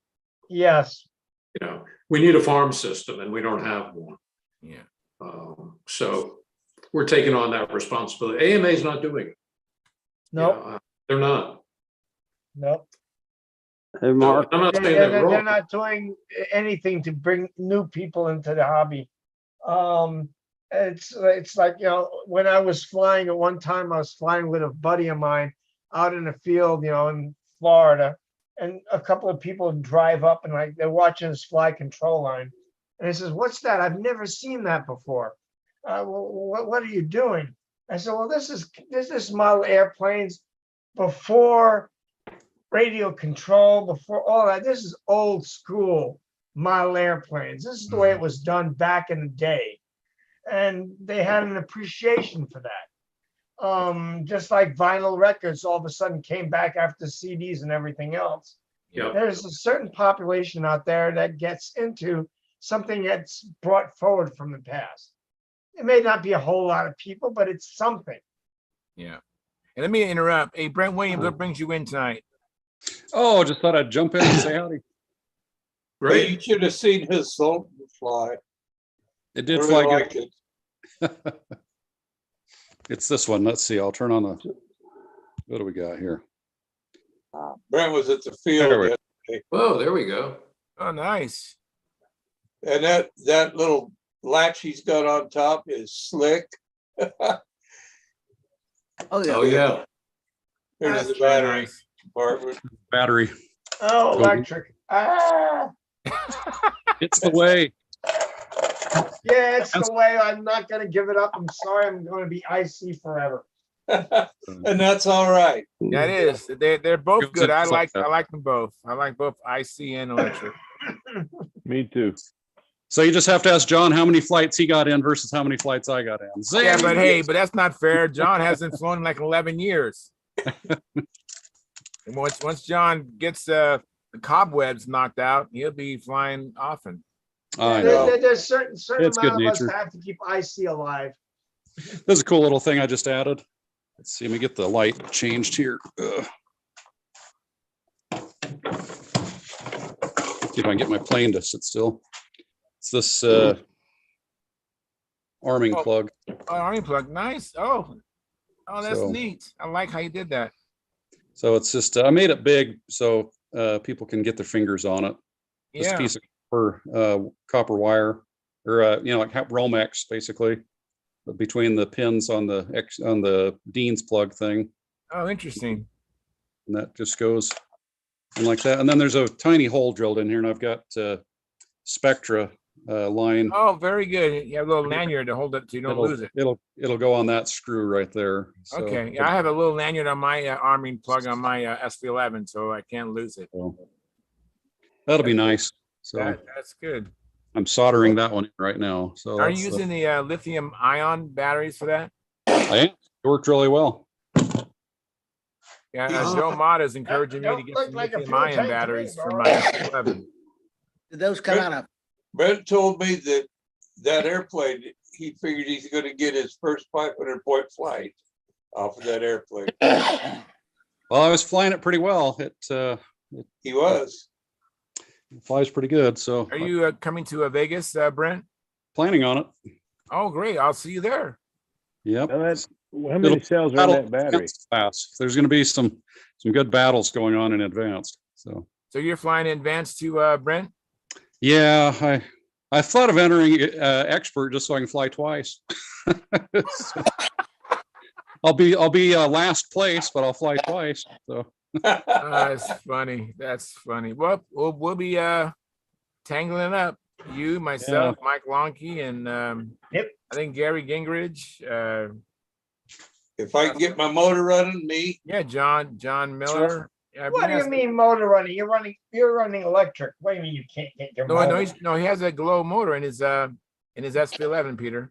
Yes. We need a farm system and we don't have one. Yeah. So we're taking on that responsibility. AMA is not doing it. Nope. They're not. Nope. Hey, Mark. I'm not saying They're they're wrong. not doing anything to bring new people into the hobby. It's like, when I was flying at one time, I was flying with a buddy of mine out in the field, in Florida, and a couple of people drive up and they're watching us fly control line. And he says, "What's that? I've never seen that before." Well, what are you doing? I said, "Well, this is model airplanes before radio control, before all that. This is old school model airplanes. This is the way it was done back in the day." And they had an appreciation for that. Just like vinyl records all of a sudden came back after CDs and everything else. Yeah. There's a certain population out there that gets into something that's brought forward from the past. It may not be a whole lot of people, but it's something. Yeah. And let me interrupt. Hey, Brent Williams, what brings you in tonight? Oh, just thought I'd jump in and say howdy. Ray, you should have seen his Sultan fly. It did Really fly like good. it. It's this one. Let's see. I'll turn on the, what do we got here? Brent was at the There field we- yesterday, Oh, there we go. Oh, nice. and that little latch he's got on top is slick. Oh, yeah. There's the Very battery nice. compartment. Battery. Oh, Cool. electric. It's the way. Yeah, it's the way. I'm not going to give it up. I'm sorry. I'm going to be IC forever. And that's all right. Yeah, it is. They're both Goes good. in I just like like that. I like them both. I like both IC and electric. Me too. So you just have to ask John how many flights he got in versus how many flights I got in. Yeah, Zing! but hey, but that's not fair. John hasn't flown in like 11 years. And once John gets the cobwebs knocked out, he'll be flying often. I know. There's certain It's good amount of us nature. that have to keep IC alive. This is a cool little thing I just added. Let's see, let me get the light changed here. Ugh. See if I can get my plane to sit still. It's this arming Oh. plug. Oh, army plug, nice. Oh, that's So- neat. I like how you did that. So it's just, I made it big so people can get their fingers on it. Just a Yeah. piece of copper wire, or like Romex basically, but between the pins on the Dean's plug thing, Oh, interesting. and that just goes in like that. And then there's a tiny hole drilled in here, and I've got Spectra line. Oh, very good. You have a little lanyard to hold it so you don't lose it. It'll go on that screw right there. So, Okay. Yeah, I have a little lanyard on my arming plug on my SV11, so I can't lose it. so that'll be nice. So That's good. I'm soldering that one in right now. So Are you that's using the lithium ion batteries for that? I am. It worked really well. Yeah, Joe Mott is encouraging me to Don't get look some like a lithium fuel ion tank to me, batteries for bro. my SV11. Did those come out of? Brent told me that airplane, he figured he's gonna get his first 500-point flight off of that airplane. Well, I was flying it pretty well. He was. It flies pretty good. So Are you coming to Vegas, Brent? planning on it? Oh, great. I'll see you there. Yep. Now how many cells are in that battery? Fast. There's going to be some good battles going on in advanced. So you're flying in advance to Brent? yeah, I thought of entering expert just so I can fly twice. So, I'll be last place, but I'll fly twice. So That's funny. That's funny. Well, we'll be tangling up. You, myself, Mike Lonke, and I think Gary Gingrich. If I can get my motor running, me. Yeah, John Miller. What do you mean motor running? You're running electric. What do you mean you can't get your motor? No, he has a glow motor in his SV11, Peter.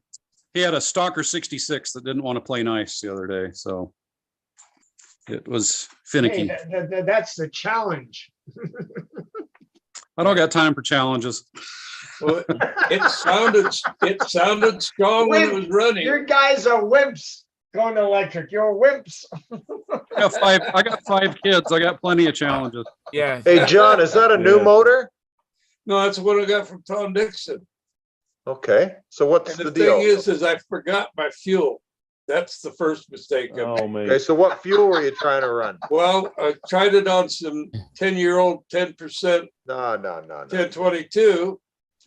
he had a Stalker 66 that didn't want to play nice the other day, so it was finicky. Hey, that's the challenge. I don't got time for challenges. Well, it sounded strong when it was running. Your guys are wimps going electric. You're wimps. I got 5 kids. I got plenty of challenges. Yeah. Hey, John, is that a new motor? No, that's what I got from Tom Dixon. Okay, so what's And the the deal? thing is I forgot my fuel. That's the first mistake I made. Oh man. Okay, so what fuel were you trying to run? Well, I tried it on some 10-year-old 10%, No. 1022.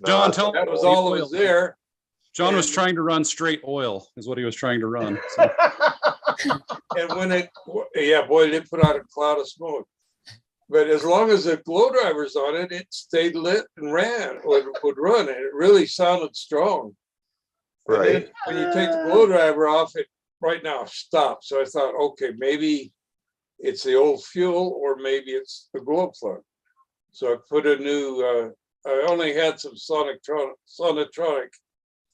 John, tell That was all that was there. John was trying to run straight oil, is what he was trying to run. So. And when boy, they put out a cloud of smoke. But as long as the glow driver's on it, it stayed lit and would run. And it really sounded strong. And then when you take the glow driver off, it right now stops. So I thought, okay, maybe it's the old fuel or maybe it's the glow plug. So I put a new, I only had some Sonatronic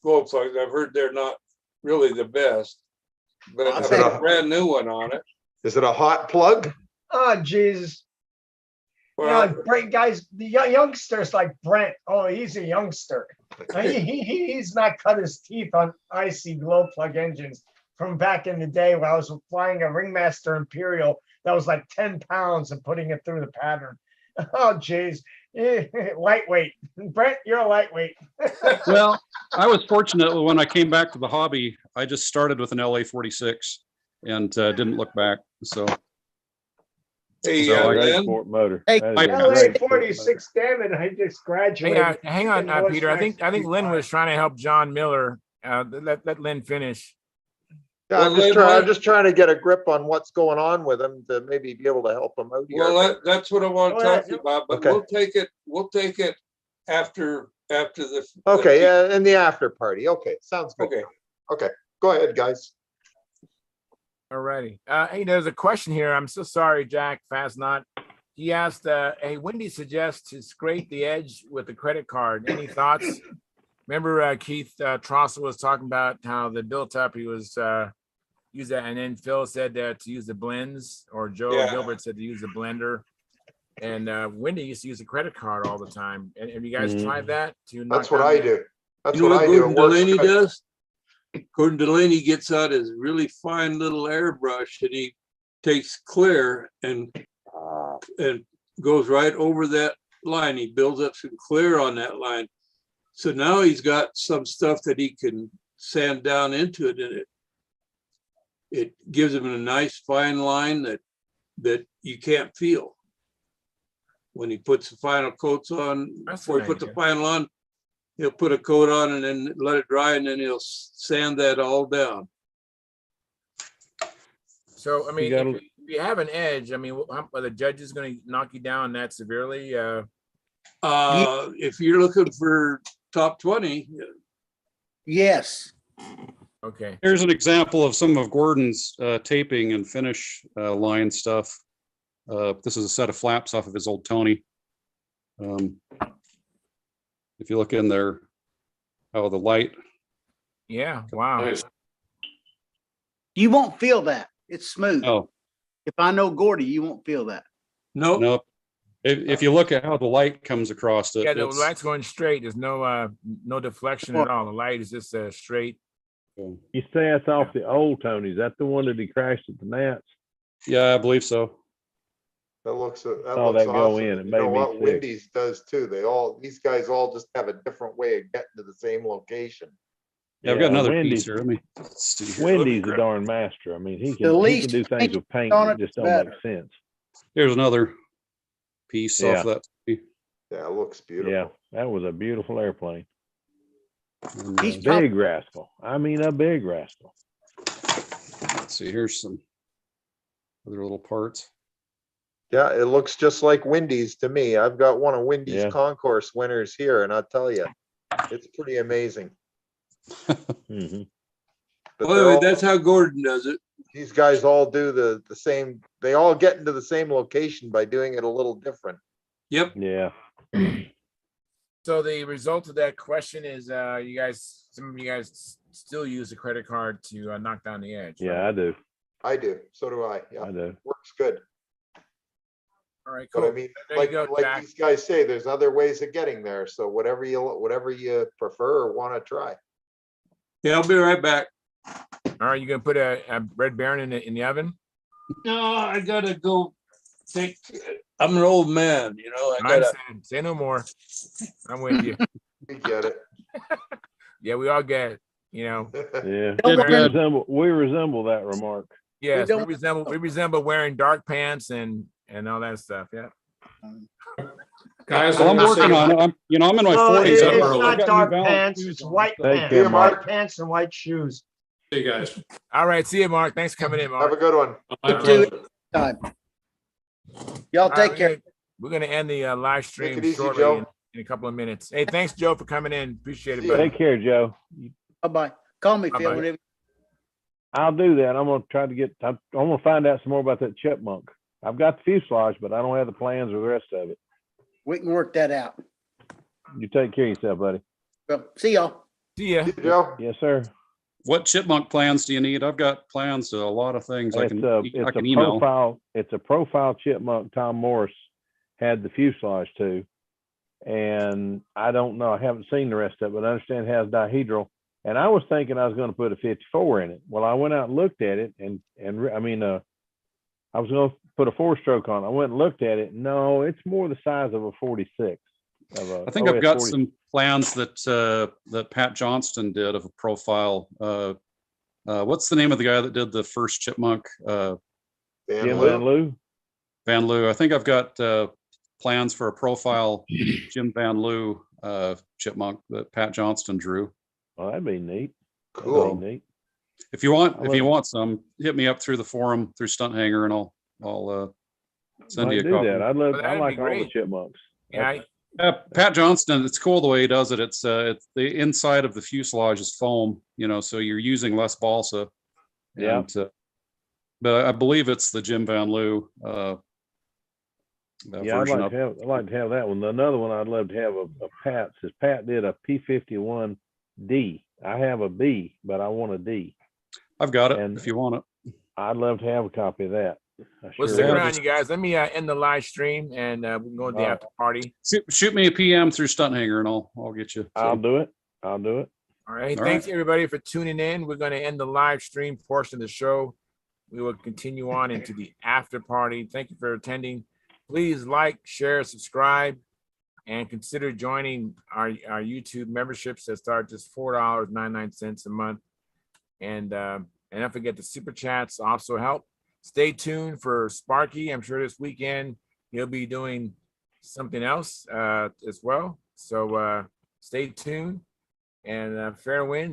glow plugs. I've heard they're not really the best, but I put a brand new one on it. Is it a hot plug? Oh, Jesus. Well, Brent guys, the youngsters like Brent. Oh, he's a youngster. He's not cut his teeth on icy glow plug engines from back in the day when I was flying a Ringmaster Imperial that was like 10 pounds and putting it through the pattern. Oh, geez. Lightweight. Brent, you're a lightweight. Well, I was fortunate when I came back to the hobby. I just started with an LA 46 and didn't look back. So. Hey, sport motor. Hey, LA 46, damn it, I just graduated. Hey, hang on, Peter. I think Lynn was trying to help John Miller. Let Lynn finish. Yeah, I'm just trying to get a grip on what's going on with him to maybe be able to help him out here. Well, that's what I want to talk to you about, but we'll take it after the. Okay, yeah, in the after party. Okay, sounds good. Okay, go ahead, guys. Alrighty. Hey, there's a question here. I'm so sorry, Jack Fastnot. He asked, hey, when do you suggest to scrape the edge with the credit card? Any thoughts? Remember Keith Trossel was talking about how the built up he was use that, and then Phil said that to use the blends, or Joe Gilbert said to use the blender. And Wendy used to use a credit card all the time. And have you guys tried that? That's what I do. That's what I do. Gordon Delaney does? Gordon Delaney gets out his really fine little airbrush and he takes clear and goes right over that line. He builds up some clear on that line. So now he's got some stuff that he can sand down into it, and it gives him a nice fine line that you can't feel. When he puts the final coats on, before he puts the final on, he'll put a coat on and then let it dry, and then he'll sand that all down. So, I mean, if you have an edge, I mean, are the judges going to knock you down that severely? If you're looking for top 20. Yes. Okay. Here's an example of some of Gordon's taping and finish line stuff. This is a set of flaps off of his old Tony. If you look in there, the light. Yeah, wow. You won't feel that. It's smooth. Oh. If I know Gordy, you won't feel that. Nope. If you look at how the light comes across it. Yeah, the light's going straight. There's no deflection at all. The light is just straight. You say that's off the old Tony. Is that the one that he crashed at the Nats? Yeah, I believe so. That looks Saw looks that go awesome. in. It You made know me what sick. Wendy's does too. These guys all just have a different way of getting to the same location. Yeah, I've got another Wendy's, piece here. Let me see here. Wendy's a darn master. I mean, he The can least do things with paint on that it, just the don't make better. sense. Here's another. piece Yeah. off that. Yeah, it looks beautiful. Yeah, that was a beautiful airplane. And, He's Big rascal. I mean, a big rascal. let's see, here's some other little parts. Yeah, it looks just like Wendy's to me. I've got one of Wendy's Yeah. concourse winners here, and I'll tell you, it's pretty amazing. Mhm. But Well, they're all- that's how Gordon does it. these guys all do the same. They all get into the same location by doing it a little different. Yep. Yeah. So the result of that question is, some of you guys still use a credit card to knock down the edge. Yeah, right? I do. I do. So do I. I Yeah, do. works good. All right, But cool. I mean, There like you go, like Jack. these guys say, there's other ways of getting there. So whatever you prefer or want to try. Yeah, I'll be right back. All right, you gonna put a Red Baron in the oven? No, I gotta go think. I'm an old man, you know. I I gotta. understand. Say no more. I'm with you. We get it. Yeah, we all get it. You know. Yeah. Don't worry. We resemble that remark. Yes, don't- we resemble wearing dark pants and all that stuff. Yeah. Guys, Well, I'm gonna working say- on it. I'm in my No, 40s. up it's early. not I've got dark New Balance pants, shoes it's on, white so- Take pants, care, Yeah, Mark. white pants and white shoes. See you guys. All right. See you, Mark. Thanks for coming in, Have a Mark. good one. My All right. pleasure. Time. Y'all All right, take care. we're gonna end the live Take stream it easy, shortly Joe. in a couple of minutes. Hey, thanks, Joe, for coming in. Appreciate it, See ya. buddy. Take care, Joe. Bye-bye. Call me, Phil, Bye-bye. whenever. I'll do that. I'm gonna try to get. I'm gonna find out some more about that chipmunk. I've got the fuselage, but I don't have the plans or the rest of it. We can work that out. You take care of yourself, buddy. Well, see y'all. See ya. See you, Joe. Yes, sir. What chipmunk plans do you need? I've got plans to a lot of things. I It's can a email. profile. It's a profile chipmunk. Tom Morris had the fuselage to, and I don't know. I haven't seen the rest of it, but I understand it has dihedral. And I was thinking I was going to put a 54 in it. Well, I went out and looked at it, and I mean, I was going to put a 4-stroke on. I went and looked at it. No, it's more the size of a 46. I think I've got some plans that Pat Johnston did of a profile. What's the name of the guy that did the first chipmunk? Jim Van Loo. Van Loo. I think I've got plans for a profile Jim Van Loo chipmunk that Pat Johnston drew. Oh, that'd be neat. Cool. That'd be neat. If you want some, hit me up through the forum through Stunthangar, and I'll send Might you a do copy. that. I that'd like be all the great. chipmunks. Yeah. Pat Johnston, it's cool the way he does it. It's the inside of the fuselage is foam, so you're using less balsa. Yeah. And, but I believe it's the Jim Van Loo Yeah, I'd version like to have that one. Another one I'd love to have a Pat, says Pat did a P-51D. I have a B, but I want a D. I've got it And if you want it. I'd love to have a copy of that. I Well, sure stick would. around, you guys. Let me end the live stream, and we can go to the after party. Shoot me a PM through Stunthangar, and I'll get you. I'll do it. I'll do it. All right. All Thanks everybody for tuning in. We're going to end the live stream portion of the show. We will continue on into the after party. Thank you for attending. Please like, share, subscribe, and consider joining our YouTube memberships that start just $4.99 a month. And don't forget the super chats also help. Stay tuned for Sparky. I'm sure this weekend he'll be doing something else as well. So stay tuned, and fair winds.